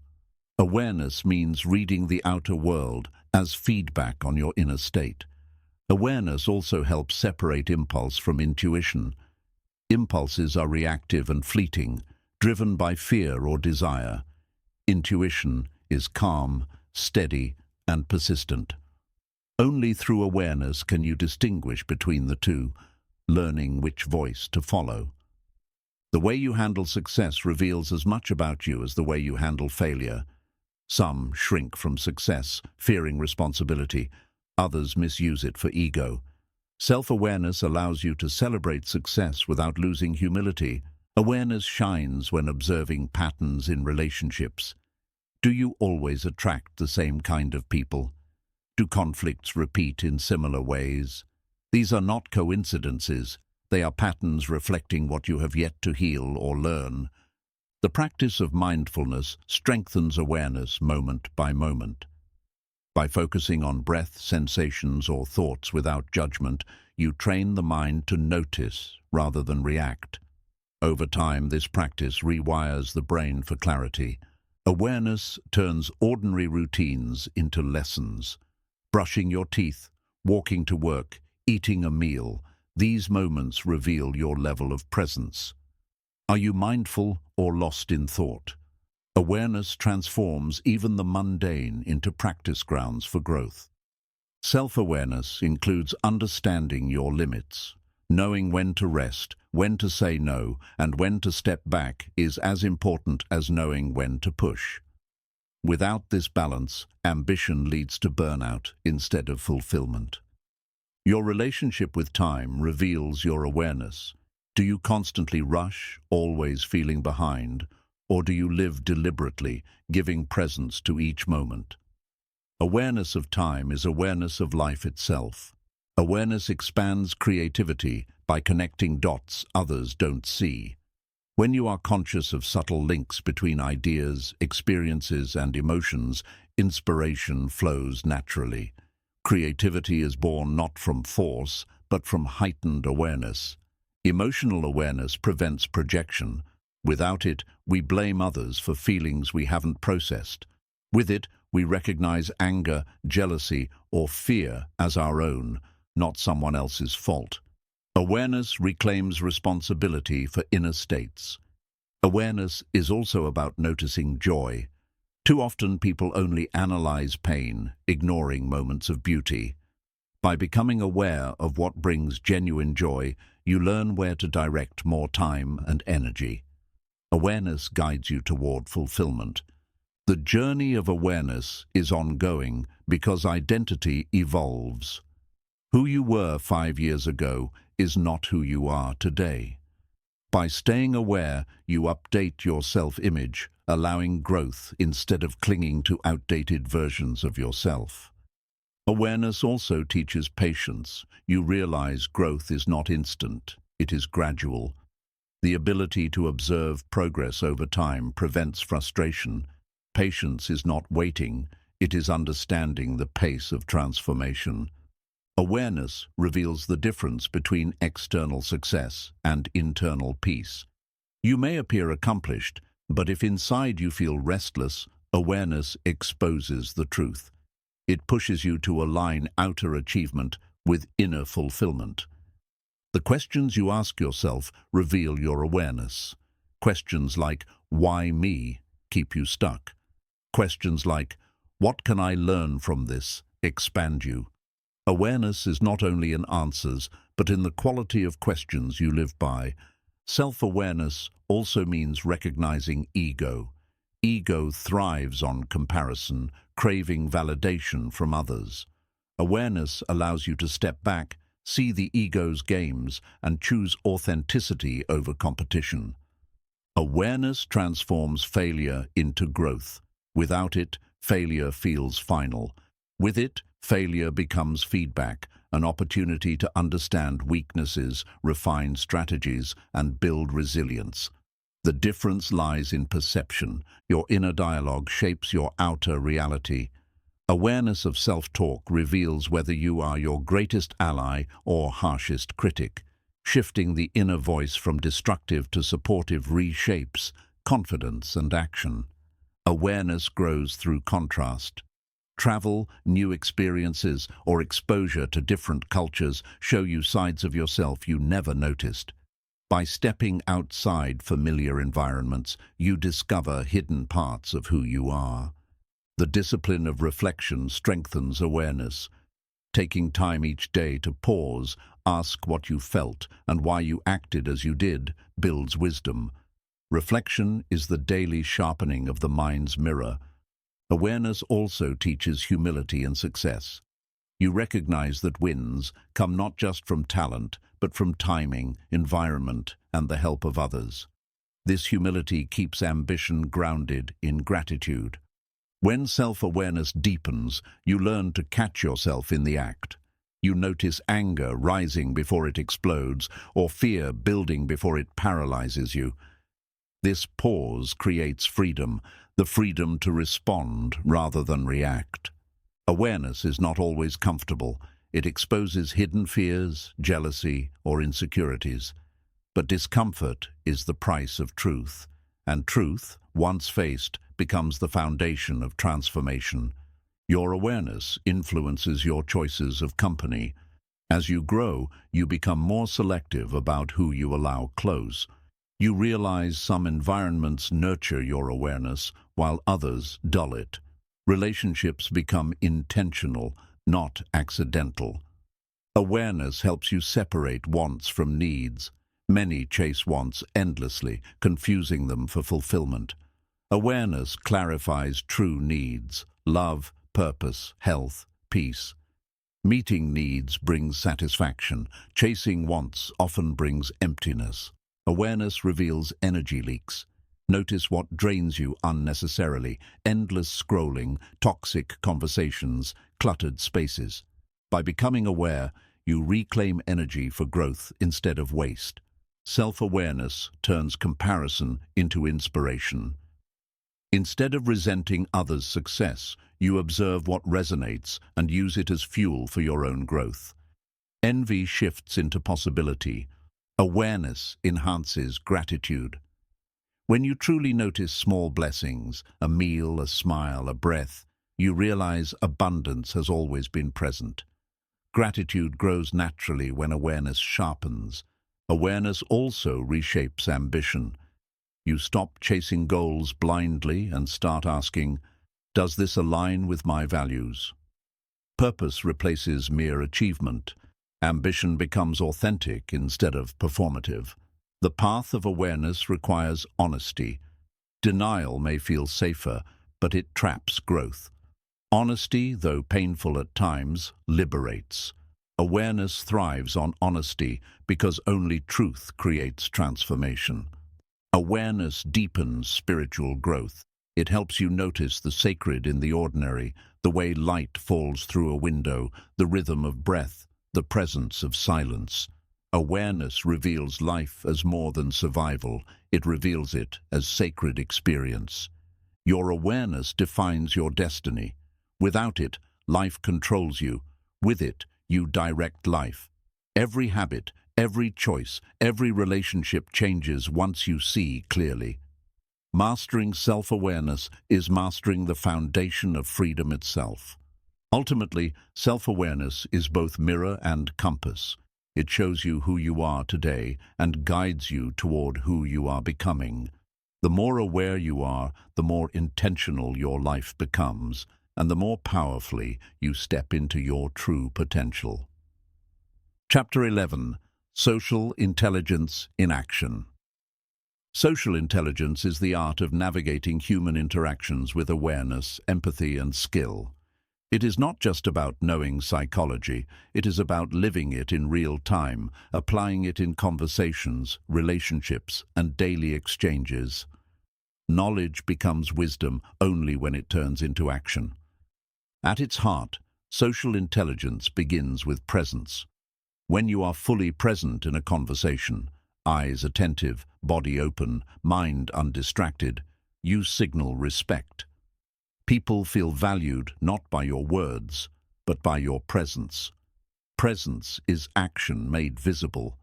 Awareness means reading the outer world as feedback on your inner state. Awareness also helps separate impulse from intuition. Impulses are reactive and fleeting, driven by fear or desire. Intuition is calm, steady, and persistent. Only through awareness can you distinguish between the two, learning which voice to follow. The way you handle success reveals as much about you as the way you handle failure. Some shrink from success, fearing responsibility. Others misuse it for ego. Self-awareness allows you to celebrate success without losing humility. Awareness shines when observing patterns in relationships. Do you always attract the same kind of people? Do conflicts repeat in similar ways? These are not coincidences. They are patterns reflecting what you have yet to heal or learn. The practice of mindfulness strengthens awareness moment by moment. By focusing on breath, sensations, or thoughts without judgment, you train the mind to notice rather than react. Over time, this practice rewires the brain for clarity. Awareness turns ordinary routines into lessons. Brushing your teeth, walking to work, eating a meal, these moments reveal your level of presence. Are you mindful or lost in thought? Awareness transforms even the mundane into practice grounds for growth. Self-awareness includes understanding your limits. Knowing when to rest, when to say no, and when to step back is as important as knowing when to push. Without this balance, ambition leads to burnout instead of fulfillment. Your relationship with time reveals your awareness. Do you constantly rush, always feeling behind, or do you live deliberately, giving presence to each moment? Awareness of time is awareness of life itself. Awareness expands creativity by connecting dots others don't see. When you are conscious of subtle links between ideas, experiences, and emotions, inspiration flows naturally. Creativity is born not from force, but from heightened awareness. Emotional awareness prevents projection. Without it, we blame others for feelings we haven't processed. With it, we recognize anger, jealousy, or fear as our own, not someone else's fault. Awareness reclaims responsibility for inner states. Awareness is also about noticing joy. Too often people only analyze pain, ignoring moments of beauty. By becoming aware of what brings genuine joy, you learn where to direct more time and energy. Awareness guides you toward fulfillment. The journey of awareness is ongoing because identity evolves. Who you were 5 years ago is not who you are today. By staying aware, you update your self-image, allowing growth instead of clinging to outdated versions of yourself. Awareness also teaches patience. You realize growth is not instant, it is gradual. The ability to observe progress over time prevents frustration. Patience is not waiting, it is understanding the pace of transformation. Awareness reveals the difference between external success and internal peace. You may appear accomplished, but if inside you feel restless, awareness exposes the truth. It pushes you to align outer achievement with inner fulfillment. The questions you ask yourself reveal your awareness. Questions like, "Why me?" keep you stuck. Questions like, "What can I learn from this?" expand you. Awareness is not only in answers, but in the quality of questions you live by. Self-awareness also means recognizing ego. Ego thrives on comparison, craving validation from others. Awareness allows you to step back, see the ego's games, and choose authenticity over competition. Awareness transforms failure into growth. Without it, failure feels final. With it, failure becomes feedback, an opportunity to understand weaknesses, refine strategies, and build resilience. The difference lies in perception. Your inner dialogue shapes your outer reality. Awareness of self-talk reveals whether you are your greatest ally or harshest critic. Shifting the inner voice from destructive to supportive reshapes confidence and action. Awareness grows through contrast. Travel, new experiences, or exposure to different cultures show you sides of yourself you never noticed. By stepping outside familiar environments, you discover hidden parts of who you are. The discipline of reflection strengthens awareness. Taking time each day to pause, ask what you felt and why you acted as you did, builds wisdom. Reflection is the daily sharpening of the mind's mirror. Awareness also teaches humility and success. You recognize that wins come not just from talent, but from timing, environment, and the help of others. This humility keeps ambition grounded in gratitude. When self-awareness deepens, you learn to catch yourself in the act. You notice anger rising before it explodes, or fear building before it paralyzes you. This pause creates freedom, the freedom to respond rather than react. Awareness is not always comfortable. It exposes hidden fears, jealousy, or insecurities. But discomfort is the price of truth, and truth, once faced, becomes the foundation of transformation. Your awareness influences your choices of company. As you grow, you become more selective about who you allow close. You realize some environments nurture your awareness, while others dull it. Relationships become intentional, not accidental. Awareness helps you separate wants from needs. Many chase wants endlessly, confusing them for fulfillment. Awareness clarifies true needs: love, purpose, health, peace. Meeting needs brings satisfaction. Chasing wants often brings emptiness. Awareness reveals energy leaks. Notice what drains you unnecessarily: endless scrolling, toxic conversations, cluttered spaces. By becoming aware, you reclaim energy for growth instead of waste. Self-awareness turns comparison into inspiration. Instead of resenting others' success, you observe what resonates and use it as fuel for your own growth. Envy shifts into possibility. Awareness enhances gratitude. When you truly notice small blessings, a meal, a smile, a breath, you realize abundance has always been present. Gratitude grows naturally when awareness sharpens. Awareness also reshapes ambition. You stop chasing goals blindly and start asking, does this align with my values? Purpose replaces mere achievement. Ambition becomes authentic instead of performative. The path of awareness requires honesty. Denial may feel safer, but it traps growth. Honesty, though painful at times, liberates. Awareness thrives on honesty because only truth creates transformation. Awareness deepens spiritual growth. It helps you notice the sacred in the ordinary, the way light falls through a window, the rhythm of breath, the presence of silence. Awareness reveals life as more than survival. It reveals it as sacred experience. Your awareness defines your destiny. Without it, life controls you. With it, you direct life. Every habit, every choice, every relationship changes once you see clearly. Mastering self-awareness is mastering the foundation of freedom itself. Ultimately, self-awareness is both mirror and compass. It shows you who you are today and guides you toward who you are becoming. The more aware you are, the more intentional your life becomes, and the more powerfully you step into your true potential. Chapter 11. Social Intelligence in Action. Social intelligence is the art of navigating human interactions with awareness, empathy, and skill. It is not just about knowing psychology, it is about living it in real time, applying it in conversations, relationships, and daily exchanges. Knowledge becomes wisdom only when it turns into action. At its heart, social intelligence begins with presence. When you are fully present in a conversation, eyes attentive, body open, mind undistracted, you signal respect. People feel valued not by your words, but by your presence. Presence is action made visible.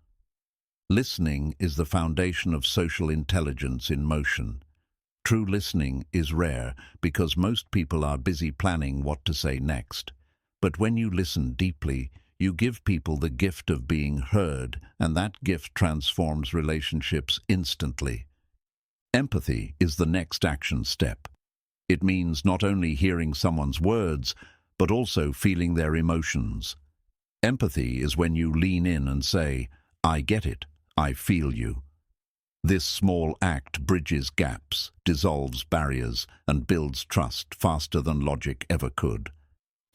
Listening is the foundation of social intelligence in motion. True listening is rare because most people are busy planning what to say next. But when you listen deeply, you give people the gift of being heard, and that gift transforms relationships instantly. Empathy is the next action step. It means not only hearing someone's words, but also feeling their emotions. Empathy is when you lean in and say, "I get it, I feel you." This small act bridges gaps, dissolves barriers, and builds trust faster than logic ever could.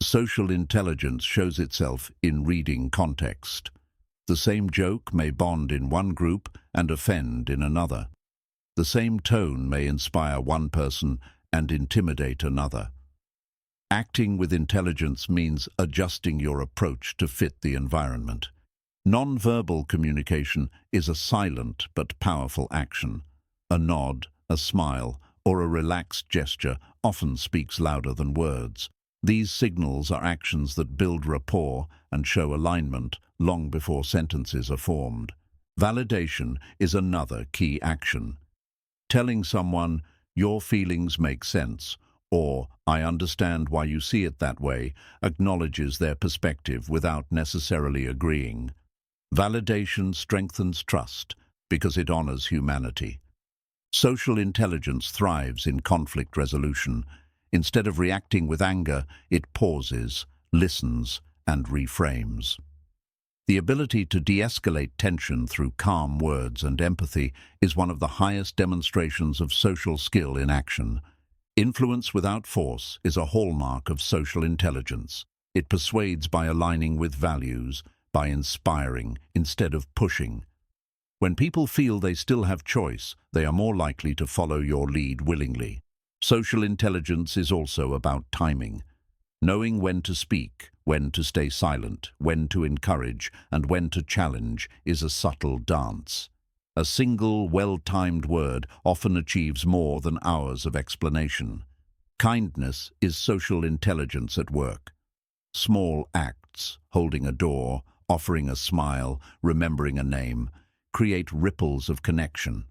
Social intelligence shows itself in reading context. The same joke may bond in one group and offend in another. The same tone may inspire one person and intimidate another. Acting with intelligence means adjusting your approach to fit the environment. Non-verbal communication is a silent but powerful action. A nod, a smile, or a relaxed gesture often speaks louder than words. These signals are actions that build rapport and show alignment long before sentences are formed. Validation is another key action. Telling someone, "Your feelings make sense," or "I understand why you see it that way," acknowledges their perspective without necessarily agreeing. Validation strengthens trust because it honors humanity. Social intelligence thrives in conflict resolution. Instead of reacting with anger, it pauses, listens, and reframes. The ability to de-escalate tension through calm words and empathy is one of the highest demonstrations of social skill in action. Influence without force is a hallmark of social intelligence. It persuades by aligning with values, by inspiring instead of pushing. When people feel they still have choice, they are more likely to follow your lead willingly. Social intelligence is also about timing. Knowing when to speak, when to stay silent, when to encourage, and when to challenge is a subtle dance. A single, well-timed word often achieves more than hours of explanation. Kindness is social intelligence at work. Small acts, holding a door, offering a smile, remembering a name, create ripples of connection.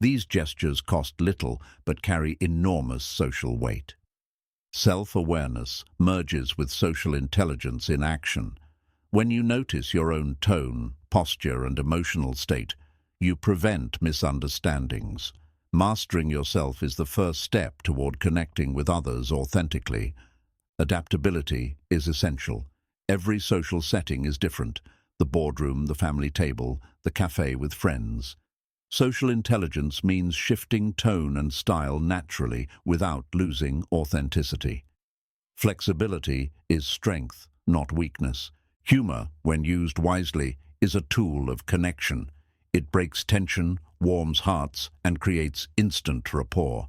These gestures cost little but carry enormous social weight. Self-awareness merges with social intelligence in action. When you notice your own tone, posture, and emotional state, you prevent misunderstandings. Mastering yourself is the first step toward connecting with others authentically. Adaptability is essential. Every social setting is different: the boardroom, the family table, the cafe with friends. Social intelligence means shifting tone and style naturally without losing authenticity. Flexibility is strength, not weakness. Humor, when used wisely, is a tool of connection. It breaks tension, warms hearts, and creates instant rapport.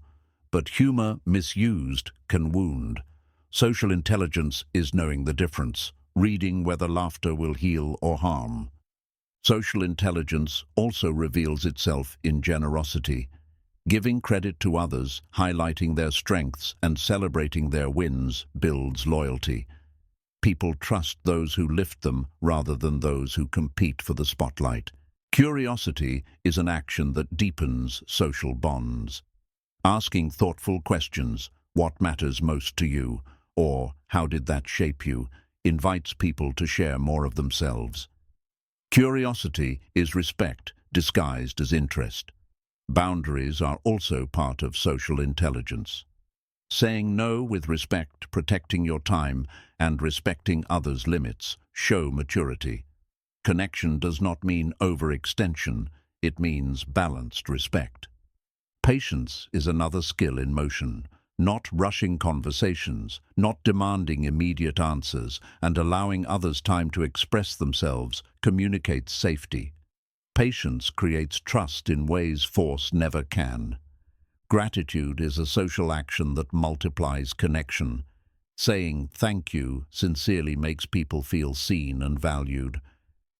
But humor misused can wound. Social intelligence is knowing the difference, reading whether laughter will heal or harm. Social intelligence also reveals itself in generosity. Giving credit to others, highlighting their strengths, and celebrating their wins builds loyalty. People trust those who lift them rather than those who compete for the spotlight. Curiosity is an action that deepens social bonds. Asking thoughtful questions, "What matters most to you?" or "How did that shape you?" invites people to share more of themselves. Curiosity is respect disguised as interest. Boundaries are also part of social intelligence. Saying no with respect, protecting your time, and respecting others' limits show maturity. Connection does not mean overextension, it means balanced respect. Patience is another skill in motion. Not rushing conversations, not demanding immediate answers, and allowing others time to express themselves communicates safety. Patience creates trust in ways force never can. Gratitude is a social action that multiplies connection. Saying "thank you" sincerely makes people feel seen and valued.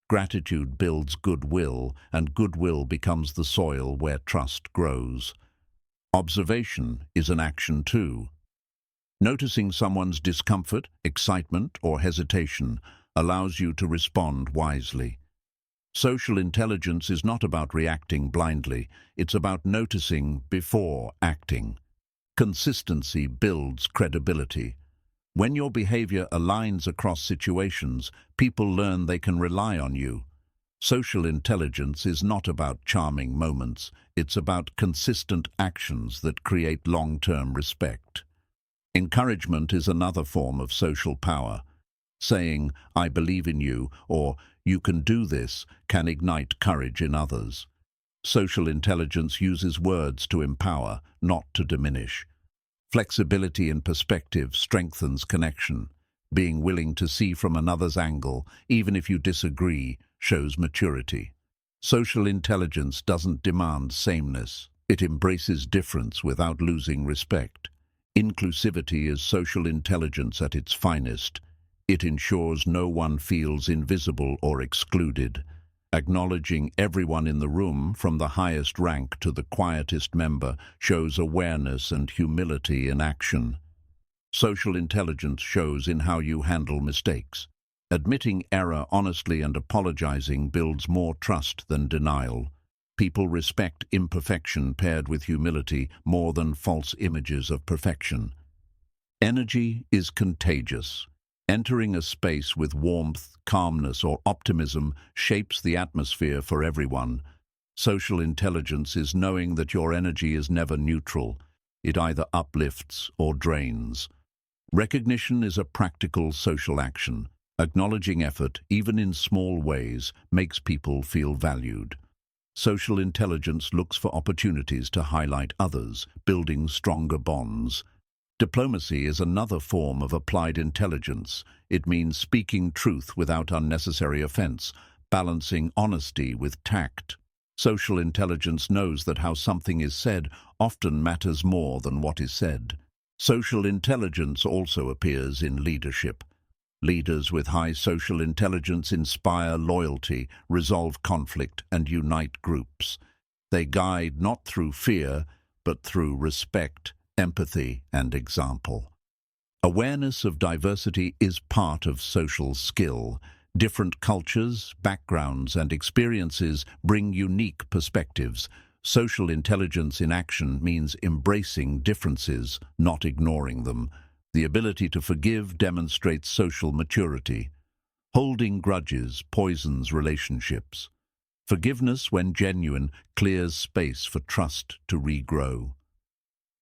Gratitude builds goodwill, and goodwill becomes the soil where trust grows. Observation is an action too. Noticing someone's discomfort, excitement, or hesitation allows you to respond wisely. Social intelligence is not about reacting blindly, it's about noticing before acting. Consistency builds credibility. When your behavior aligns across situations, people learn they can rely on you. Social intelligence is not about charming moments, it's about consistent actions that create long-term respect. Encouragement is another form of social power. Saying, "I believe in you," or "you can do this," can ignite courage in others. Social intelligence uses words to empower, not to diminish. Flexibility in perspective strengthens connection. Being willing to see from another's angle, even if you disagree, shows maturity. Social intelligence doesn't demand sameness. It embraces difference without losing respect. Inclusivity is social intelligence at its finest. It ensures no one feels invisible or excluded. Acknowledging everyone in the room, from the highest rank to the quietest member, shows awareness and humility in action. Social intelligence shows in how you handle mistakes. Admitting error honestly and apologizing builds more trust than denial. People respect imperfection paired with humility more than false images of perfection. Energy is contagious. Entering a space with warmth, calmness, or optimism shapes the atmosphere for everyone. Social intelligence is knowing that your energy is never neutral. It either uplifts or drains. Recognition is a practical social action. Acknowledging effort, even in small ways, makes people feel valued. Social intelligence looks for opportunities to highlight others, building stronger bonds. Diplomacy is another form of applied intelligence. It means speaking truth without unnecessary offense, balancing honesty with tact. Social intelligence knows that how something is said often matters more than what is said. Social intelligence also appears in leadership. Leaders with high social intelligence inspire loyalty, resolve conflict, and unite groups. They guide not through fear, but through respect, empathy, and example. Awareness of diversity is part of social skill. Different cultures, backgrounds, and experiences bring unique perspectives. Social intelligence in action means embracing differences, not ignoring them. The ability to forgive demonstrates social maturity. Holding grudges poisons relationships. Forgiveness, when genuine, clears space for trust to regrow.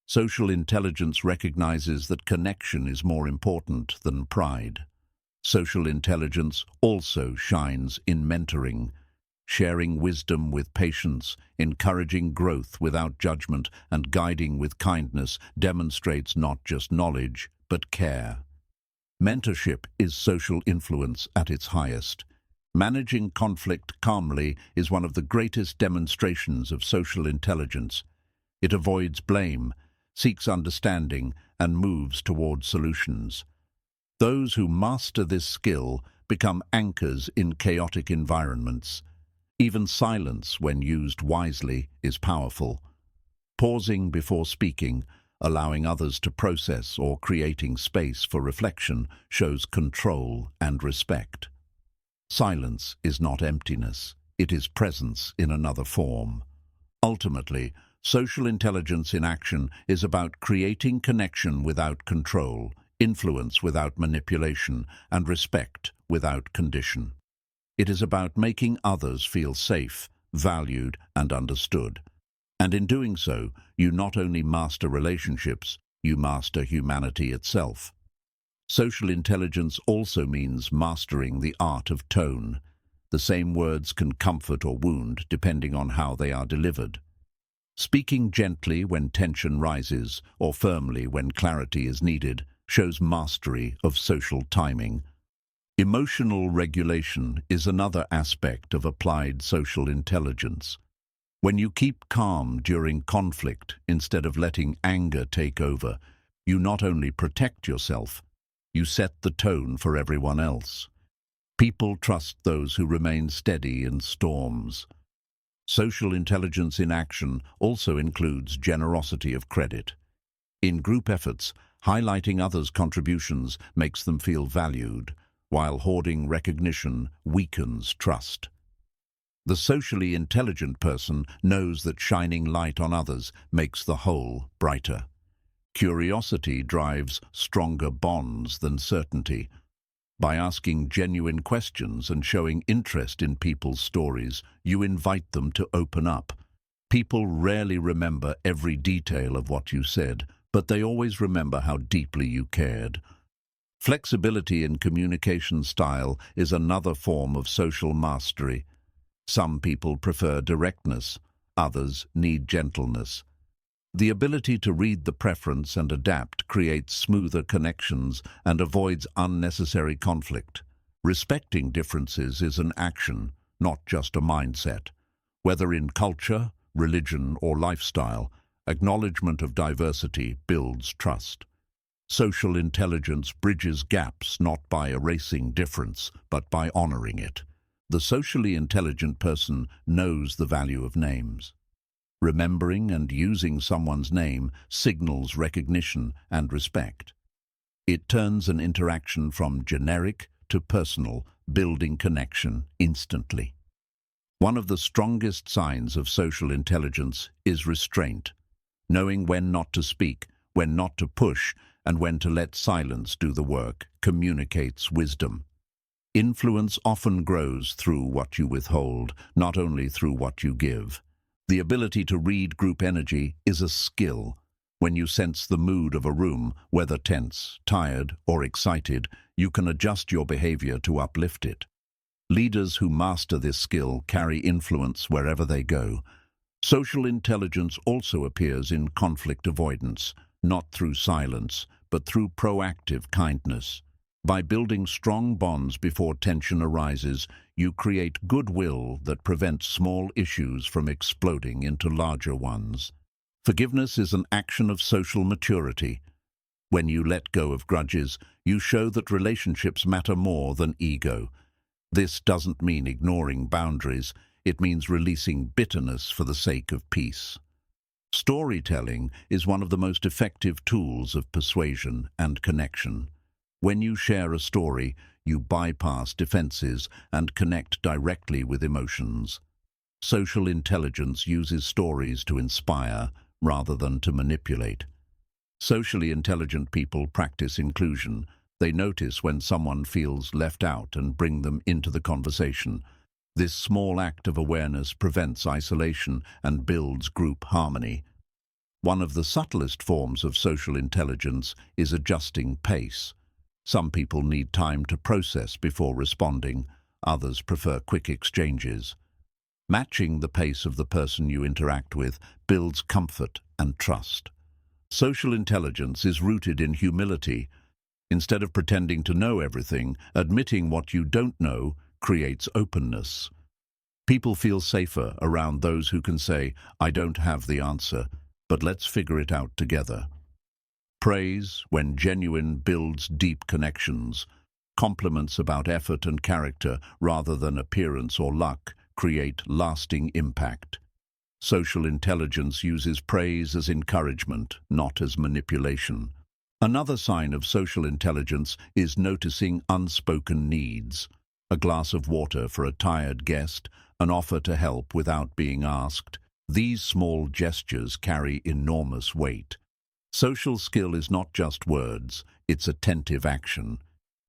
Social intelligence recognizes that connection is more important than pride. Social intelligence also shines in mentoring. Sharing wisdom with patience, encouraging growth without judgment, and guiding with kindness demonstrates not just knowledge, but care. Mentorship is social influence at its highest. Managing conflict calmly is one of the greatest demonstrations of social intelligence. It avoids blame, seeks understanding, and moves toward solutions. Those who master this skill become anchors in chaotic environments. Even silence, when used wisely, is powerful. Pausing before speaking, allowing others to process, or creating space for reflection shows control and respect. Silence is not emptiness, it is presence in another form. Ultimately, social intelligence in action is about creating connection without control, influence without manipulation, and respect without condition. It is about making others feel safe, valued, and understood. And in doing so, you not only master relationships, you master humanity itself. Social intelligence also means mastering the art of tone. The same words can comfort or wound depending on how they are delivered. Speaking gently when tension rises, or firmly when clarity is needed, shows mastery of social timing. Emotional regulation is another aspect of applied social intelligence. When you keep calm during conflict instead of letting anger take over, you not only protect yourself, you set the tone for everyone else. People trust those who remain steady in storms. Social intelligence in action also includes generosity of credit. In group efforts, highlighting others' contributions makes them feel valued, while hoarding recognition weakens trust. The socially intelligent person knows that shining light on others makes the whole brighter. Curiosity drives stronger bonds than certainty. By asking genuine questions and showing interest in people's stories, you invite them to open up. People rarely remember every detail of what you said, but they always remember how deeply you cared. Flexibility in communication style is another form of social mastery. Some people prefer directness, others need gentleness. The ability to read the preference and adapt creates smoother connections and avoids unnecessary conflict. Respecting differences is an action, not just a mindset. Whether in culture, religion, or lifestyle, acknowledgement of diversity builds trust. Social intelligence bridges gaps not by erasing difference, but by honoring it. The socially intelligent person knows the value of names. Remembering and using someone's name signals recognition and respect. It turns an interaction from generic to personal, building connection instantly. One of the strongest signs of social intelligence is restraint. Knowing when not to speak, when not to push, and when to let silence do the work communicates wisdom. Influence often grows through what you withhold, not only through what you give. The ability to read group energy is a skill. When you sense the mood of a room, whether tense, tired, or excited, you can adjust your behavior to uplift it. Leaders who master this skill carry influence wherever they go. Social intelligence also appears in conflict avoidance, not through silence, but through proactive kindness. By building strong bonds before tension arises, you create goodwill that prevents small issues from exploding into larger ones. Forgiveness is an action of social maturity. When you let go of grudges, you show that relationships matter more than ego. This doesn't mean ignoring boundaries, it means releasing bitterness for the sake of peace. Storytelling is one of the most effective tools of persuasion and connection. When you share a story, you bypass defenses and connect directly with emotions. Social intelligence uses stories to inspire rather than to manipulate. Socially intelligent people practice inclusion. They notice when someone feels left out and bring them into the conversation. This small act of awareness prevents isolation and builds group harmony. One of the subtlest forms of social intelligence is adjusting pace. Some people need time to process before responding, others prefer quick exchanges. Matching the pace of the person you interact with builds comfort and trust. Social intelligence is rooted in humility. Instead of pretending to know everything, admitting what you don't know creates openness. People feel safer around those who can say, "I don't have the answer, but let's figure it out together." Praise, when genuine, builds deep connections. Compliments about effort and character, rather than appearance or luck, create lasting impact. Social intelligence uses praise as encouragement, not as manipulation. Another sign of social intelligence is noticing unspoken needs. A glass of water for a tired guest, an offer to help without being asked. These small gestures carry enormous weight. Social skill is not just words, it's attentive action.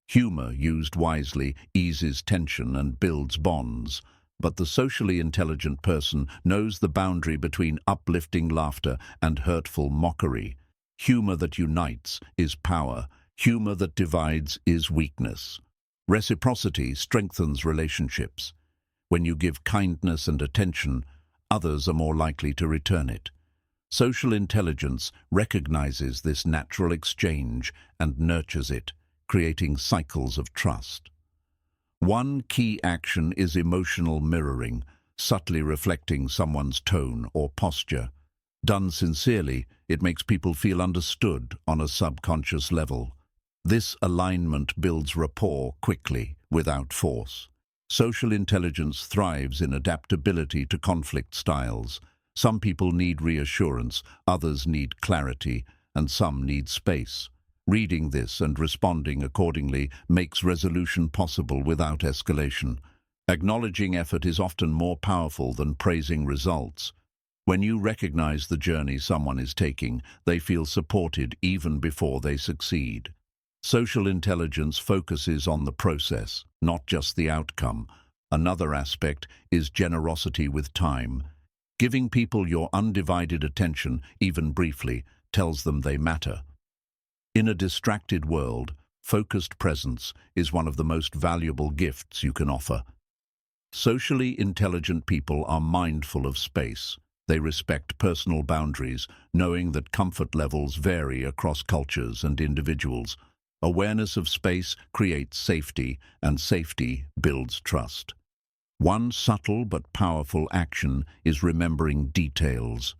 Humor, used wisely, eases tension and builds bonds. But the socially intelligent person knows the boundary between uplifting laughter and hurtful mockery. Humor that unites is power. Humor that divides is weakness. Reciprocity strengthens relationships. When you give kindness and attention, others are more likely to return it. Social intelligence recognizes this natural exchange and nurtures it, creating cycles of trust. One key action is emotional mirroring, subtly reflecting someone's tone or posture. Done sincerely, it makes people feel understood on a subconscious level. This alignment builds rapport quickly, without force. Social intelligence thrives in adaptability to conflict styles. Some people need reassurance, others need clarity, and some need space. Reading this and responding accordingly makes resolution possible without escalation. Acknowledging effort is often more powerful than praising results. When you recognize the journey someone is taking, they feel supported even before they succeed. Social intelligence focuses on the process, not just the outcome. Another aspect is generosity with time. Giving people your undivided attention, even briefly, tells them they matter. In a distracted world, focused presence is one of the most valuable gifts you can offer. Socially intelligent people are mindful of space. They respect personal boundaries, knowing that comfort levels vary across cultures and individuals. Awareness of space creates safety, and safety builds trust. One subtle but powerful action is remembering details.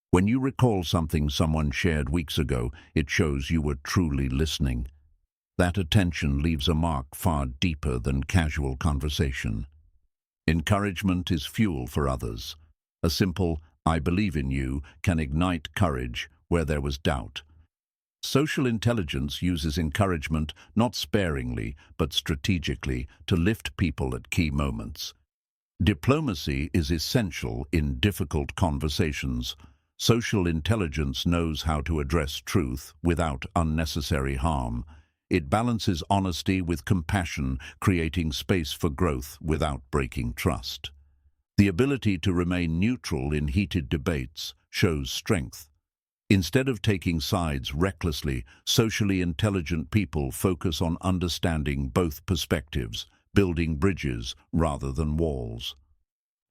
When you recall something someone shared weeks ago, it shows you were truly listening. That attention leaves a mark far deeper than casual conversation. Encouragement is fuel for others. A simple, "I believe in you," can ignite courage where there was doubt. Social intelligence uses encouragement not sparingly, but strategically to lift people at key moments. Diplomacy is essential in difficult conversations. Social intelligence knows how to address truth without unnecessary harm. It balances honesty with compassion, creating space for growth without breaking trust. The ability to remain neutral in heated debates shows strength. Instead of taking sides recklessly, socially intelligent people focus on understanding both perspectives, building bridges rather than walls.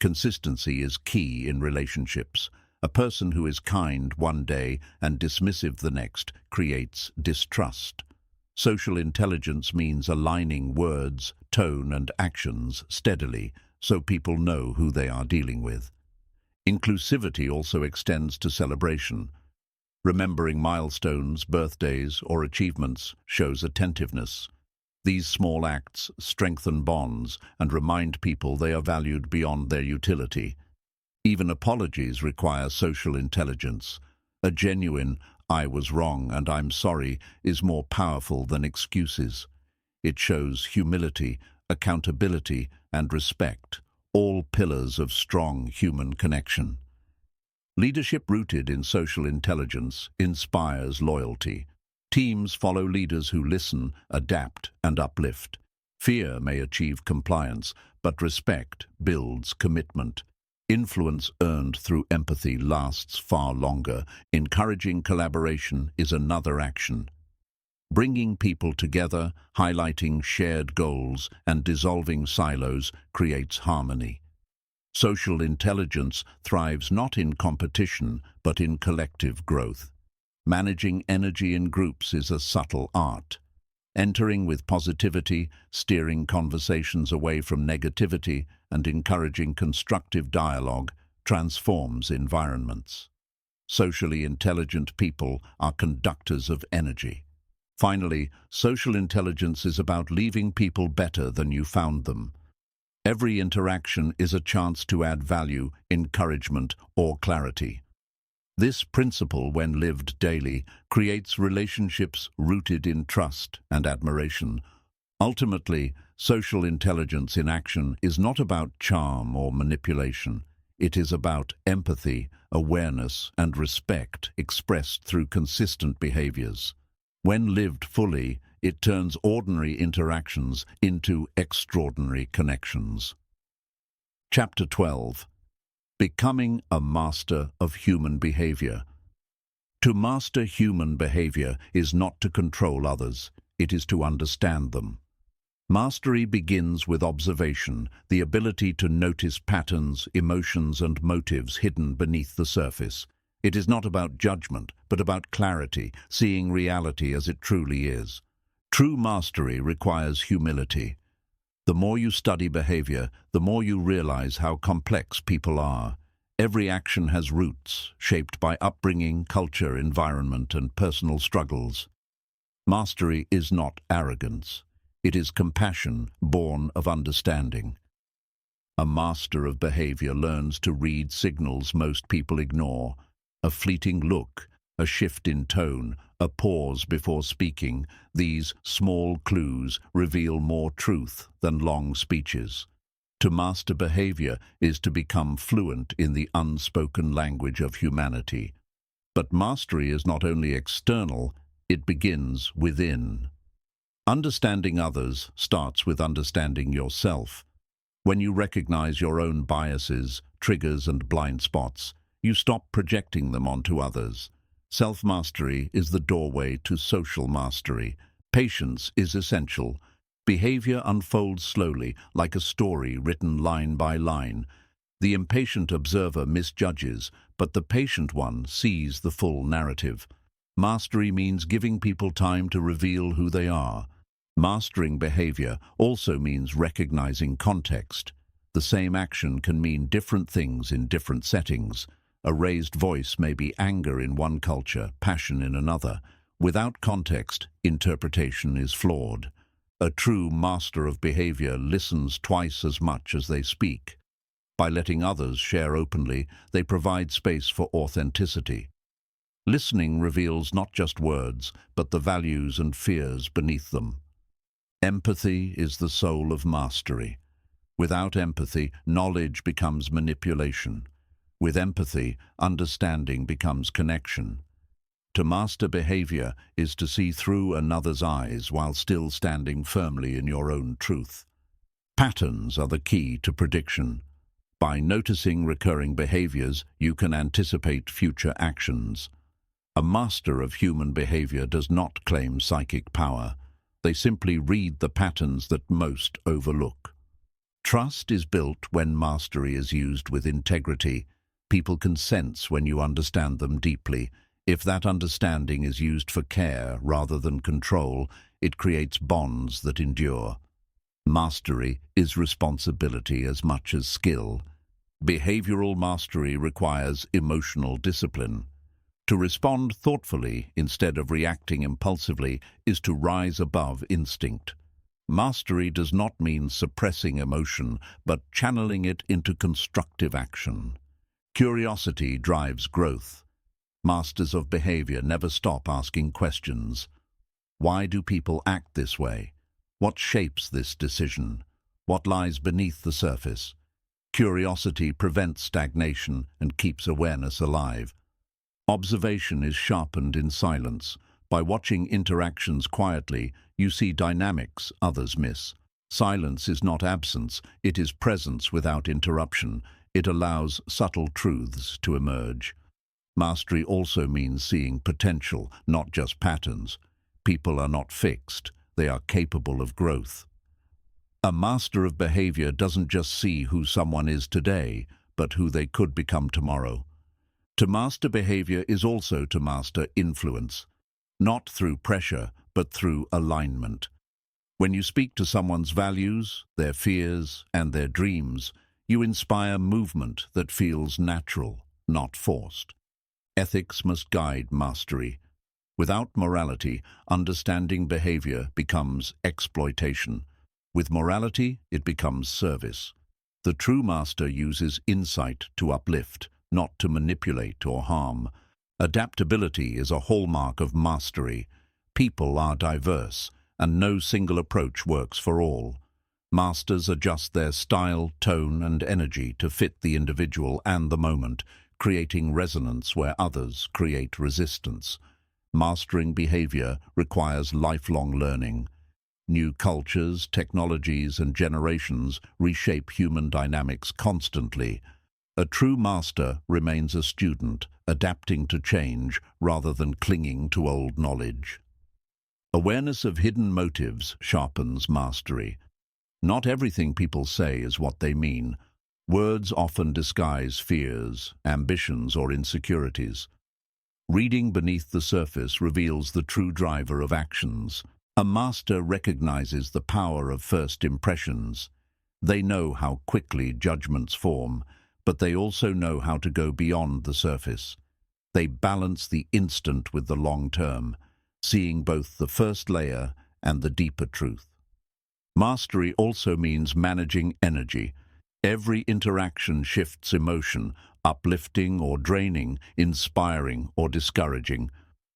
Consistency is key in relationships. A person who is kind one day and dismissive the next creates distrust. Social intelligence means aligning words, tone, and actions steadily so people know who they are dealing with. Inclusivity also extends to celebration. Remembering milestones, birthdays, or achievements shows attentiveness. These small acts strengthen bonds and remind people they are valued beyond their utility. Even apologies require social intelligence. A genuine, "I was wrong and I'm sorry," is more powerful than excuses. It shows humility, accountability, and respect, all pillars of strong human connection. Leadership rooted in social intelligence inspires loyalty. Teams follow leaders who listen, adapt, and uplift. Fear may achieve compliance, but respect builds commitment. Influence earned through empathy lasts far longer. Encouraging collaboration is another action. Bringing people together, highlighting shared goals, and dissolving silos creates harmony. Social intelligence thrives not in competition, but in collective growth. Managing energy in groups is a subtle art. Entering with positivity, steering conversations away from negativity, and encouraging constructive dialogue transforms environments. Socially intelligent people are conductors of energy. Finally, social intelligence is about leaving people better than you found them. Every interaction is a chance to add value, encouragement, or clarity. This principle, when lived daily, creates relationships rooted in trust and admiration. Ultimately, social intelligence in action is not about charm or manipulation. It is about empathy, awareness, and respect expressed through consistent behaviors. When lived fully, it turns ordinary interactions into extraordinary connections. Chapter 12. Becoming a master of human behavior. To master human behavior is not to control others, it is to understand them. Mastery begins with observation, the ability to notice patterns, emotions, and motives hidden beneath the surface. It is not about judgment, but about clarity, seeing reality as it truly is. True mastery requires humility. The more you study behavior, the more you realize how complex people are. Every action has roots, shaped by upbringing, culture, environment, and personal struggles. Mastery is not arrogance. It is compassion born of understanding. A master of behavior learns to read signals most people ignore. A fleeting look, a shift in tone, a pause before speaking. These small clues reveal more truth than long speeches. To master behavior is to become fluent in the unspoken language of humanity. But mastery is not only external, it begins within. Understanding others starts with understanding yourself. When you recognize your own biases, triggers, and blind spots, you stop projecting them onto others. Self-mastery is the doorway to social mastery. Patience is essential. Behavior unfolds slowly, like a story written line by line. The impatient observer misjudges, but the patient one sees the full narrative. Mastery means giving people time to reveal who they are. Mastering behavior also means recognizing context. The same action can mean different things in different settings. A raised voice may be anger in one culture, passion in another. Without context, interpretation is flawed. A true master of behavior listens twice as much as they speak. By letting others share openly, they provide space for authenticity. Listening reveals not just words, but the values and fears beneath them. Empathy is the soul of mastery. Without empathy, knowledge becomes manipulation. With empathy, understanding becomes connection. To master behavior is to see through another's eyes while still standing firmly in your own truth. Patterns are the key to prediction. By noticing recurring behaviors, you can anticipate future actions. A master of human behavior does not claim psychic power. They simply read the patterns that most overlook. Trust is built when mastery is used with integrity. People can sense when you understand them deeply. If that understanding is used for care rather than control, it creates bonds that endure. Mastery is responsibility as much as skill. Behavioral mastery requires emotional discipline. To respond thoughtfully instead of reacting impulsively is to rise above instinct. Mastery does not mean suppressing emotion, but channeling it into constructive action. Curiosity drives growth. Masters of behavior never stop asking questions. Why do people act this way? What shapes this decision? What lies beneath the surface? Curiosity prevents stagnation and keeps awareness alive. Observation is sharpened in silence. By watching interactions quietly, you see dynamics others miss. Silence is not absence, it is presence without interruption. It allows subtle truths to emerge. Mastery also means seeing potential, not just patterns. People are not fixed, they are capable of growth. A master of behavior doesn't just see who someone is today, but who they could become tomorrow. To master behavior is also to master influence, not through pressure, but through alignment. When you speak to someone's values, their fears, and their dreams, you inspire movement that feels natural, not forced. Ethics must guide mastery. Without morality, understanding behavior becomes exploitation. With morality, it becomes service. The true master uses insight to uplift, not to manipulate or harm. Adaptability is a hallmark of mastery. People are diverse, and no single approach works for all. Masters adjust their style, tone, and energy to fit the individual and the moment, creating resonance where others create resistance. Mastering behavior requires lifelong learning. New cultures, technologies, and generations reshape human dynamics constantly. A true master remains a student, adapting to change rather than clinging to old knowledge. Awareness of hidden motives sharpens mastery. Not everything people say is what they mean. Words often disguise fears, ambitions, or insecurities. Reading beneath the surface reveals the true driver of actions. A master recognizes the power of first impressions. They know how quickly judgments form, but they also know how to go beyond the surface. They balance the instant with the long term, seeing both the first layer and the deeper truth. Mastery also means managing energy. Every interaction shifts emotion, uplifting or draining, inspiring or discouraging.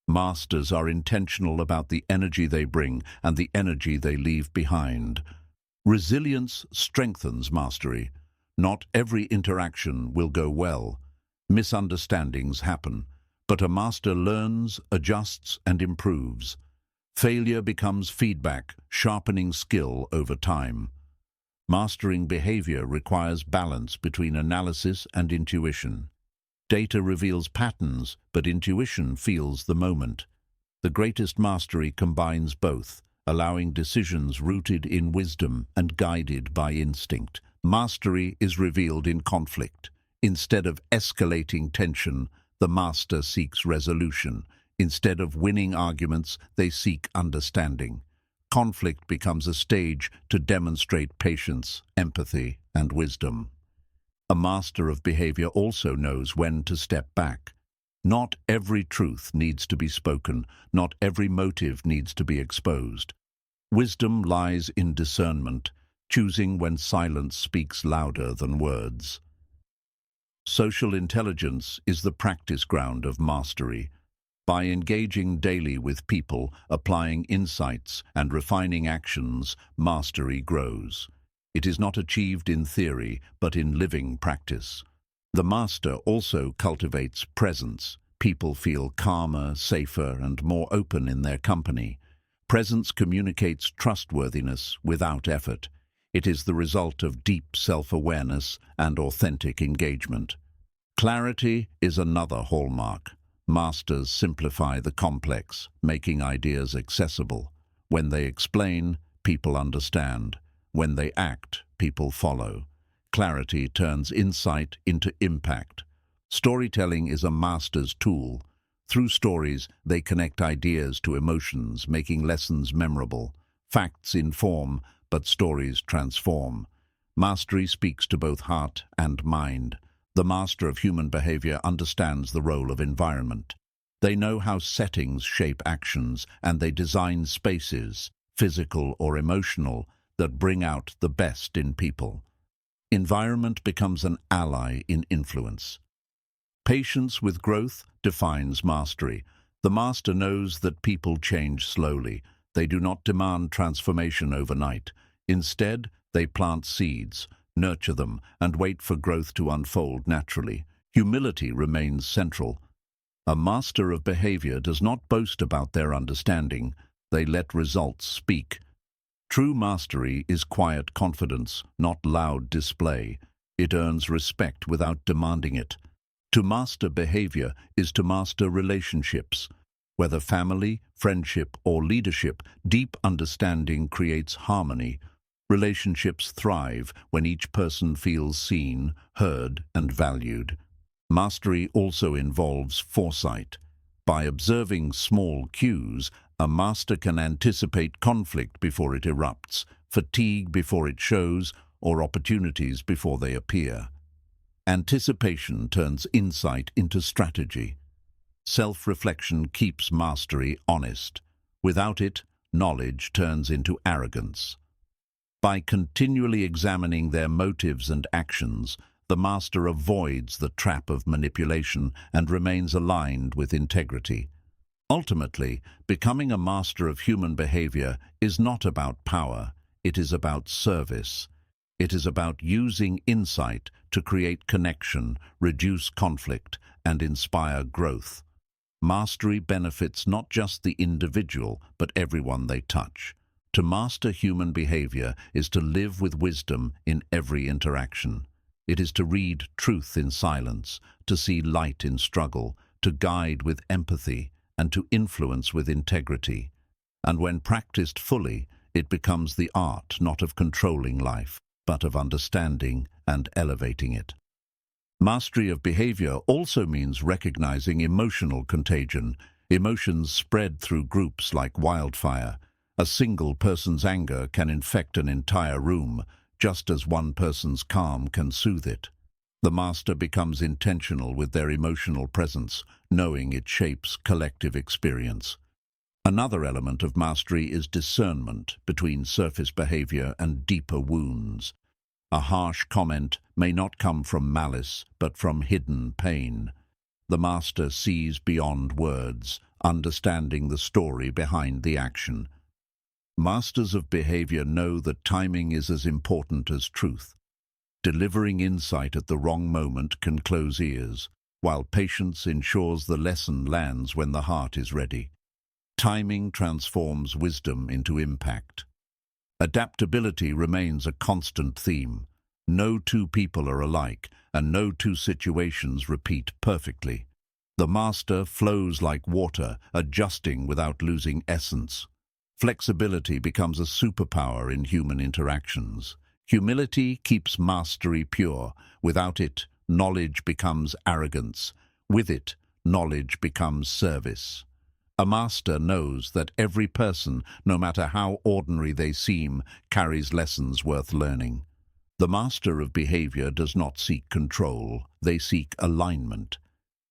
Masters are intentional about the energy they bring and the energy they leave behind. Resilience strengthens mastery. Not every interaction will go well. Misunderstandings happen, but a master learns, adjusts, and improves. Failure becomes feedback, sharpening skill over time. Mastering behavior requires balance between analysis and intuition. Data reveals patterns, but intuition feels the moment. The greatest mastery combines both, allowing decisions rooted in wisdom and guided by instinct. Mastery is revealed in conflict. Instead of escalating tension, the master seeks resolution. Instead of winning arguments, they seek understanding. Conflict becomes a stage to demonstrate patience, empathy, and wisdom. A master of behavior also knows when to step back. Not every truth needs to be spoken, not every motive needs to be exposed. Wisdom lies in discernment, choosing when silence speaks louder than words. Social intelligence is the practice ground of mastery. By engaging daily with people, applying insights, and refining actions, mastery grows. It is not achieved in theory, but in living practice. The master also cultivates presence. People feel calmer, safer, and more open in their company. Presence communicates trustworthiness without effort. It is the result of deep self-awareness and authentic engagement. Clarity is another hallmark. Masters simplify the complex, making ideas accessible. When they explain, people understand. When they act, people follow. Clarity turns insight into impact. Storytelling is a master's tool. Through stories, they connect ideas to emotions, making lessons memorable. Facts inform, but stories transform. Mastery speaks to both heart and mind. The master of human behavior understands the role of environment. They know how settings shape actions, and they design spaces, physical or emotional, that bring out the best in people. Environment becomes an ally in influence. Patience with growth defines mastery. The master knows that people change slowly. They do not demand transformation overnight. Instead, they plant seeds, nurture them, and wait for growth to unfold naturally. Humility remains central. A master of behavior does not boast about their understanding. They let results speak. True mastery is quiet confidence, not loud display. It earns respect without demanding it. To master behavior is to master relationships. Whether family, friendship, or leadership, deep understanding creates harmony. Relationships thrive when each person feels seen, heard, and valued. Mastery also involves foresight. By observing small cues, a master can anticipate conflict before it erupts, fatigue before it shows, or opportunities before they appear. Anticipation turns insight into strategy. Self-reflection keeps mastery honest. Without it, knowledge turns into arrogance. By continually examining their motives and actions, the master avoids the trap of manipulation and remains aligned with integrity. Ultimately, becoming a master of human behavior is not about power, it is about service. It is about using insight to create connection, reduce conflict, and inspire growth. Mastery benefits not just the individual, but everyone they touch. To master human behavior is to live with wisdom in every interaction. It is to read truth in silence, to see light in struggle, to guide with empathy, and to influence with integrity. And when practiced fully, it becomes the art not of controlling life, but of understanding and elevating it. Mastery of behavior also means recognizing emotional contagion. Emotions spread through groups like wildfire. A single person's anger can infect an entire room, just as one person's calm can soothe it. The master becomes intentional with their emotional presence, knowing it shapes collective experience. Another element of mastery is discernment between surface behavior and deeper wounds. A harsh comment may not come from malice, but from hidden pain. The master sees beyond words, understanding the story behind the action. Masters of behavior know that timing is as important as truth. Delivering insight at the wrong moment can close ears, while patience ensures the lesson lands when the heart is ready. Timing transforms wisdom into impact. Adaptability remains a constant theme. No two people are alike, and no two situations repeat perfectly. The master flows like water, adjusting without losing essence. Flexibility becomes a superpower in human interactions. Humility keeps mastery pure. Without it, knowledge becomes arrogance. With it, knowledge becomes service. A master knows that every person, no matter how ordinary they seem, carries lessons worth learning. The master of behavior does not seek control, they seek alignment.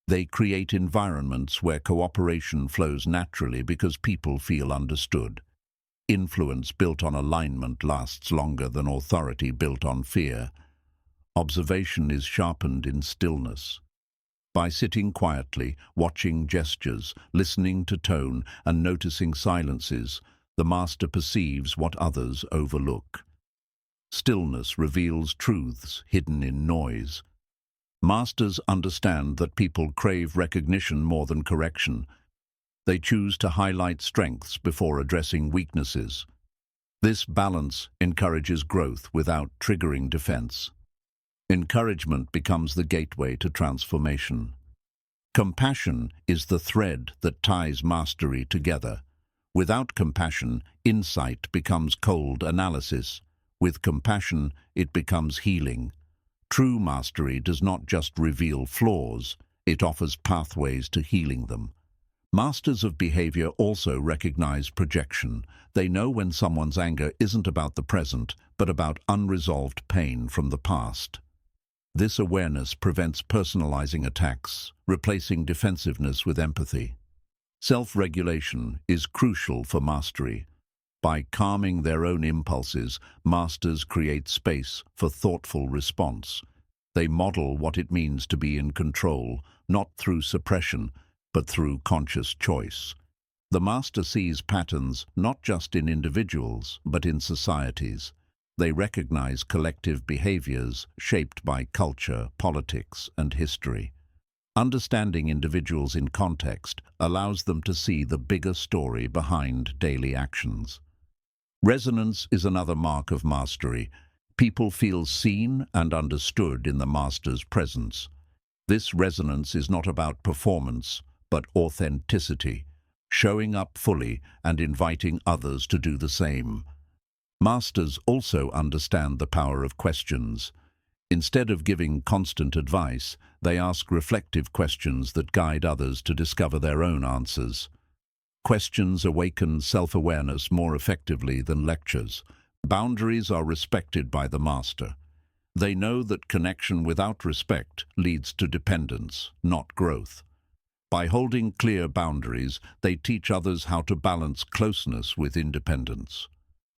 They create environments where cooperation flows naturally because people feel understood. Influence built on alignment lasts longer than authority built on fear. Observation is sharpened in stillness. By sitting quietly, watching gestures, listening to tone, and noticing silences, the master perceives what others overlook. Stillness reveals truths hidden in noise. Masters understand that people crave recognition more than correction. They choose to highlight strengths before addressing weaknesses. This balance encourages growth without triggering defense. Encouragement becomes the gateway to transformation. Compassion is the thread that ties mastery together. Without compassion, insight becomes cold analysis. With compassion, it becomes healing. True mastery does not just reveal flaws, it offers pathways to healing them. Masters of behavior also recognize projection. They know when someone's anger isn't about the present, but about unresolved pain from the past. This awareness prevents personalizing attacks, replacing defensiveness with empathy. Self-regulation is crucial for mastery. By calming their own impulses, masters create space for thoughtful response. They model what it means to be in control, not through suppression, but through conscious choice. The master sees patterns not just in individuals, but in societies. They recognize collective behaviors shaped by culture, politics, and history. Understanding individuals in context allows them to see the bigger story behind daily actions. Resonance is another mark of mastery. People feel seen and understood in the master's presence. This resonance is not about performance, but authenticity, showing up fully and inviting others to do the same. Masters also understand the power of questions. Instead of giving constant advice, they ask reflective questions that guide others to discover their own answers. Questions awaken self-awareness more effectively than lectures. Boundaries are respected by the master. They know that connection without respect leads to dependence, not growth. By holding clear boundaries, they teach others how to balance closeness with independence.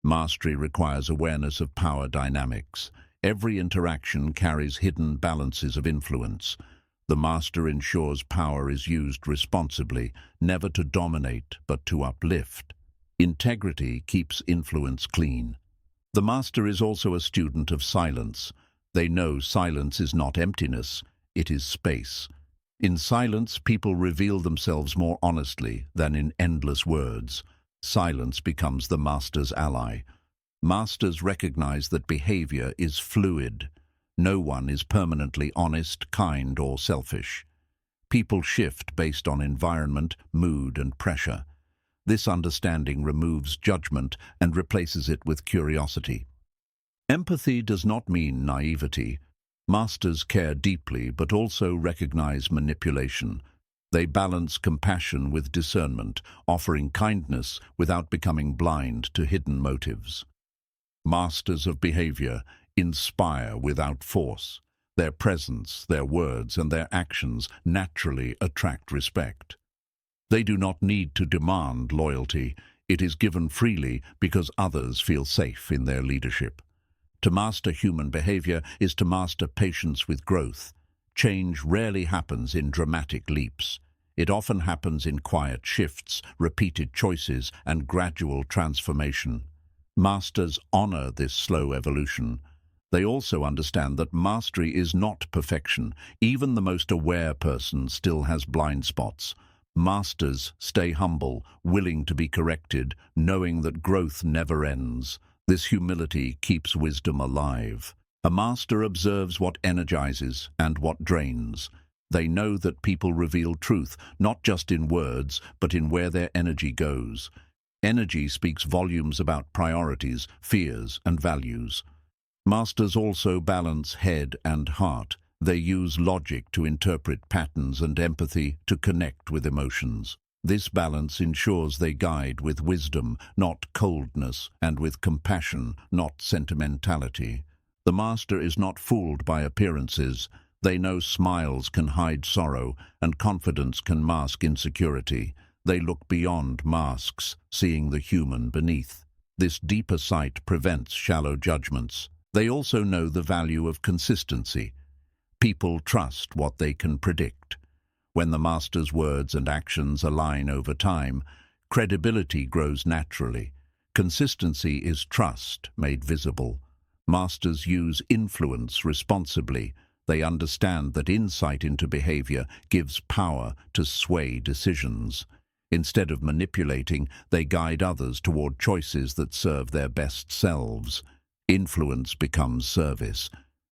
Mastery requires awareness of power dynamics. Every interaction carries hidden balances of influence. The master ensures power is used responsibly, never to dominate but to uplift. Integrity keeps influence clean. The master is also a student of silence. They know silence is not emptiness, it is space. In silence, people reveal themselves more honestly than in endless words. Silence becomes the master's ally. Masters recognize that behavior is fluid. No one is permanently honest, kind, or selfish. People shift based on environment, mood, and pressure. This understanding removes judgment and replaces it with curiosity. Empathy does not mean naivety. Masters care deeply but also recognize manipulation. They balance compassion with discernment, offering kindness without becoming blind to hidden motives. Masters of behavior inspire without force. Their presence, their words, and their actions naturally attract respect. They do not need to demand loyalty. It is given freely because others feel safe in their leadership. To master human behavior is to master patience with growth. Change rarely happens in dramatic leaps. It often happens in quiet shifts, repeated choices, and gradual transformation. Masters honor this slow evolution. They also understand that mastery is not perfection. Even the most aware person still has blind spots. Masters stay humble, willing to be corrected, knowing that growth never ends. This humility keeps wisdom alive. A master observes what energizes and what drains. They know that people reveal truth, not just in words, but in where their energy goes. Energy speaks volumes about priorities, fears, and values. Masters also balance head and heart. They use logic to interpret patterns and empathy to connect with emotions. This balance ensures they guide with wisdom, not coldness, and with compassion, not sentimentality. The master is not fooled by appearances. They know smiles can hide sorrow, and confidence can mask insecurity. They look beyond masks, seeing the human beneath. This deeper sight prevents shallow judgments. They also know the value of consistency. People trust what they can predict. When the master's words and actions align over time, credibility grows naturally. Consistency is trust made visible. Masters use influence responsibly. They understand that insight into behavior gives power to sway decisions. Instead of manipulating, they guide others toward choices that serve their best selves. Influence becomes service.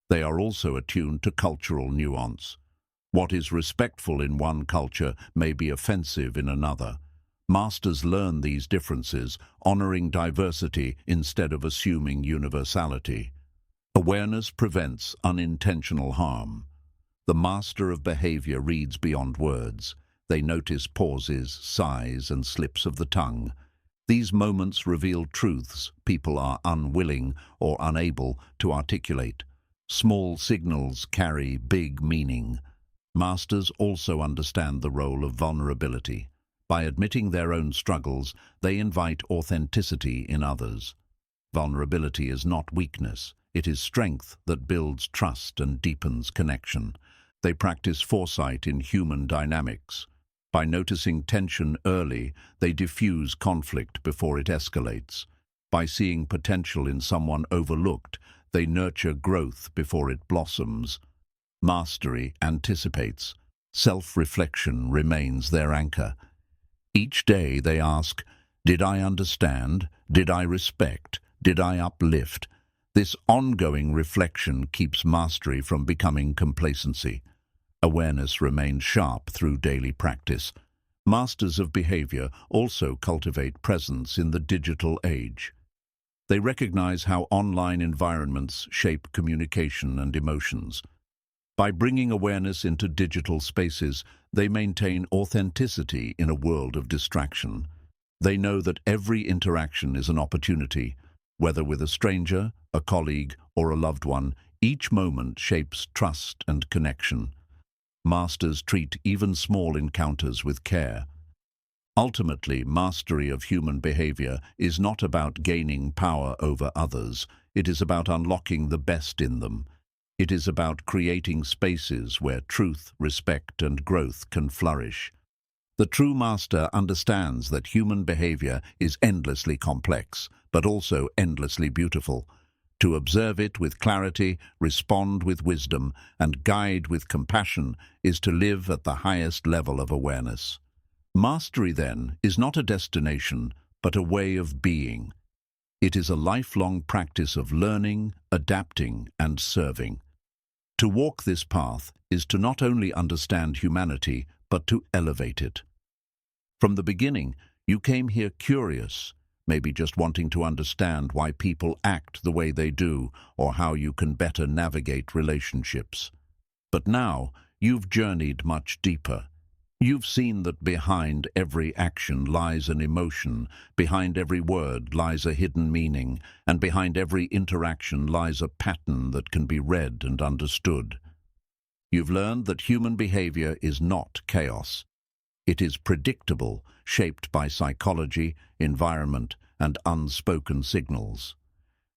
They are also attuned to cultural nuance. What is respectful in one culture may be offensive in another. Masters learn these differences, honoring diversity instead of assuming universality. Awareness prevents unintentional harm. The master of behavior reads beyond words. They notice pauses, sighs, and slips of the tongue. These moments reveal truths people are unwilling or unable to articulate. Small signals carry big meaning. Masters also understand the role of vulnerability. By admitting their own struggles, they invite authenticity in others. Vulnerability is not weakness. It is strength that builds trust and deepens connection. They practice foresight in human dynamics. By noticing tension early, they diffuse conflict before it escalates. By seeing potential in someone overlooked, they nurture growth before it blossoms. Mastery anticipates. Self-reflection remains their anchor. Each day they ask, did I understand? Did I respect? Did I uplift? This ongoing reflection keeps mastery from becoming complacency. Awareness remains sharp through daily practice. Masters of behavior also cultivate presence in the digital age. They recognize how online environments shape communication and emotions. By bringing awareness into digital spaces, they maintain authenticity in a world of distraction. They know that every interaction is an opportunity, whether with a stranger, a colleague, or a loved one. Each moment shapes trust and connection. Masters treat even small encounters with care. Ultimately, mastery of human behavior is not about gaining power over others. It is about unlocking the best in them. It is about creating spaces where truth, respect, and growth can flourish. The true master understands that human behavior is endlessly complex, but also endlessly beautiful. To observe it with clarity, respond with wisdom, and guide with compassion is to live at the highest level of awareness. Mastery, then, is not a destination, but a way of being. It is a lifelong practice of learning, adapting, and serving. To walk this path is to not only understand humanity, but to elevate it. From the beginning, you came here curious, maybe just wanting to understand why people act the way they do, or how you can better navigate relationships. But now, you've journeyed much deeper. You've seen that behind every action lies an emotion, behind every word lies a hidden meaning, and behind every interaction lies a pattern that can be read and understood. You've learned that human behavior is not chaos. It is predictable, shaped by psychology, environment, and unspoken signals.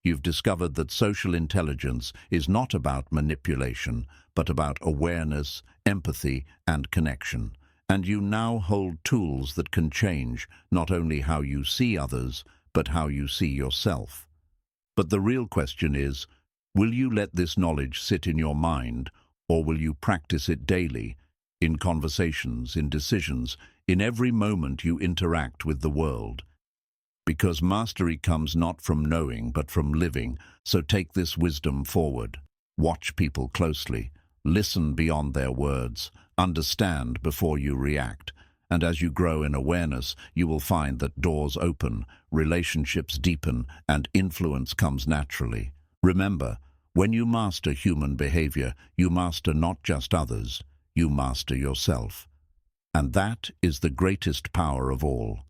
You've discovered that social intelligence is not about manipulation, but about awareness, empathy, and connection. And you now hold tools that can change not only how you see others, but how you see yourself. But the real question is, will you let this knowledge sit in your mind, or will you practice it daily, in conversations, in decisions, in every moment you interact with the world? because mastery comes not from knowing but from living, so take this wisdom forward. Watch people closely, listen beyond their words, understand before you react, and as you grow in awareness, you will find that doors open, relationships deepen, and influence comes naturally. Remember, when you master human behavior, you master not just others, you master yourself. And that is the greatest power of all.